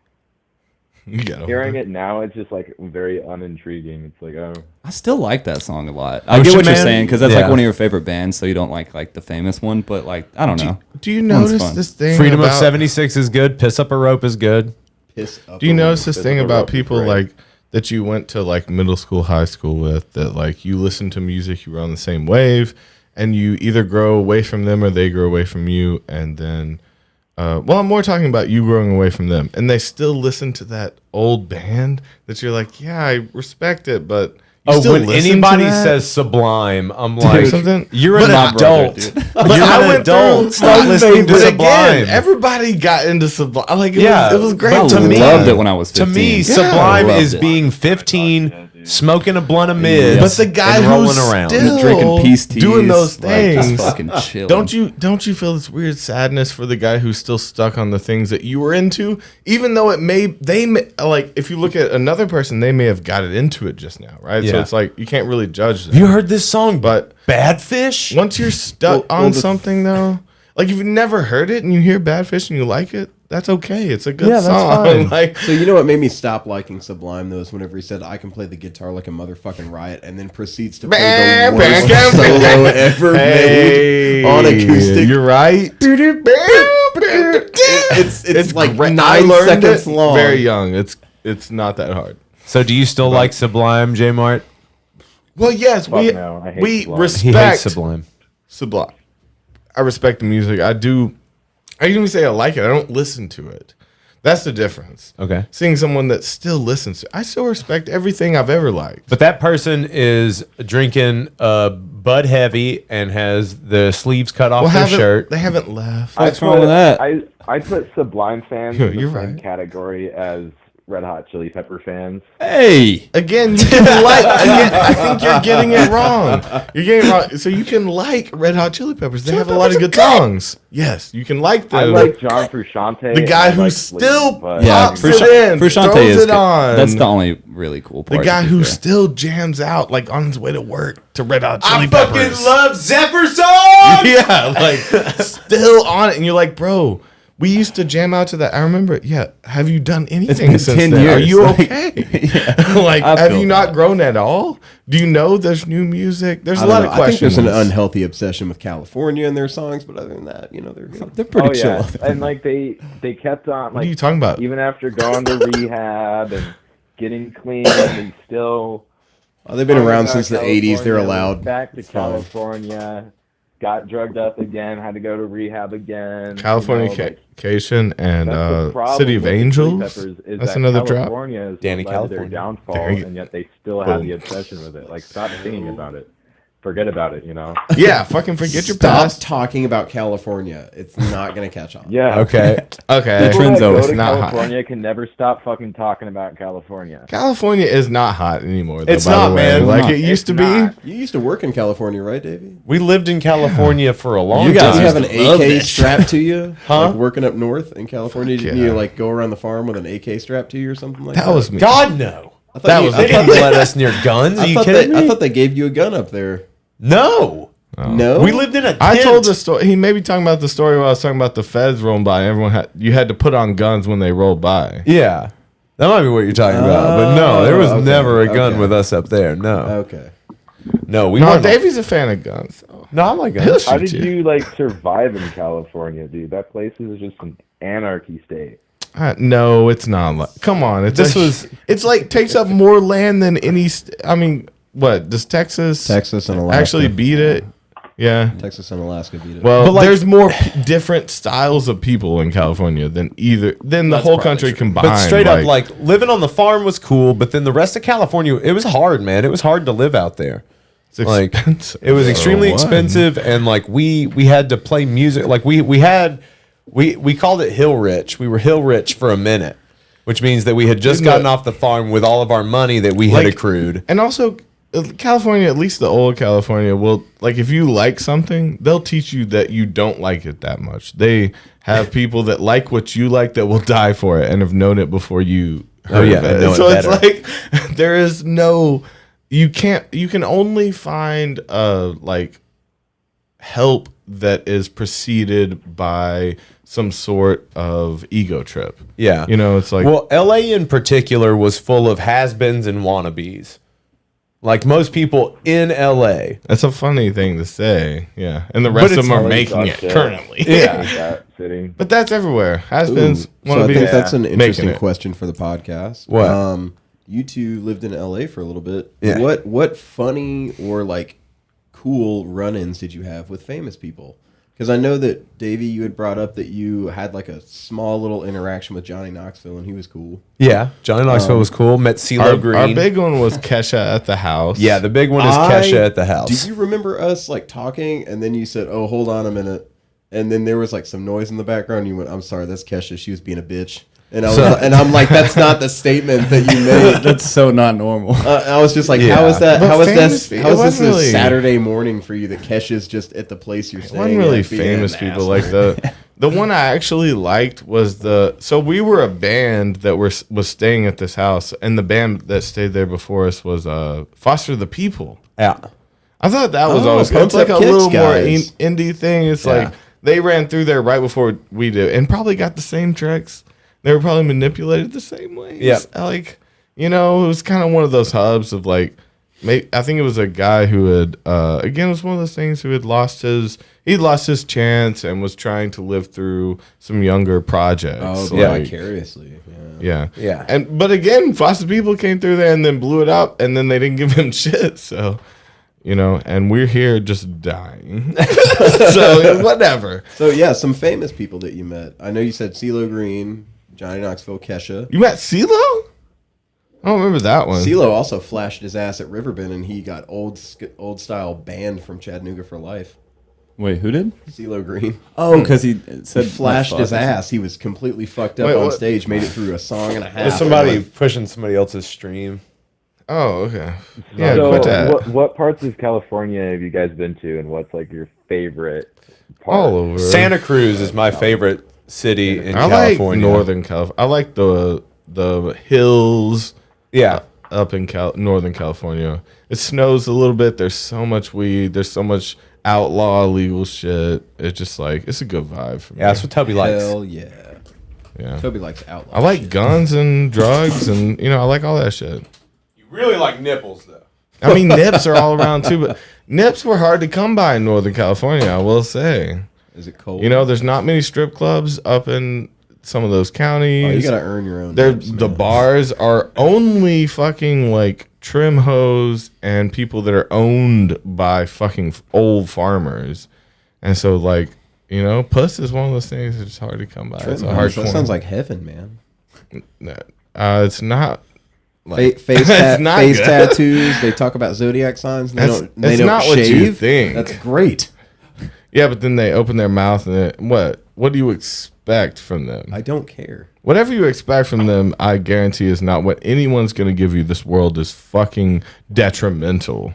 You got hearing it now, it's just like very unintriguing. It's like, oh, I still like that song a lot. I get Ocean what you're Man? saying because that's Yeah. like one of your favorite bands, so you don't like the famous one. But like, I don't know. Do you One's notice fun. this thing? Freedom of about, 76 is good. Piss Up a Rope is good. Piss up Do you a notice rope. this thing Physical about Rope is people great. like that you went to like middle school, high school with that like you listen to music, you were on the same wave, and you either grow away from them or they grow away from you, and then well, I'm more talking about you growing away from them, and they still listen to that old band that you're like, yeah, I respect it, but you still When listen anybody to that? says Sublime, I'm like, something- you're But an my brother, adult. dude. You're I an went adult. through Stop my listening to favorite- Sublime. Again, everybody got into Sublime. Like, Yeah, it was great I to me. loved it when I was To 15. me, Yeah. Sublime Loved is it. being 15, smoking a blunt of mids, But the guy and rolling who's around. still Drinking peace teas, doing those like, things, just fucking chilling. don't you feel this weird sadness for the guy who's still stuck on the things that you were into, even though they may like if you look at another person, they may have got it into it just now, right? So Yeah. it's like you can't really judge them. Have you heard this song, But Bad Fish? once you're stuck Well, on the- something though, like if you've never heard it and you hear Bad Fish and you like it, that's okay. It's a good Yeah, that's song. fine. Like So you know what made me stop liking Sublime though is whenever he said I can play the guitar like a motherfucking riot and then proceeds to play the worst solo ever made on acoustic. You're right. It's like great. 9 seconds long. Very young. It's not that hard. So do you still like Sublime, J Mart? Well, yes, Fuck no, I hate we Sublime. He respect hates Sublime. Sublime. I respect the music. I do. I didn't even say I like it. I don't listen to it. That's the difference. Okay. Seeing someone that still listens to, I still respect everything I've ever liked. But that person is drinking Bud Heavy and has the sleeves cut off their shirt. They haven't left. What's wrong with that? I put Sublime fans Yo, in the you're same right. category as Red Hot Chili Pepper fans. Hey, again, you can like. Again, I think you're getting it wrong. You're getting it wrong. So you can like Red Hot Chili Peppers. They have a lot of good songs. Yes, you can like them. I like John Frusciante. The guy and I who like still Sleep, but pops it in, Frusciante throws is it on. That's the only really cool part. The guy to be who fair. still jams out like on his way to work to Red Hot Chili I Peppers. fucking love Zephyr Song. Yeah, like still on it, and you're like, bro, we used to jam out to that. I remember. Yeah, have you done anything been since 10 then? Are years. you Like, okay? Like, I have feel you not that. grown at all? Do you know there's new music? There's a I lot don't of know. I think questions. there's an unhealthy obsession with California and their songs, but other than that, they're good. They're pretty Oh chill. yeah, and like they kept on like. What are you talking about? Even after going to rehab and getting clean, they still. Oh, they've been Going around back since to the 80s. They're California, allowed. went back to It's fine. California, got drugged up again, had to go to rehab again. Californication and that's the problem City of with the Chili Angels. Peppers is That's that another drop. California is Danny what led to their California. downfall, There you- and yet they still have Boom. the obsession with it. Like, stop thinking about it. Forget about it, Yeah, fucking forget your Stop past. talking about California. It's not going to catch on. Yeah. Okay. Okay. People trend's that over. go to It's not hot. California can never stop fucking talking about California. California is not hot anymore. Though, It's by not, the way. man. Like It's it used to not. be. You used to work in California, right, Davey? We lived in California for a long You Did guys you time. have an love AK that strapped to you? Huh? Like working up north in California? Didn't yeah. you like go around the farm with an AK strapped to you or something like that? That was me. God no. I thought that you- was I They thought didn't let us near guns. Are you kidding me? I thought they gave you a gun up there. No. No, We lived in a tent. I told the story. He may be talking about the story while I was talking about the feds rolling by. And you had to put on guns when they rolled by. Yeah. That might be what you're talking about. But no, there was okay, never a gun okay. with us up there. No. Okay. No, we No, weren't. Davey's a fan of guns. No, I like He'll guns. shoot How did you. you like survive in California, dude? That place is just an anarchy state. No, it's not. Come on, it's like takes up more land than any. I mean, what does Texas Texas and Alaska actually beat it? Yeah. Texas and Alaska beat it. Well, But, like- there's more different styles of people in California than the whole country combined. But straight up, like living on the farm was cool, but then the rest of California, it was hard, man. It was hard to live out there. it's Like expensive. it was For extremely what? expensive, and like we had to play music. Like we called it hill rich. We were hill rich for a minute, which means that we had just Isn't gotten that- off the farm with all of our money that we had Like- accrued. And also, California, at least the old California, will like if you like something, they'll teach you that you don't like it that much. They have people that like what you like that will die for it and have known it before you. Heard yeah, of and know it so it's better. like there is no. You can only find like help that is preceded by some sort of ego trip. Yeah, It's like well, L.A. in particular was full of has-beens and wannabes. Like most people in L.A. That's a funny thing to say, yeah. And the But rest of it's them are not making like it that. currently. Yeah. That city. But that's everywhere. Has-beens So want I to be think that's an making interesting it. question for the podcast. What? You two lived in LA for a little bit. Yeah. What funny or like cool run-ins did you have with famous people? Because I know that Davey, you had brought up that you had like a small little interaction with Johnny Knoxville, and he was cool. Yeah, Johnny Knoxville was cool. Met CeeLo Our, Green. our big one was Kesha at the house. Yeah, the big one is Kesha at the house. Do you remember us like talking, and then you said, "Oh, hold on a minute," and then there was like some noise in the background. You went, "I'm sorry, that's Kesha. She was being a bitch." And I'm like, that's not the statement that you made. That's so not normal. I was just like, Yeah. how is that? But How is famous this? pe- How it is this wasn't a really- Saturday morning for you that Kesha's just at the place you're It staying? wasn't really at being famous an people asshole? like the one I actually liked was so we were a band that was staying at this house, and the band that stayed there before us was Foster the People. Yeah. I thought that was Oh, always good. Pumped It's like Up a Kicks little more guys. indie thing. It's Yeah. like they ran through there right before we did, and probably got the same tricks. They were probably manipulated the same ways. Yeah. Like, it was kind of one of those hubs of like, I think it was a guy who had, again, it was one of those things who had lost his chance and was trying to live through some younger projects. Oh, Yeah. vicariously. Yeah. Yeah. But again, Foster People came through there and then blew it up, and then they didn't give him shit. So, and we're here just dying. So whatever. So yeah, some famous people that you met. I know you said CeeLo Green, Johnny Knoxville, Kesha. You met CeeLo? I don't remember that one. CeeLo also flashed his ass at Riverbend, and he got old style banned from Chattanooga for life. Wait, who did? CeeLo Green. Oh, because he said flashed his ass. He was completely fucked up on stage. Made it through a song and a half. There's somebody pushing somebody else's stream. Oh, okay. Yeah, so quit that. what parts of California have you guys been to, and what's like your favorite part? All over. Santa Cruz is my favorite city in I California. like Northern California. I like the hills. Yeah. Up in Northern California. It snows a little bit. There's so much weed. There's so much outlaw illegal shit. It's just like, it's a good vibe for me. Yeah, that's what Toby likes. Hell yeah. Yeah. Toby likes outlaw I like shit. guns and drugs and, I like all that shit. You really like nipples, though. I mean, nips are all around too, but nips were hard to come by in Northern California, I will say. Is it cold? There's not many strip clubs up in some of those counties. Oh, you gotta earn your own. The bars are only fucking like trim hoes and people that are owned by fucking old farmers, and so like puss is one of those things that's hard to come by. It's a hard. That sounds like heaven, man. It's not. Like, Face good. tattoos. They talk about zodiac signs. They don't not shave. what you think. That's great. Yeah, but then they open their mouth and what do you expect from them? I don't care. Whatever you expect from them, I guarantee is not what anyone's going to give you. This world is fucking detrimental,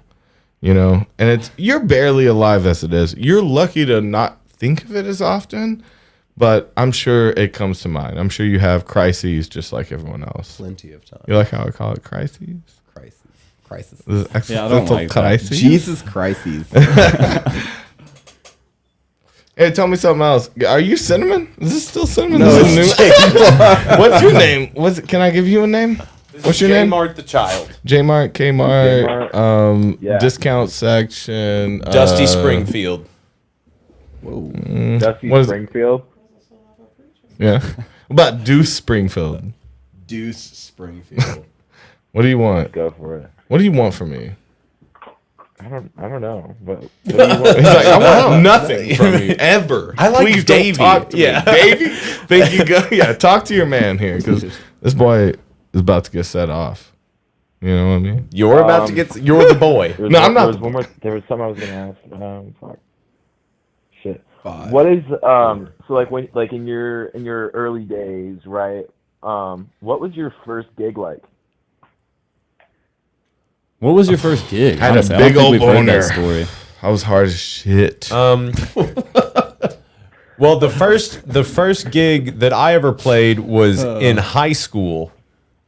and you're barely alive as it is. You're lucky to not think of it as often, but I'm sure it comes to mind. I'm sure you have crises just like everyone else. Plenty of time. You like how I call it crises? Crisis. Yeah, I don't like crises. Jesus crises. Hey, tell me something else. Are you Cinnamon? Is this still Cinnamon? No, This is new. What's your name? Can I give you a name? What's your name? J-Mart the Child. J-Mart, Kmart, Yeah. discount section. Dusty Springfield. Whoa. Dusty what is- Springfield. Yeah. What about Deuce Springfield? Deuce Springfield. What do you want? Go for it. What do you want from me? I don't know, but what do you want? He's like, I want nothing from you ever. I like Please Davey. don't talk to Yeah. me. Davey? Think you go? Yeah, talk to your man here because this boy is about to get set off. You know what I mean? You're about to get. You're the boy. I'm not. There was something I was gonna ask. Fuck. Shit. 5. What is so like when in your early days, right? What was your first gig like? What was your first gig? I had Honestly, a I don't big think old we've heard boner. that story. I was hard as shit. Well, the first gig that I ever played was in high school.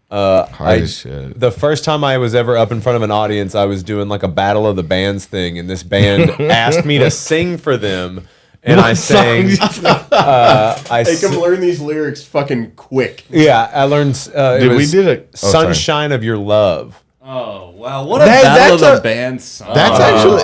Hard as shit. The first time I was ever up in front of an audience, I was doing like a battle of the bands thing, and this band asked me to sing for them, and I sang. Hey, come learn these lyrics fucking quick. Yeah, I learned. "Sunshine of Your Love." Oh wow! What a battle of the band song. That's actually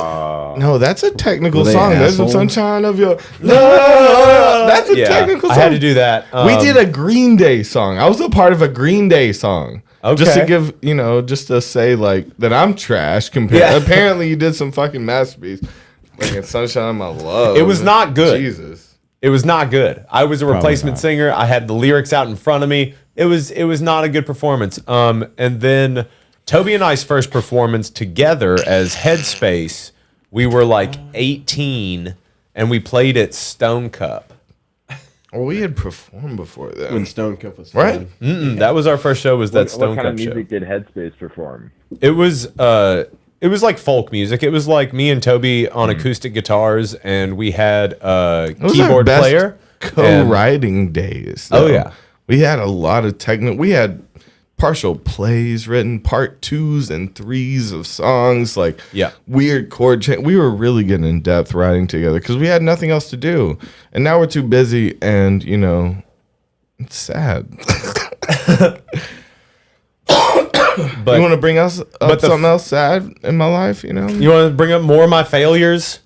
no. That's a technical Were they song. That's the assholes? sunshine of your love. That's a technical I song. had to do that. We did a Green Day song. I was a part of a Green Day song. Okay. Just to give, just to say like that I'm trash compared. Yeah. Apparently you did some fucking masterpiece. Like in Sunshine of My Love. It was not good. Jesus. It was not good. I was a replacement singer. I had the lyrics out in front of me. It was not a good performance. And then Toby and I's first performance together as Headspace, we were like 18 and we played at Stone Cup. Well, we had performed before then. When Stone Cup was Right? That was our first show. Was that Stone What kind of Cup show? music did Headspace perform? It was like folk music. It was like me and Toby on acoustic guitars, and we had a It was keyboard our best player. co-writing days. Oh, though. yeah. We had a lot of we had partial plays written, part 2s and 3s of songs, like weird chord change. We were really getting in depth writing together because we had nothing else to do. And now we're too busy, and it's sad. But you want to bring us up something else sad in my life? You want to bring up more of my failures?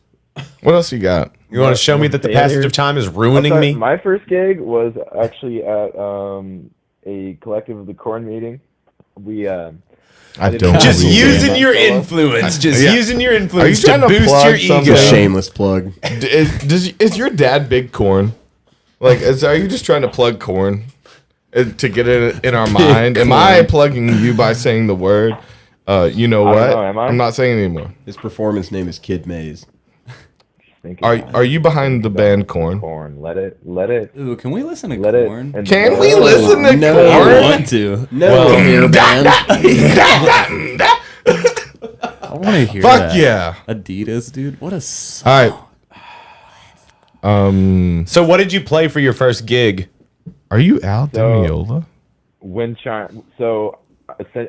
What else you got? You want to show me that the passage of time is ruining me? My first gig was actually at a Collective of the Corn meeting. We I don't just believe using it. your influence. Just Yeah. using your Are you influence trying to to boost plug your ego. something? Shameless plug. Is your dad big corn? Like, are you just trying to plug corn to get it in our mind? Am I plugging you by saying the word? You know I what? don't know, am I? I'm not saying it anymore. His performance name is Kid Maze. stinking. Are you behind the band Korn? Corn. Let it. Ooh, can we listen to Let Korn? it. Can we listen to No. Korn? I want to. No, here, band. I want to hear Fuck that. yeah. Adidas, dude. What a song. All right. So what did you play for your first gig? Are you Al Demiola? Wind chime. So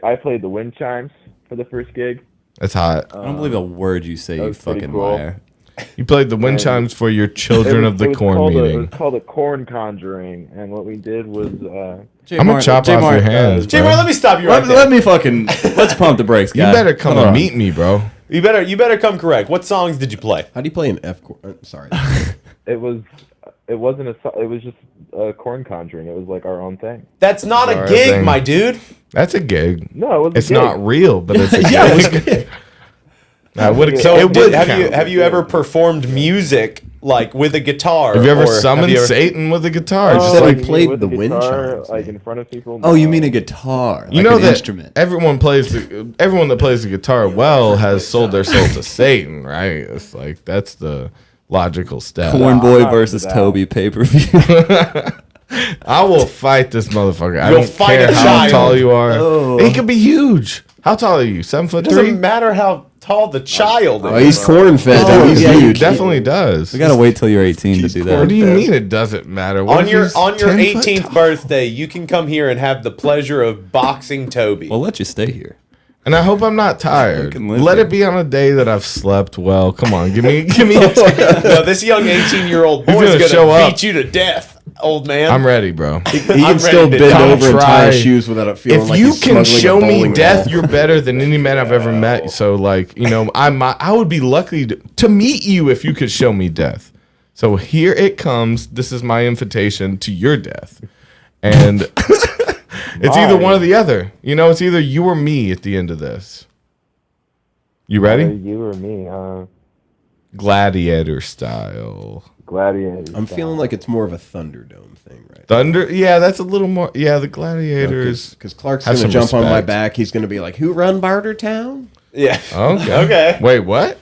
I played the wind chimes for the first gig. That's hot. I don't believe a word you say, that you was pretty fucking cool. liar. You played the wind chimes for your Children of the Corn It meeting. was called a corn conjuring, and what we did was I'm gonna chop off your hands, bro. J-Mar, let me stop you right there. Let me fucking. Let's pump the brakes, You guy. better come Hold and on. meet me, bro. You better come correct. What songs did you play? How do you play an F chord? Sorry. it wasn't it was just a corn conjuring. It was like our own thing. That's not a Our gig, thing. my dude. That's a gig. No, it was. It's a gig. not real, but it's a Yeah, it was gig. Nah, it would So it would have count. you ever performed music like with a guitar? Have you ever or summoned have you ever- Satan with a guitar? Just said like he played with the a wind guitar, chimes, like man. in front of people. Oh, you mean a guitar? you Like know an that instrument. everyone that plays the guitar well has sold their soul to Satan, right? It's like that's the logical step. Corn I'm Boy not versus into that. Toby pay-per-view. I will fight this motherfucker. I You'll don't fight care a how child. tall you are. Oh. He could be huge. How tall are you? 7'3"? It doesn't matter how tall the child Oh, is. he's corn fed. Oh, He's yeah, he huge. definitely does. We gotta wait till you're 18 to do What that. do you mean it doesn't matter? What On if your he's 10 foot 18th tall? birthday, you can come here and have the pleasure of boxing Toby. We'll let you stay here. And I hope I'm not tired. can live Let here. it be on a day that I've slept well. Come on, give me a chance. No, this young 18-year-old He's boy's gonna gonna show up. beat you to death, old man. I'm ready, bro. He I'm can still ready to bend die. over and tie his Try. shoes without it feeling If like you he's can smuggling a show me bowling death, ball. you're better than any man I've ever met. So, like, you know, I would be lucky to meet you if you could show me death. So here it comes. This is my invitation to your death, and it's either one or the other. You know, it's either you or me at the end of this. You ready? You or me? Gladiator style. Gladiator. I'm feeling like it's more of a Thunderdome thing, right? Thunder. Yeah, that's a little more. Yeah, the gladiators. Because Clark's have going to some jump on my respect. back. He's going to be like, who run Bartertown? Yeah. Okay. Okay. Wait, what?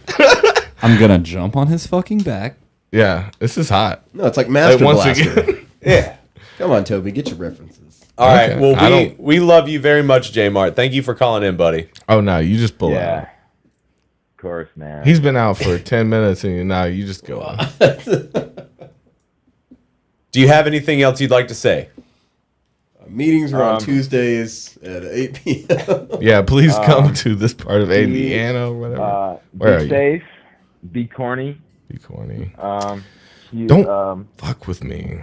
I'm gonna jump on his fucking back. Yeah, this is hot. No, it's like Master once Blaster. again. Yeah. Come on, Toby, get your references. All right. Okay. Well, I don't- we love you very much, J Mart. Thank you for calling in, buddy. Oh no, you just pull Yeah. out. Of course, man. He's been out for 10 minutes and now you just go out. Do you have anything else you'd like to say? Meetings are on Tuesdays at 8 p.m. Yeah, please come to this part of Indiana or whatever. Where are Be you? safe. Be corny. Be corny. You, Don't fuck with me.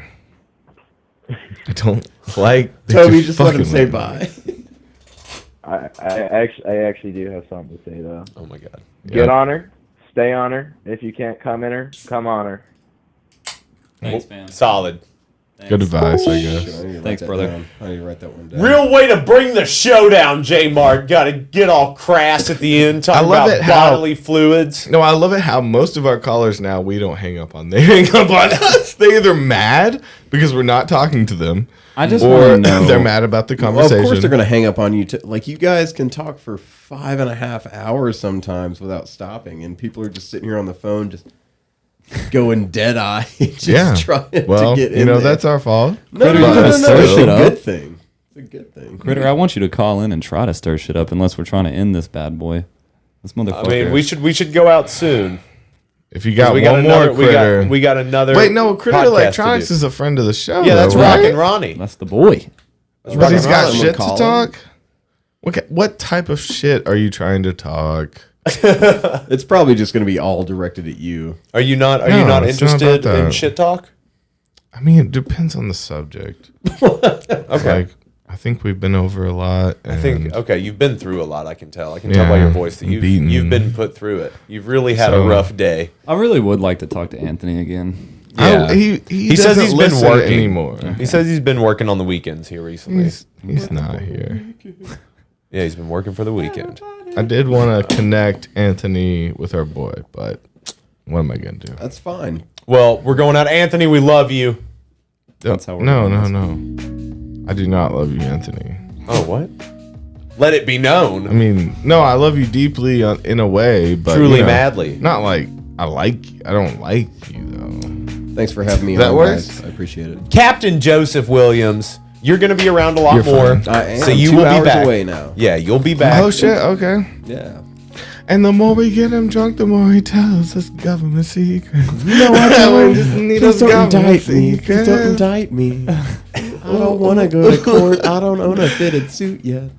I don't like that Toby, you're just let him fucking say with me. bye. I actually do have something to say though. Oh my God. Get on her. Stay on her. If you can't come in her, come on her. Thanks, man. Solid. Good advice, I guess. Thanks, brother. I need to write that one down. Real way to bring the show down, J Mart. Got to get all crass at the end, talking love about it how- bodily fluids. No, I love it how most of our callers now, we don't hang up on. They hang up on us. They either mad because we're not talking to them, I just or want to know. they're mad about the Well, conversation. of course they're going to hang up on you. Like, you guys can talk for 5.5 hours sometimes without stopping, and people are just sitting here on the phone just going dead-eye, just trying well, to get in you know, there. that's our fault. No, Critter, no, you no, gotta no, stir it's shit a up. good thing. It's a good thing. Critter, I want you to call in and try to stir shit up unless we're trying to end this bad boy. This motherfucker. I mean, we should go out soon. If you got We one more another, critter. we got another. Wait, no, Critter podcast to Electronics do. is a friend of the show. Yeah, that's though, right? Rockin' Ronnie. That's the boy. But he's got Rockin' shit to Colin. talk? What type of shit are you trying to talk? It's probably just going to be all directed at you. Are you not? Are No, you not it's not interested about in that. shit talk? I mean, it depends on the subject. Okay. Like, I think we've been over a lot. I think and okay, you've been through a lot. I can tell. I can tell by your voice that beaten. you've been put through it. You've really had a So- rough day. I really would like to talk to Anthony again. Yeah. he says doesn't he's been listen working anymore. He says he's been working on the weekends here recently. He's not here. Yeah, he's been working for the weekend. I did want to connect Anthony with our boy, but what am I gonna do? That's fine. Well, we're going out. Anthony, we love you. That's how we're No, doing no, this. no. I do not love you, Anthony. Oh, what? Let it be known. I mean, no, I love you deeply in a way, but Truly, you know, madly. Not like I don't like you though. Thanks for having me That on, works? guys. I appreciate it. Captain Joesph Williams, you're going to be around a lot You're more. fine. I am. So you 2 will be hours back. away now. Yeah, you'll be back. Oh shit, okay. Yeah. And the more we get him drunk, the more he tells us government secrets. No, I don't. Just need Please those don't government indict me. Please don't secrets. indict me. I don't want to go to court. I don't own a fitted suit yet.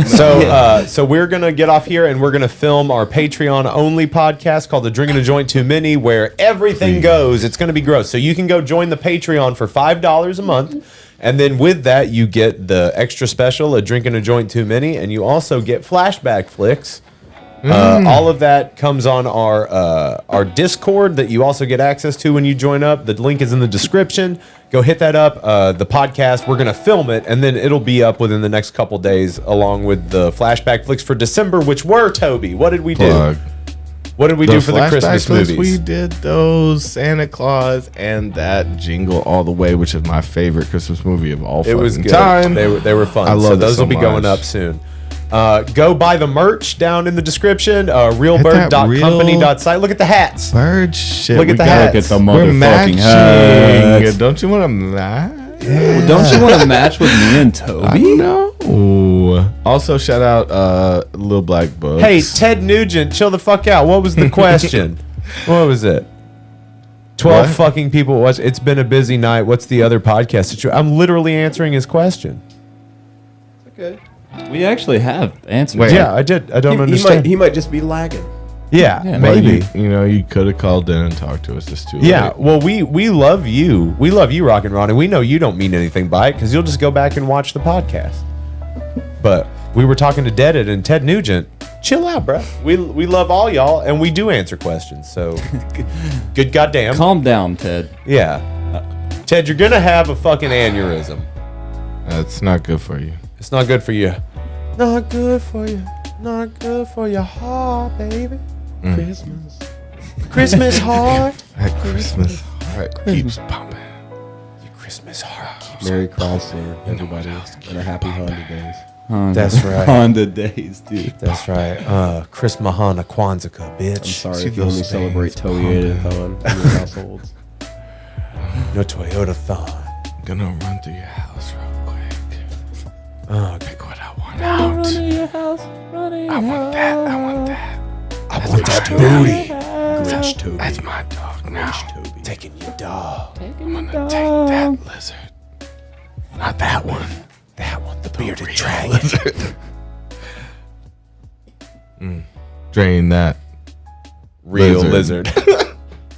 So we're gonna get off here and we're gonna film our Patreon only podcast called The Drinking a Joint Too Many, where everything goes. It's gonna be gross. So you can go join the Patreon for $5 a month, and then with that you get the extra special, A Drinking a Joint Too Many, and you also get flashback flicks. All of that comes on our Discord that you also get access to when you join up. The link is in the description. Go hit that up. The podcast, we're gonna film it, and then it'll be up within the next couple days, along with the flashback flicks for December, which were Toby. What did we do? Plug. What did we do for the flashback Christmas flicks, movies? We did those Santa Claus and that Jingle All the Way, which is my favorite Christmas movie of all It was fucking good. time. They were fun. I love so it those so will be going much. up soon. Go buy the merch down in the description. Hit that Realbird.company.site. Look at the hats. Bird shit. Look at we the got- hats. Look at the We're motherfucking matching. hats. Don't you want to match? Well, don't you want to match with me and Toby? No. Also, shout out Little Black Books. Hey, Ted Nugent, chill the fuck out. What was the question? What was it? 12 What? fucking people watch. It's been a busy night. What's the other podcast? I'm literally answering his question. Okay. We actually have answers. Wait. Yeah, I did. I don't He understand. might just be lagging. yeah, Yeah. Well, maybe. you could have called in and talked to us. It's too late. Yeah, well, we love you. We love you, Rock and Ron, and we know you don't mean anything by it because you'll just go back and watch the podcast. But we were talking to Deadit and Ted Nugent. Chill out, bro. We love all y'all, and we do answer questions. So, good goddamn. Calm down, Ted. Yeah. Ted, you're going to have a fucking aneurysm. That's not good for you. It's not good for you. Not good for you. Not good for your heart, baby. Christmas. Christmas heart. That Christmas heart keeps pumping. Your Christmas heart keeps. Merry Chrysler, everybody, and a happy Honda days. That's right. Honda days, dude. That's right. Chris Mahana Kwanzaa, bitch. I'm sorry See if you only those celebrate things Toyota-thon in your households. No Toyota thon. Gonna run through your house real quick. Oh, Pick what I want out. I want that. I want that. I want that booty. Grinch Toby. That's my dog now. Toby. Taking your dog. I'm gonna take that lizard. Not that one. That one, the bearded dragon. Lizard. Drain that. Real Lizard. lizard.